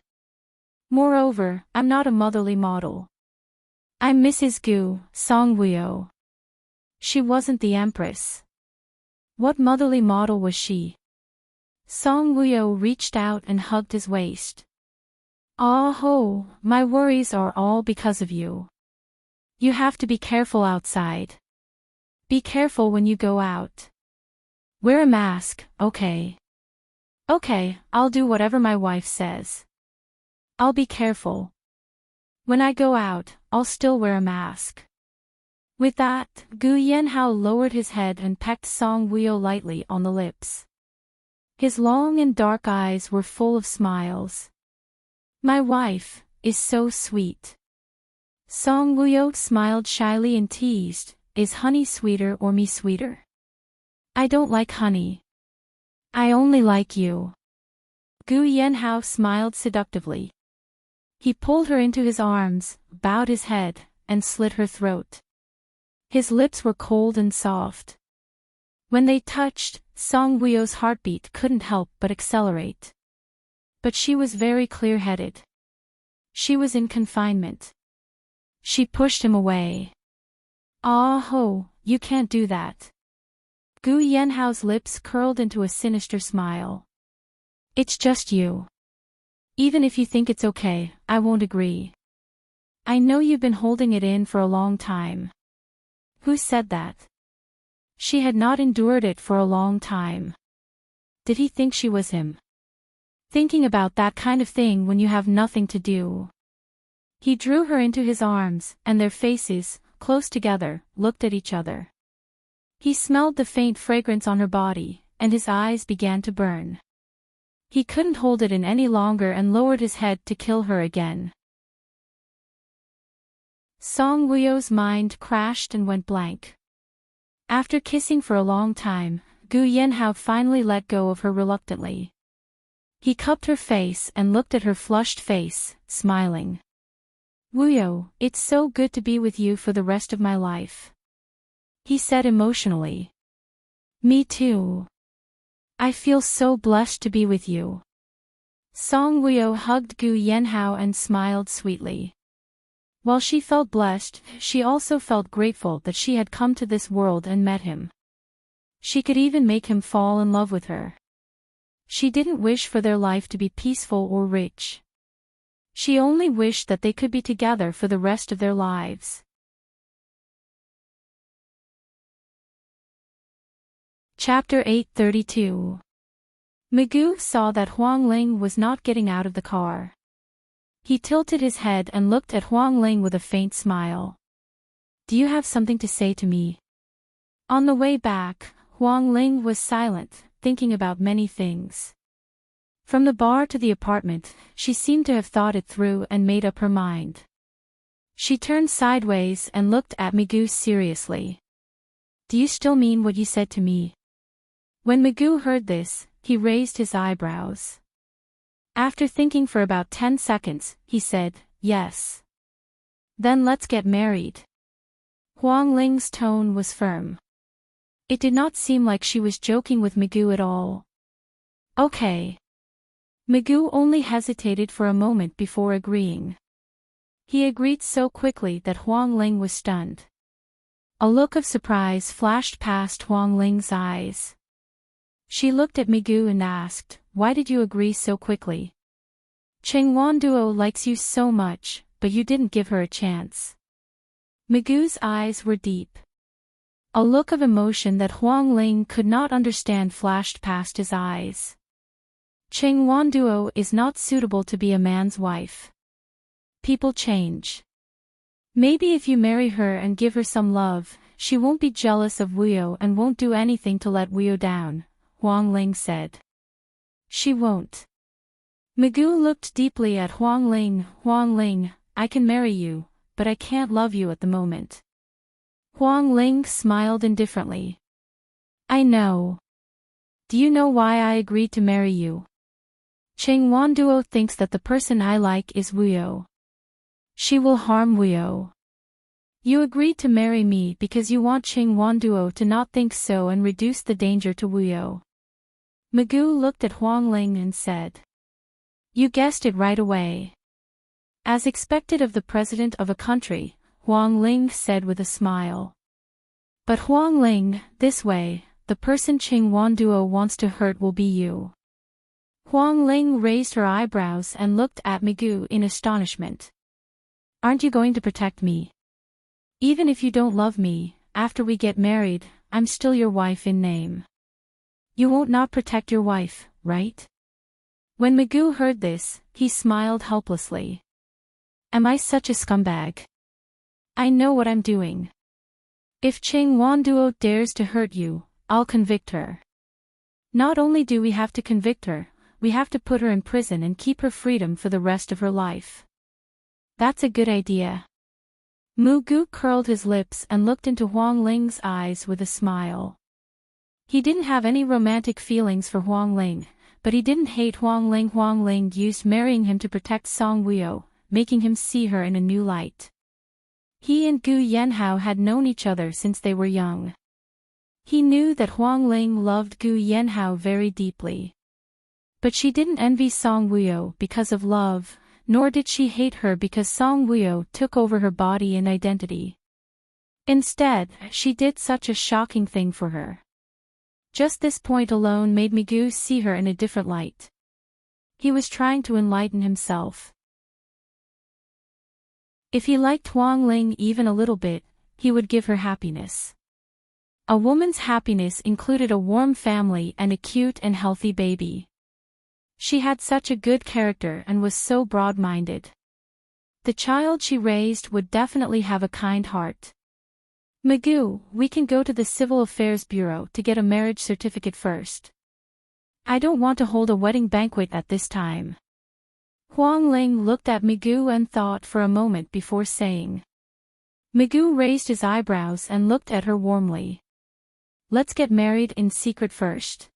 Moreover, I'm not a motherly model. I'm Mrs. Gu, Song Wuyo. She wasn't the empress. What motherly model was she? Song Wuyo reached out and hugged his waist. Ah ho, my worries are all because of you. You have to be careful outside. Be careful when you go out. Wear a mask, okay? Okay, I'll do whatever my wife says. I'll be careful. When I go out, I'll still wear a mask. With that, Gu Yanhao lowered his head and pecked Song Wuyo lightly on the lips. His long and dark eyes were full of smiles. My wife is so sweet. Song Wuyo smiled shyly and teased, is honey sweeter or me sweeter? I don't like honey. I only like you. Gu Yanhao smiled seductively. He pulled her into his arms, bowed his head, and slit her throat. His lips were cold and soft. When they touched, Song Wuyo's heartbeat couldn't help but accelerate. But she was very clear-headed. She was in confinement. She pushed him away. Ah ho, you can't do that. Gu Yanhao's lips curled into a sinister smile. It's just you. Even if you think it's okay, I won't agree. I know you've been holding it in for a long time. Who said that? She had not endured it for a long time. Did he think she was him? Thinking about that kind of thing when you have nothing to do. He drew her into his arms, and their faces, close together, looked at each other. He smelled the faint fragrance on her body, and his eyes began to burn. He couldn't hold it in any longer and lowered his head to kill her again. Song Wuyo's mind crashed and went blank. After kissing for a long time, Gu Yanhao finally let go of her reluctantly. He cupped her face and looked at her flushed face, smiling. Wuyo, it's so good to be with you for the rest of my life. He said emotionally. Me too. I feel so blessed to be with you. Song Wuyo hugged Gu Yanhao and smiled sweetly. While she felt blessed, she also felt grateful that she had come to this world and met him. She could even make him fall in love with her. She didn't wish for their life to be peaceful or rich. She only wished that they could be together for the rest of their lives. Chapter 832. Magoo saw that Huang Ling was not getting out of the car. He tilted his head and looked at Huang Ling with a faint smile. Do you have something to say to me? On the way back, Huang Ling was silent, thinking about many things. From the bar to the apartment, she seemed to have thought it through and made up her mind. She turned sideways and looked at Magoo seriously. Do you still mean what you said to me? When Magoo heard this, he raised his eyebrows. After thinking for about 10 seconds, he said, yes. Then let's get married. Huang Ling's tone was firm. It did not seem like she was joking with Magoo at all. Okay. Magoo only hesitated for a moment before agreeing. He agreed so quickly that Huang Ling was stunned. A look of surprise flashed past Huang Ling's eyes. She looked at Magoo and asked, why did you agree so quickly? Cheng Wanduo likes you so much, but you didn't give her a chance. Magoo's eyes were deep. A look of emotion that Huang Ling could not understand flashed past his eyes. Cheng Wanduo is not suitable to be a man's wife. People change. Maybe if you marry her and give her some love, she won't be jealous of Wuyo and won't do anything to let Wuyo down, Huang Ling said. She won't. Magoo looked deeply at Huang Ling. Huang Ling, I can marry you, but I can't love you at the moment. Huang Ling smiled indifferently. I know. Do you know why I agreed to marry you? Cheng Wanduo thinks that the person I like is Wuyo. She will harm Wuyo. You agreed to marry me because you want Cheng Wanduo to not think so and reduce the danger to Wuyo. Magoo looked at Huang Ling and said. You guessed it right away. As expected of the president of a country, Huang Ling said with a smile. But Huang Ling, this way, the person Cheng Wanduo wants to hurt will be you. Huang Ling raised her eyebrows and looked at Magoo in astonishment. Aren't you going to protect me? Even if you don't love me, after we get married, I'm still your wife in name. You won't not protect your wife, right? When Magoo heard this, he smiled helplessly. Am I such a scumbag? I know what I'm doing. If Cheng Wanduo dares to hurt you, I'll convict her. Not only do we have to convict her, we have to put her in prison and keep her freedom for the rest of her life. That's a good idea. Magoo curled his lips and looked into Huang Ling's eyes with a smile. He didn't have any romantic feelings for Huang Ling, but he didn't hate Huang Ling. Huang Ling used marrying him to protect Song Wuyo, making him see her in a new light. He and Gu Yanhao had known each other since they were young. He knew that Huang Ling loved Gu Yanhao very deeply. But she didn't envy Song Wuyo because of love, nor did she hate her because Song Wuyo took over her body and identity. Instead, she did such a shocking thing for her. Just this point alone made Magoo see her in a different light. He was trying to enlighten himself. If he liked Huang Ling even a little bit, he would give her happiness. A woman's happiness included a warm family and a cute and healthy baby. She had such a good character and was so broad-minded. The child she raised would definitely have a kind heart. Magoo, we can go to the Civil Affairs Bureau to get a marriage certificate first. I don't want to hold a wedding banquet at this time. Huang Ling looked at Magoo and thought for a moment before saying. Magoo raised his eyebrows and looked at her warmly. Let's get married in secret first.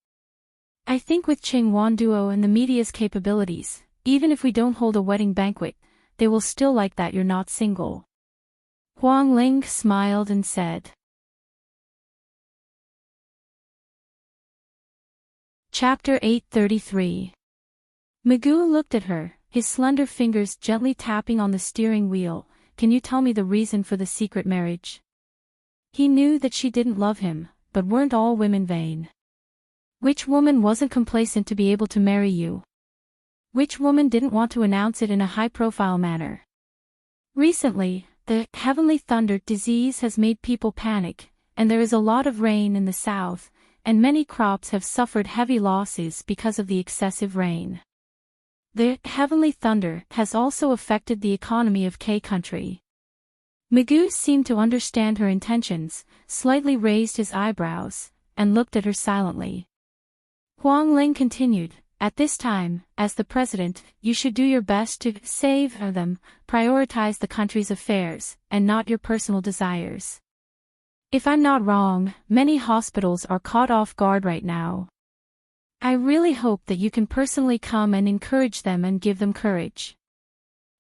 I think with Cheng Wanduo and the media's capabilities, even if we don't hold a wedding banquet, they will still like that you're not single. Huang Ling smiled and said. Chapter 833. Magoo looked at her, his slender fingers gently tapping on the steering wheel. Can you tell me the reason for the secret marriage? He knew that she didn't love him, but weren't all women vain? Which woman wasn't complacent to be able to marry you? Which woman didn't want to announce it in a high-profile manner? Recently, the heavenly thunder disease has made people panic, and there is a lot of rain in the south, and many crops have suffered heavy losses because of the excessive rain. The heavenly thunder has also affected the economy of K country. Magoo seemed to understand her intentions, slightly raised his eyebrows, and looked at her silently. Huang Ling continued, at this time, as the president, you should do your best to save them, prioritize the country's affairs, and not your personal desires. If I'm not wrong, many hospitals are caught off guard right now. I really hope that you can personally come and encourage them and give them courage.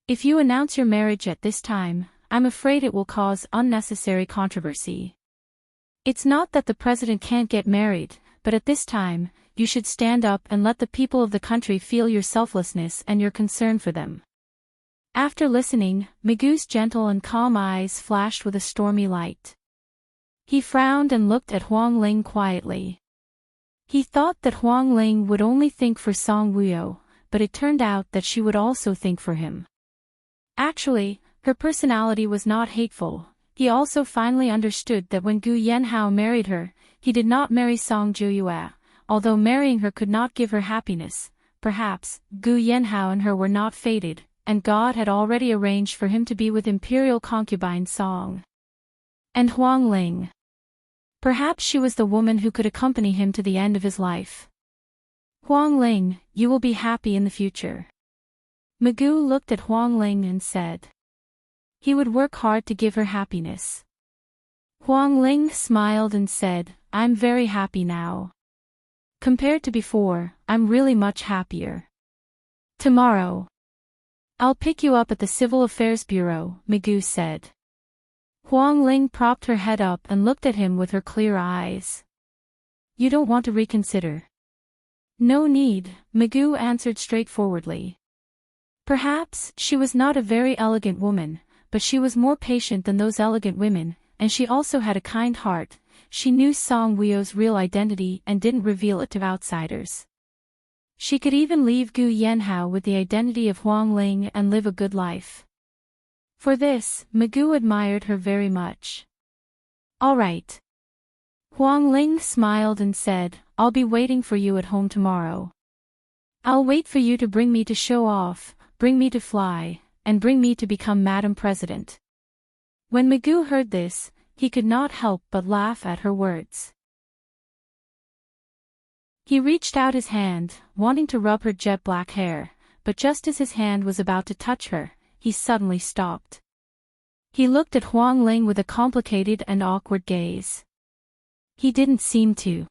If you announce your marriage at this time, I'm afraid it will cause unnecessary controversy. It's not that the president can't get married, but at this time, you should stand up and let the people of the country feel your selflessness and your concern for them. After listening, Magoo's gentle and calm eyes flashed with a stormy light. He frowned and looked at Huang Ling quietly. He thought that Huang Ling would only think for Song Wuyo, but it turned out that she would also think for him. Actually, her personality was not hateful. He also finally understood that when Gu Yanhao married her, he did not marry Song Juyue. Although marrying her could not give her happiness, perhaps, Gu Yanhao and her were not fated, and God had already arranged for him to be with imperial concubine Song. And Huang Ling. Perhaps she was the woman who could accompany him to the end of his life. Huang Ling, you will be happy in the future. Magoo looked at Huang Ling and said. He would work hard to give her happiness. Huang Ling smiled and said, I'm very happy now. Compared to before, I'm really much happier. Tomorrow. I'll pick you up at the Civil Affairs Bureau, Magoo said. Huang Ling propped her head up and looked at him with her clear eyes. You don't want to reconsider? No need, Magoo answered straightforwardly. Perhaps she was not a very elegant woman, but she was more patient than those elegant women, and she also had a kind heart. She knew Song Wuyo's real identity and didn't reveal it to outsiders. She could even leave Gu Yanhao with the identity of Huang Ling and live a good life. For this, Magoo admired her very much. All right. Huang Ling smiled and said, I'll be waiting for you at home tomorrow. I'll wait for you to bring me to show off, bring me to fly, and bring me to become Madam President. When Magoo heard this, he could not help but laugh at her words. He reached out his hand, wanting to rub her jet black hair, but just as his hand was about to touch her, he suddenly stopped. He looked at Huang Ling with a complicated and awkward gaze. He didn't seem to.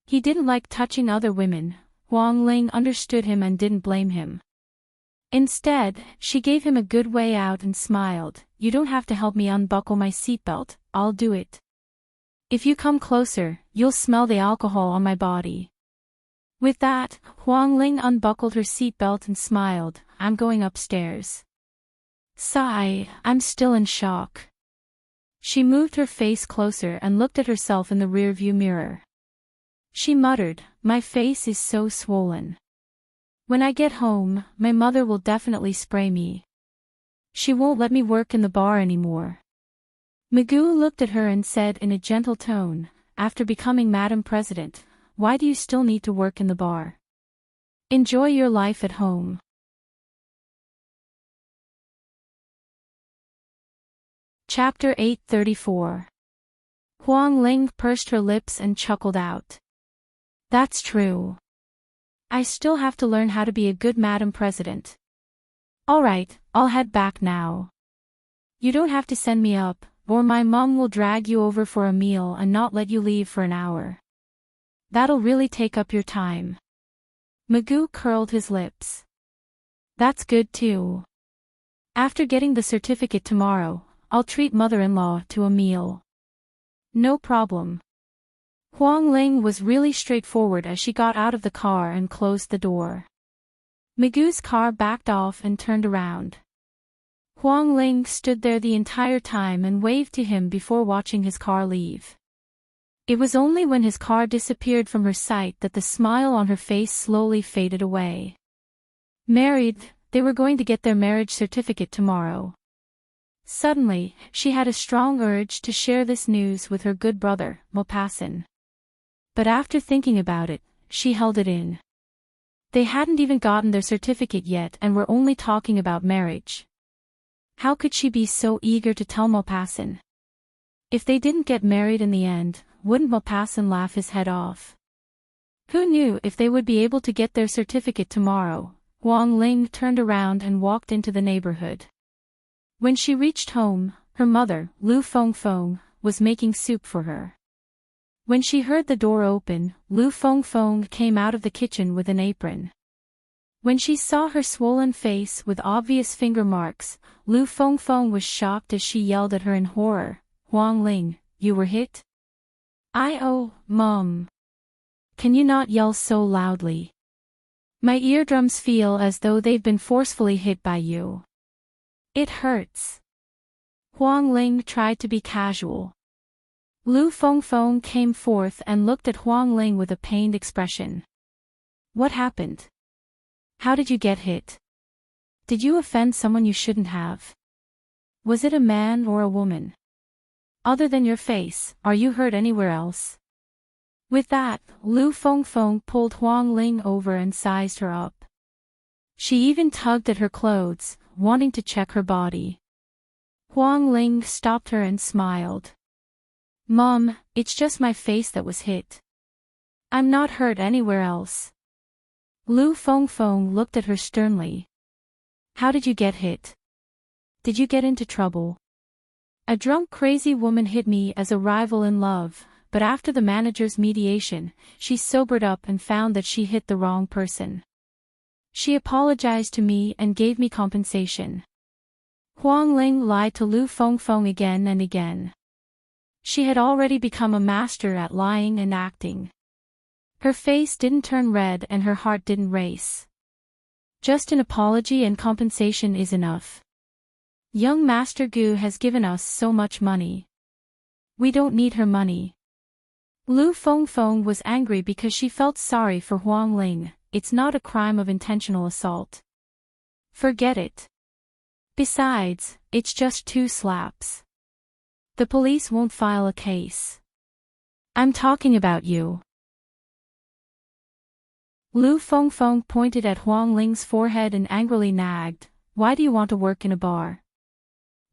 He didn't like touching other women. Huang Ling understood him and didn't blame him. Instead, she gave him a good way out and smiled. You don't have to help me unbuckle my seatbelt, I'll do it. If you come closer, you'll smell the alcohol on my body. With that, Huang Ling unbuckled her seatbelt and smiled. I'm going upstairs. Sigh, I'm still in shock. She moved her face closer and looked at herself in the rearview mirror. She muttered, my face is so swollen. When I get home, my mother will definitely spray me. She won't let me work in the bar anymore. Magoo looked at her and said in a gentle tone, after becoming Madam President, why do you still need to work in the bar? Enjoy your life at home. Chapter 834. Huang Ling pursed her lips and chuckled out. That's true. I still have to learn how to be a good Madam President. All right, I'll head back now. You don't have to send me up, or my mom will drag you over for a meal and not let you leave for an hour. That'll really take up your time. Magoo curled his lips. That's good too. After getting the certificate tomorrow, I'll treat mother-in-law to a meal. No problem. Huang Ling was really straightforward as she got out of the car and closed the door. Magu's car backed off and turned around. Huang Ling stood there the entire time and waved to him before watching his car leave. It was only when his car disappeared from her sight that the smile on her face slowly faded away. Married, they were going to get their marriage certificate tomorrow. Suddenly, she had a strong urge to share this news with her good brother, Maupassant. But after thinking about it, she held it in. They hadn't even gotten their certificate yet and were only talking about marriage. How could she be so eager to tell Maupassant? If they didn't get married in the end, wouldn't Maupassant laugh his head off? Who knew if they would be able to get their certificate tomorrow? Huang Ling turned around and walked into the neighborhood. When she reached home, her mother, Lu Fengfeng, was making soup for her. When she heard the door open, Lu Fengfeng came out of the kitchen with an apron. When she saw her swollen face with obvious finger marks, Lu Fengfeng was shocked as she yelled at her in horror. Huang Ling, you were hit? Oh, Mom. Can you not yell so loudly? My eardrums feel as though they've been forcefully hit by you. It hurts. Huang Ling tried to be casual. Lu Fengfeng came forth and looked at Huang Ling with a pained expression. What happened? How did you get hit? Did you offend someone you shouldn't have? Was it a man or a woman? Other than your face, are you hurt anywhere else? With that, Lu Fengfeng pulled Huang Ling over and sized her up. She even tugged at her clothes, wanting to check her body. Huang Ling stopped her and smiled. Mom, it's just my face that was hit. I'm not hurt anywhere else. Lu Fengfeng looked at her sternly. How did you get hit? Did you get into trouble? A drunk crazy woman hit me as a rival in love, but after the manager's mediation, she sobered up and found that she hit the wrong person. She apologized to me and gave me compensation. Huang Ling lied to Lu Fengfeng again and again. She had already become a master at lying and acting. Her face didn't turn red and her heart didn't race. Just an apology and compensation is enough. Young Master Gu has given us so much money. We don't need her money. Lu Fengfeng was angry because she felt sorry for Huang Ling. It's not a crime of intentional assault. Forget it. Besides, it's just 2 slaps. The police won't file a case. I'm talking about you. Lu Fengfeng pointed at Huang Ling's forehead and angrily nagged, why do you want to work in a bar?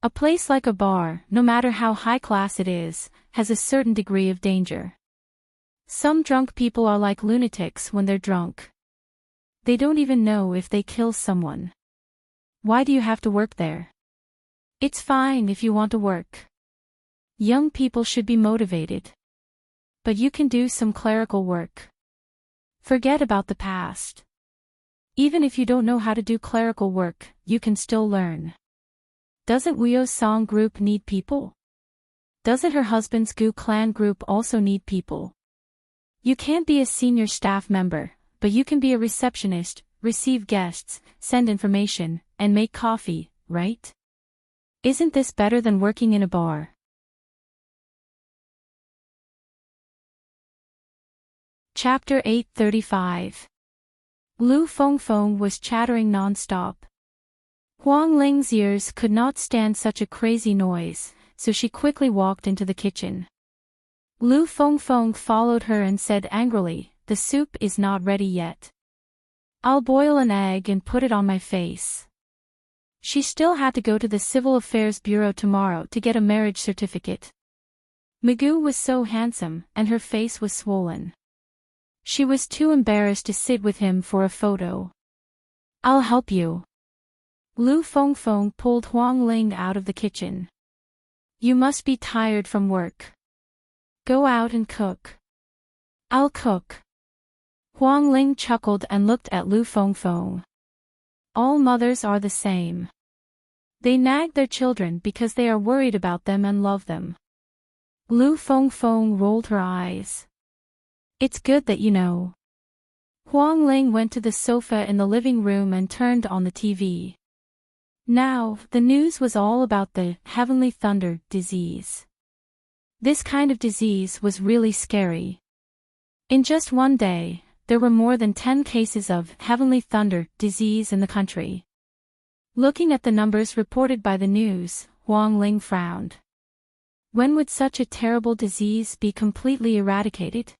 A place like a bar, no matter how high class it is, has a certain degree of danger. Some drunk people are like lunatics when they're drunk. They don't even know if they kill someone. Why do you have to work there? It's fine if you want to work. Young people should be motivated. But you can do some clerical work. Forget about the past. Even if you don't know how to do clerical work, you can still learn. Doesn't Wuyo's song group need people? Doesn't her husband's Gu clan group also need people? You can't be a senior staff member, but you can be a receptionist, receive guests, send information, and make coffee, right? Isn't this better than working in a bar? Chapter 835. Lu Fengfeng was chattering non-stop. Huang Ling's ears could not stand such a crazy noise, so she quickly walked into the kitchen. Lu Fengfeng followed her and said angrily, the soup is not ready yet. I'll boil an egg and put it on my face. She still had to go to the Civil Affairs Bureau tomorrow to get a marriage certificate. Magu was so handsome, and her face was swollen. She was too embarrassed to sit with him for a photo. I'll help you. Lu Fengfeng pulled Huang Ling out of the kitchen. You must be tired from work. Go out and cook. I'll cook. Huang Ling chuckled and looked at Lu Fengfeng. All mothers are the same. They nag their children because they are worried about them and love them. Lu Fengfeng rolled her eyes. It's good that you know. Huang Ling went to the sofa in the living room and turned on the TV. Now, the news was all about the heavenly thunder disease. This kind of disease was really scary. In just one day, there were more than 10 cases of heavenly thunder disease in the country. Looking at the numbers reported by the news, Huang Ling frowned. When would such a terrible disease be completely eradicated?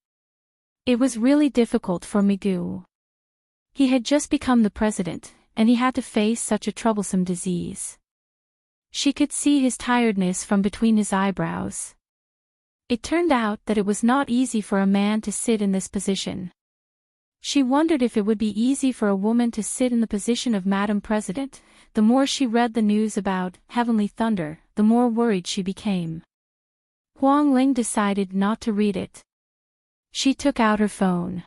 It was really difficult for Migu. He had just become the president, and he had to face such a troublesome disease. She could see his tiredness from between his eyebrows. It turned out that it was not easy for a man to sit in this position. She wondered if it would be easy for a woman to sit in the position of Madam President. The more she read the news about heavenly thunder, the more worried she became. Huang Ling decided not to read it. She took out her phone.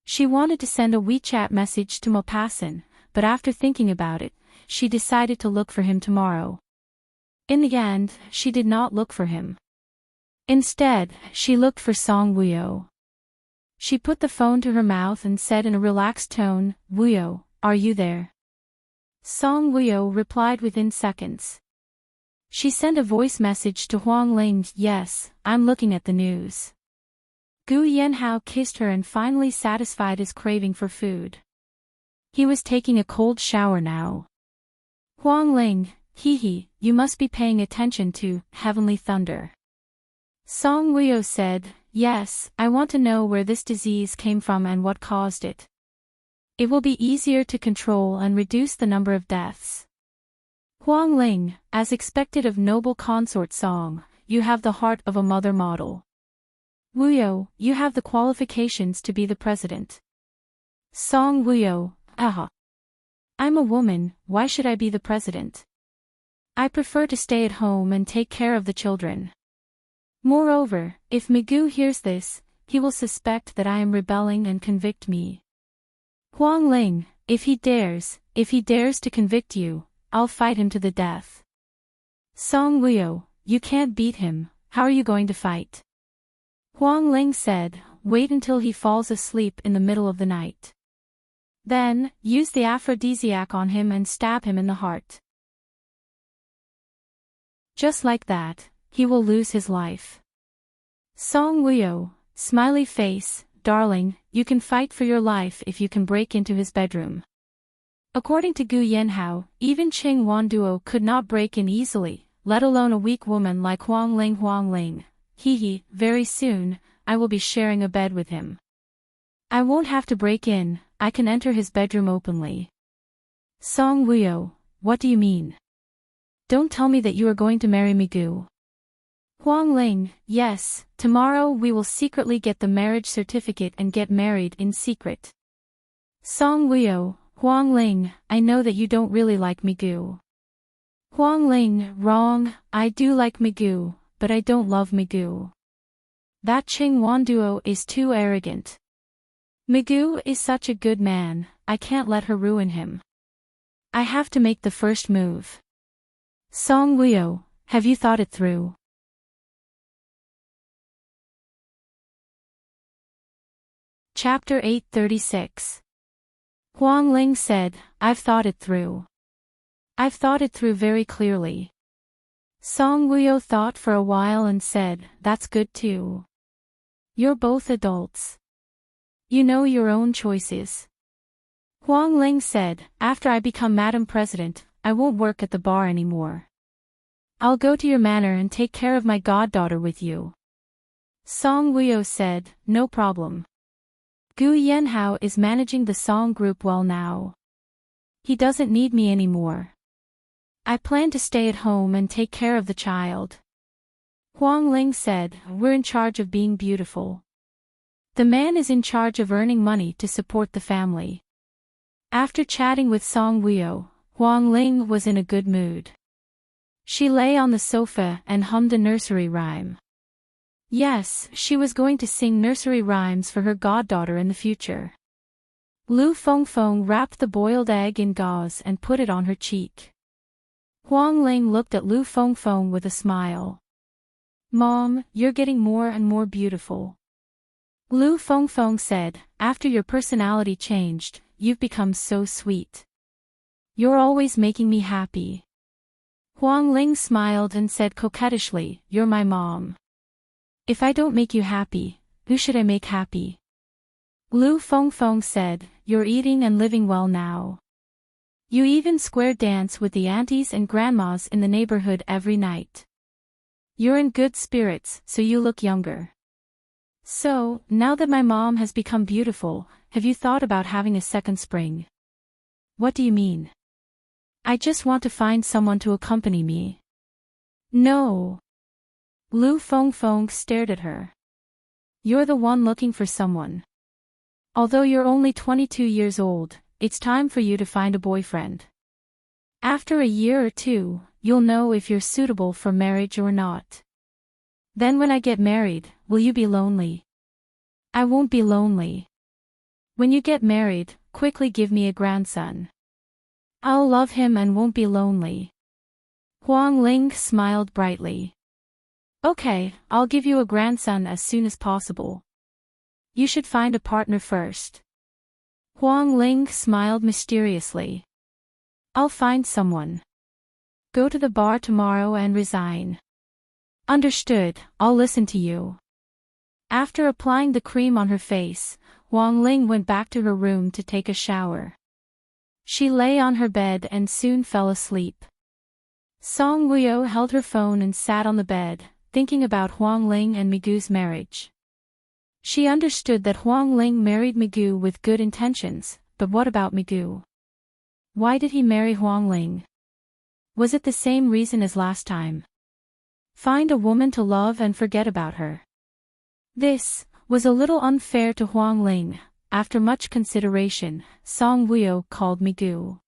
She wanted to send a WeChat message to Maupassant, but after thinking about it, she decided to look for him tomorrow. In the end, she did not look for him. Instead, she looked for Song Wuyo. She put the phone to her mouth and said in a relaxed tone, "Wuyo, are you there?" Song Wuyo replied within seconds. She sent a voice message to Huang Ling, "Yes, I'm looking at the news." Gu Yanhao kissed her and finally satisfied his craving for food. He was taking a cold shower now. Huang Ling, you must be paying attention to heavenly thunder. Song Wuyo said, "Yes, I want to know where this disease came from and what caused it. It will be easier to control and reduce the number of deaths." Huang Ling, as expected of noble consort Song, you have the heart of a mother model. Wuyo, you have the qualifications to be the president. Song Wuyo, I'm a woman, why should I be the president? I prefer to stay at home and take care of the children. Moreover, if Migu hears this, he will suspect that I am rebelling and convict me. Huang Ling, if he dares to convict you, I'll fight him to the death. Song Wuyo, you can't beat him, how are you going to fight? Huang Ling said, wait until he falls asleep in the middle of the night. Then, use the aphrodisiac on him and stab him in the heart. Just like that, he will lose his life. Song Wuyo, smiley face, darling, you can fight for your life if you can break into his bedroom. According to Gu Yanhao, even Qing Wanduo could not break in easily, let alone a weak woman like Huang Ling. Very soon, I will be sharing a bed with him. I won't have to break in, I can enter his bedroom openly. Song Wuyo, what do you mean? Don't tell me that you are going to marry Migu. Huang Ling, yes, tomorrow we will secretly get the marriage certificate and get married in secret. Song Wuyo, Huang Ling, I know that you don't really like Migu. Huang Ling, wrong, I do like Migu, but I don't love Migu. That Qing Wanduo is too arrogant. Migu is such a good man, I can't let her ruin him. I have to make the first move. Song Wuyo, have you thought it through? Chapter 836. Huang Ling said, I've thought it through. I've thought it through very clearly. Song Wuyo thought for a while and said, that's good too. You're both adults. You know your own choices. Huang Ling said, after I become Madam President, I won't work at the bar anymore. I'll go to your manor and take care of my goddaughter with you. Song Wuyo said, no problem. Gu Yanhao is managing the Song group well now. He doesn't need me anymore. I plan to stay at home and take care of the child. Huang Ling said, we're in charge of being beautiful. The man is in charge of earning money to support the family. After chatting with Song Wuyo, Huang Ling was in a good mood. She lay on the sofa and hummed a nursery rhyme. Yes, she was going to sing nursery rhymes for her goddaughter in the future. Lu Fengfeng wrapped the boiled egg in gauze and put it on her cheek. Huang Ling looked at Lu Fengfeng with a smile. Mom, you're getting more and more beautiful. Lu Fengfeng said, after your personality changed, you've become so sweet. You're always making me happy. Huang Ling smiled and said coquettishly, you're my mom. If I don't make you happy, who should I make happy? Lu Fengfeng said, you're eating and living well now. You even square dance with the aunties and grandmas in the neighborhood every night. You're in good spirits, so you look younger. So, now that my mom has become beautiful, have you thought about having a second spring? What do you mean? I just want to find someone to accompany me. No. Lu Fengfeng stared at her. You're the one looking for someone. Although you're only 22 years old, it's time for you to find a boyfriend. After a year or two, you'll know if you're suitable for marriage or not. Then when I get married, will you be lonely? I won't be lonely. When you get married, quickly give me a grandson. I'll love him and won't be lonely. Huang Ling smiled brightly. Okay, I'll give you a grandson as soon as possible. You should find a partner first. Huang Ling smiled mysteriously. I'll find someone. Go to the bar tomorrow and resign. Understood, I'll listen to you. After applying the cream on her face, Huang Ling went back to her room to take a shower. She lay on her bed and soon fell asleep. Song Wuyo held her phone and sat on the bed, thinking about Huang Ling and Migu's marriage. She understood that Huang Ling married Migu with good intentions, but what about Migu? Why did he marry Huang Ling? Was it the same reason as last time? Find a woman to love and forget about her. This was a little unfair to Huang Ling. After much consideration, Song Wuyo called Migu.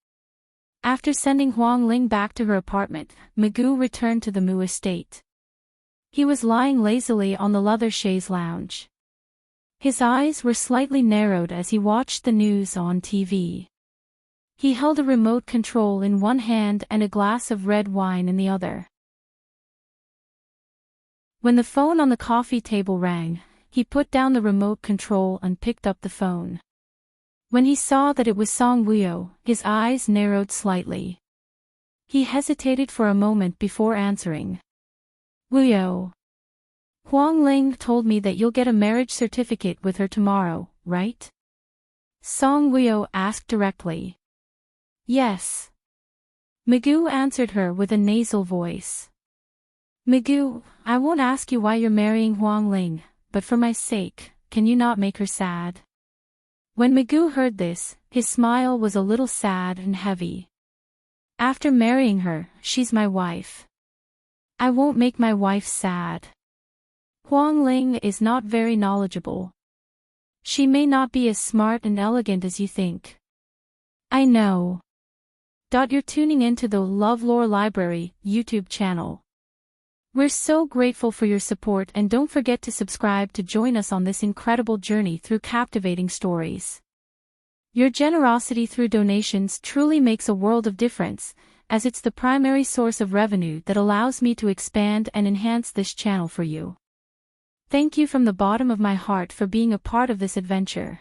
After sending Huang Ling back to her apartment, Migu returned to the Mu estate. He was lying lazily on the leather chaise lounge. His eyes were slightly narrowed as he watched the news on TV. He held a remote control in one hand and a glass of red wine in the other. When the phone on the coffee table rang, he put down the remote control and picked up the phone. When he saw that it was Song Wuyo, his eyes narrowed slightly. He hesitated for a moment before answering. Wuyo. Huang Ling told me that you'll get a marriage certificate with her tomorrow, right? Song Wuyo asked directly. Yes. Migu answered her with a nasal voice. Migu, I won't ask you why you're marrying Huang Ling, but for my sake, can you not make her sad? When Migu heard this, his smile was a little sad and heavy. After marrying her, she's my wife. I won't make my wife sad. Huang Ling is not very knowledgeable. She may not be as smart and elegant as you think. I know. You're tuning into the LoveLore Library YouTube channel. We're so grateful for your support, and don't forget to subscribe to join us on this incredible journey through captivating stories. Your generosity through donations truly makes a world of difference, as it's the primary source of revenue that allows me to expand and enhance this channel for you. Thank you from the bottom of my heart for being a part of this adventure.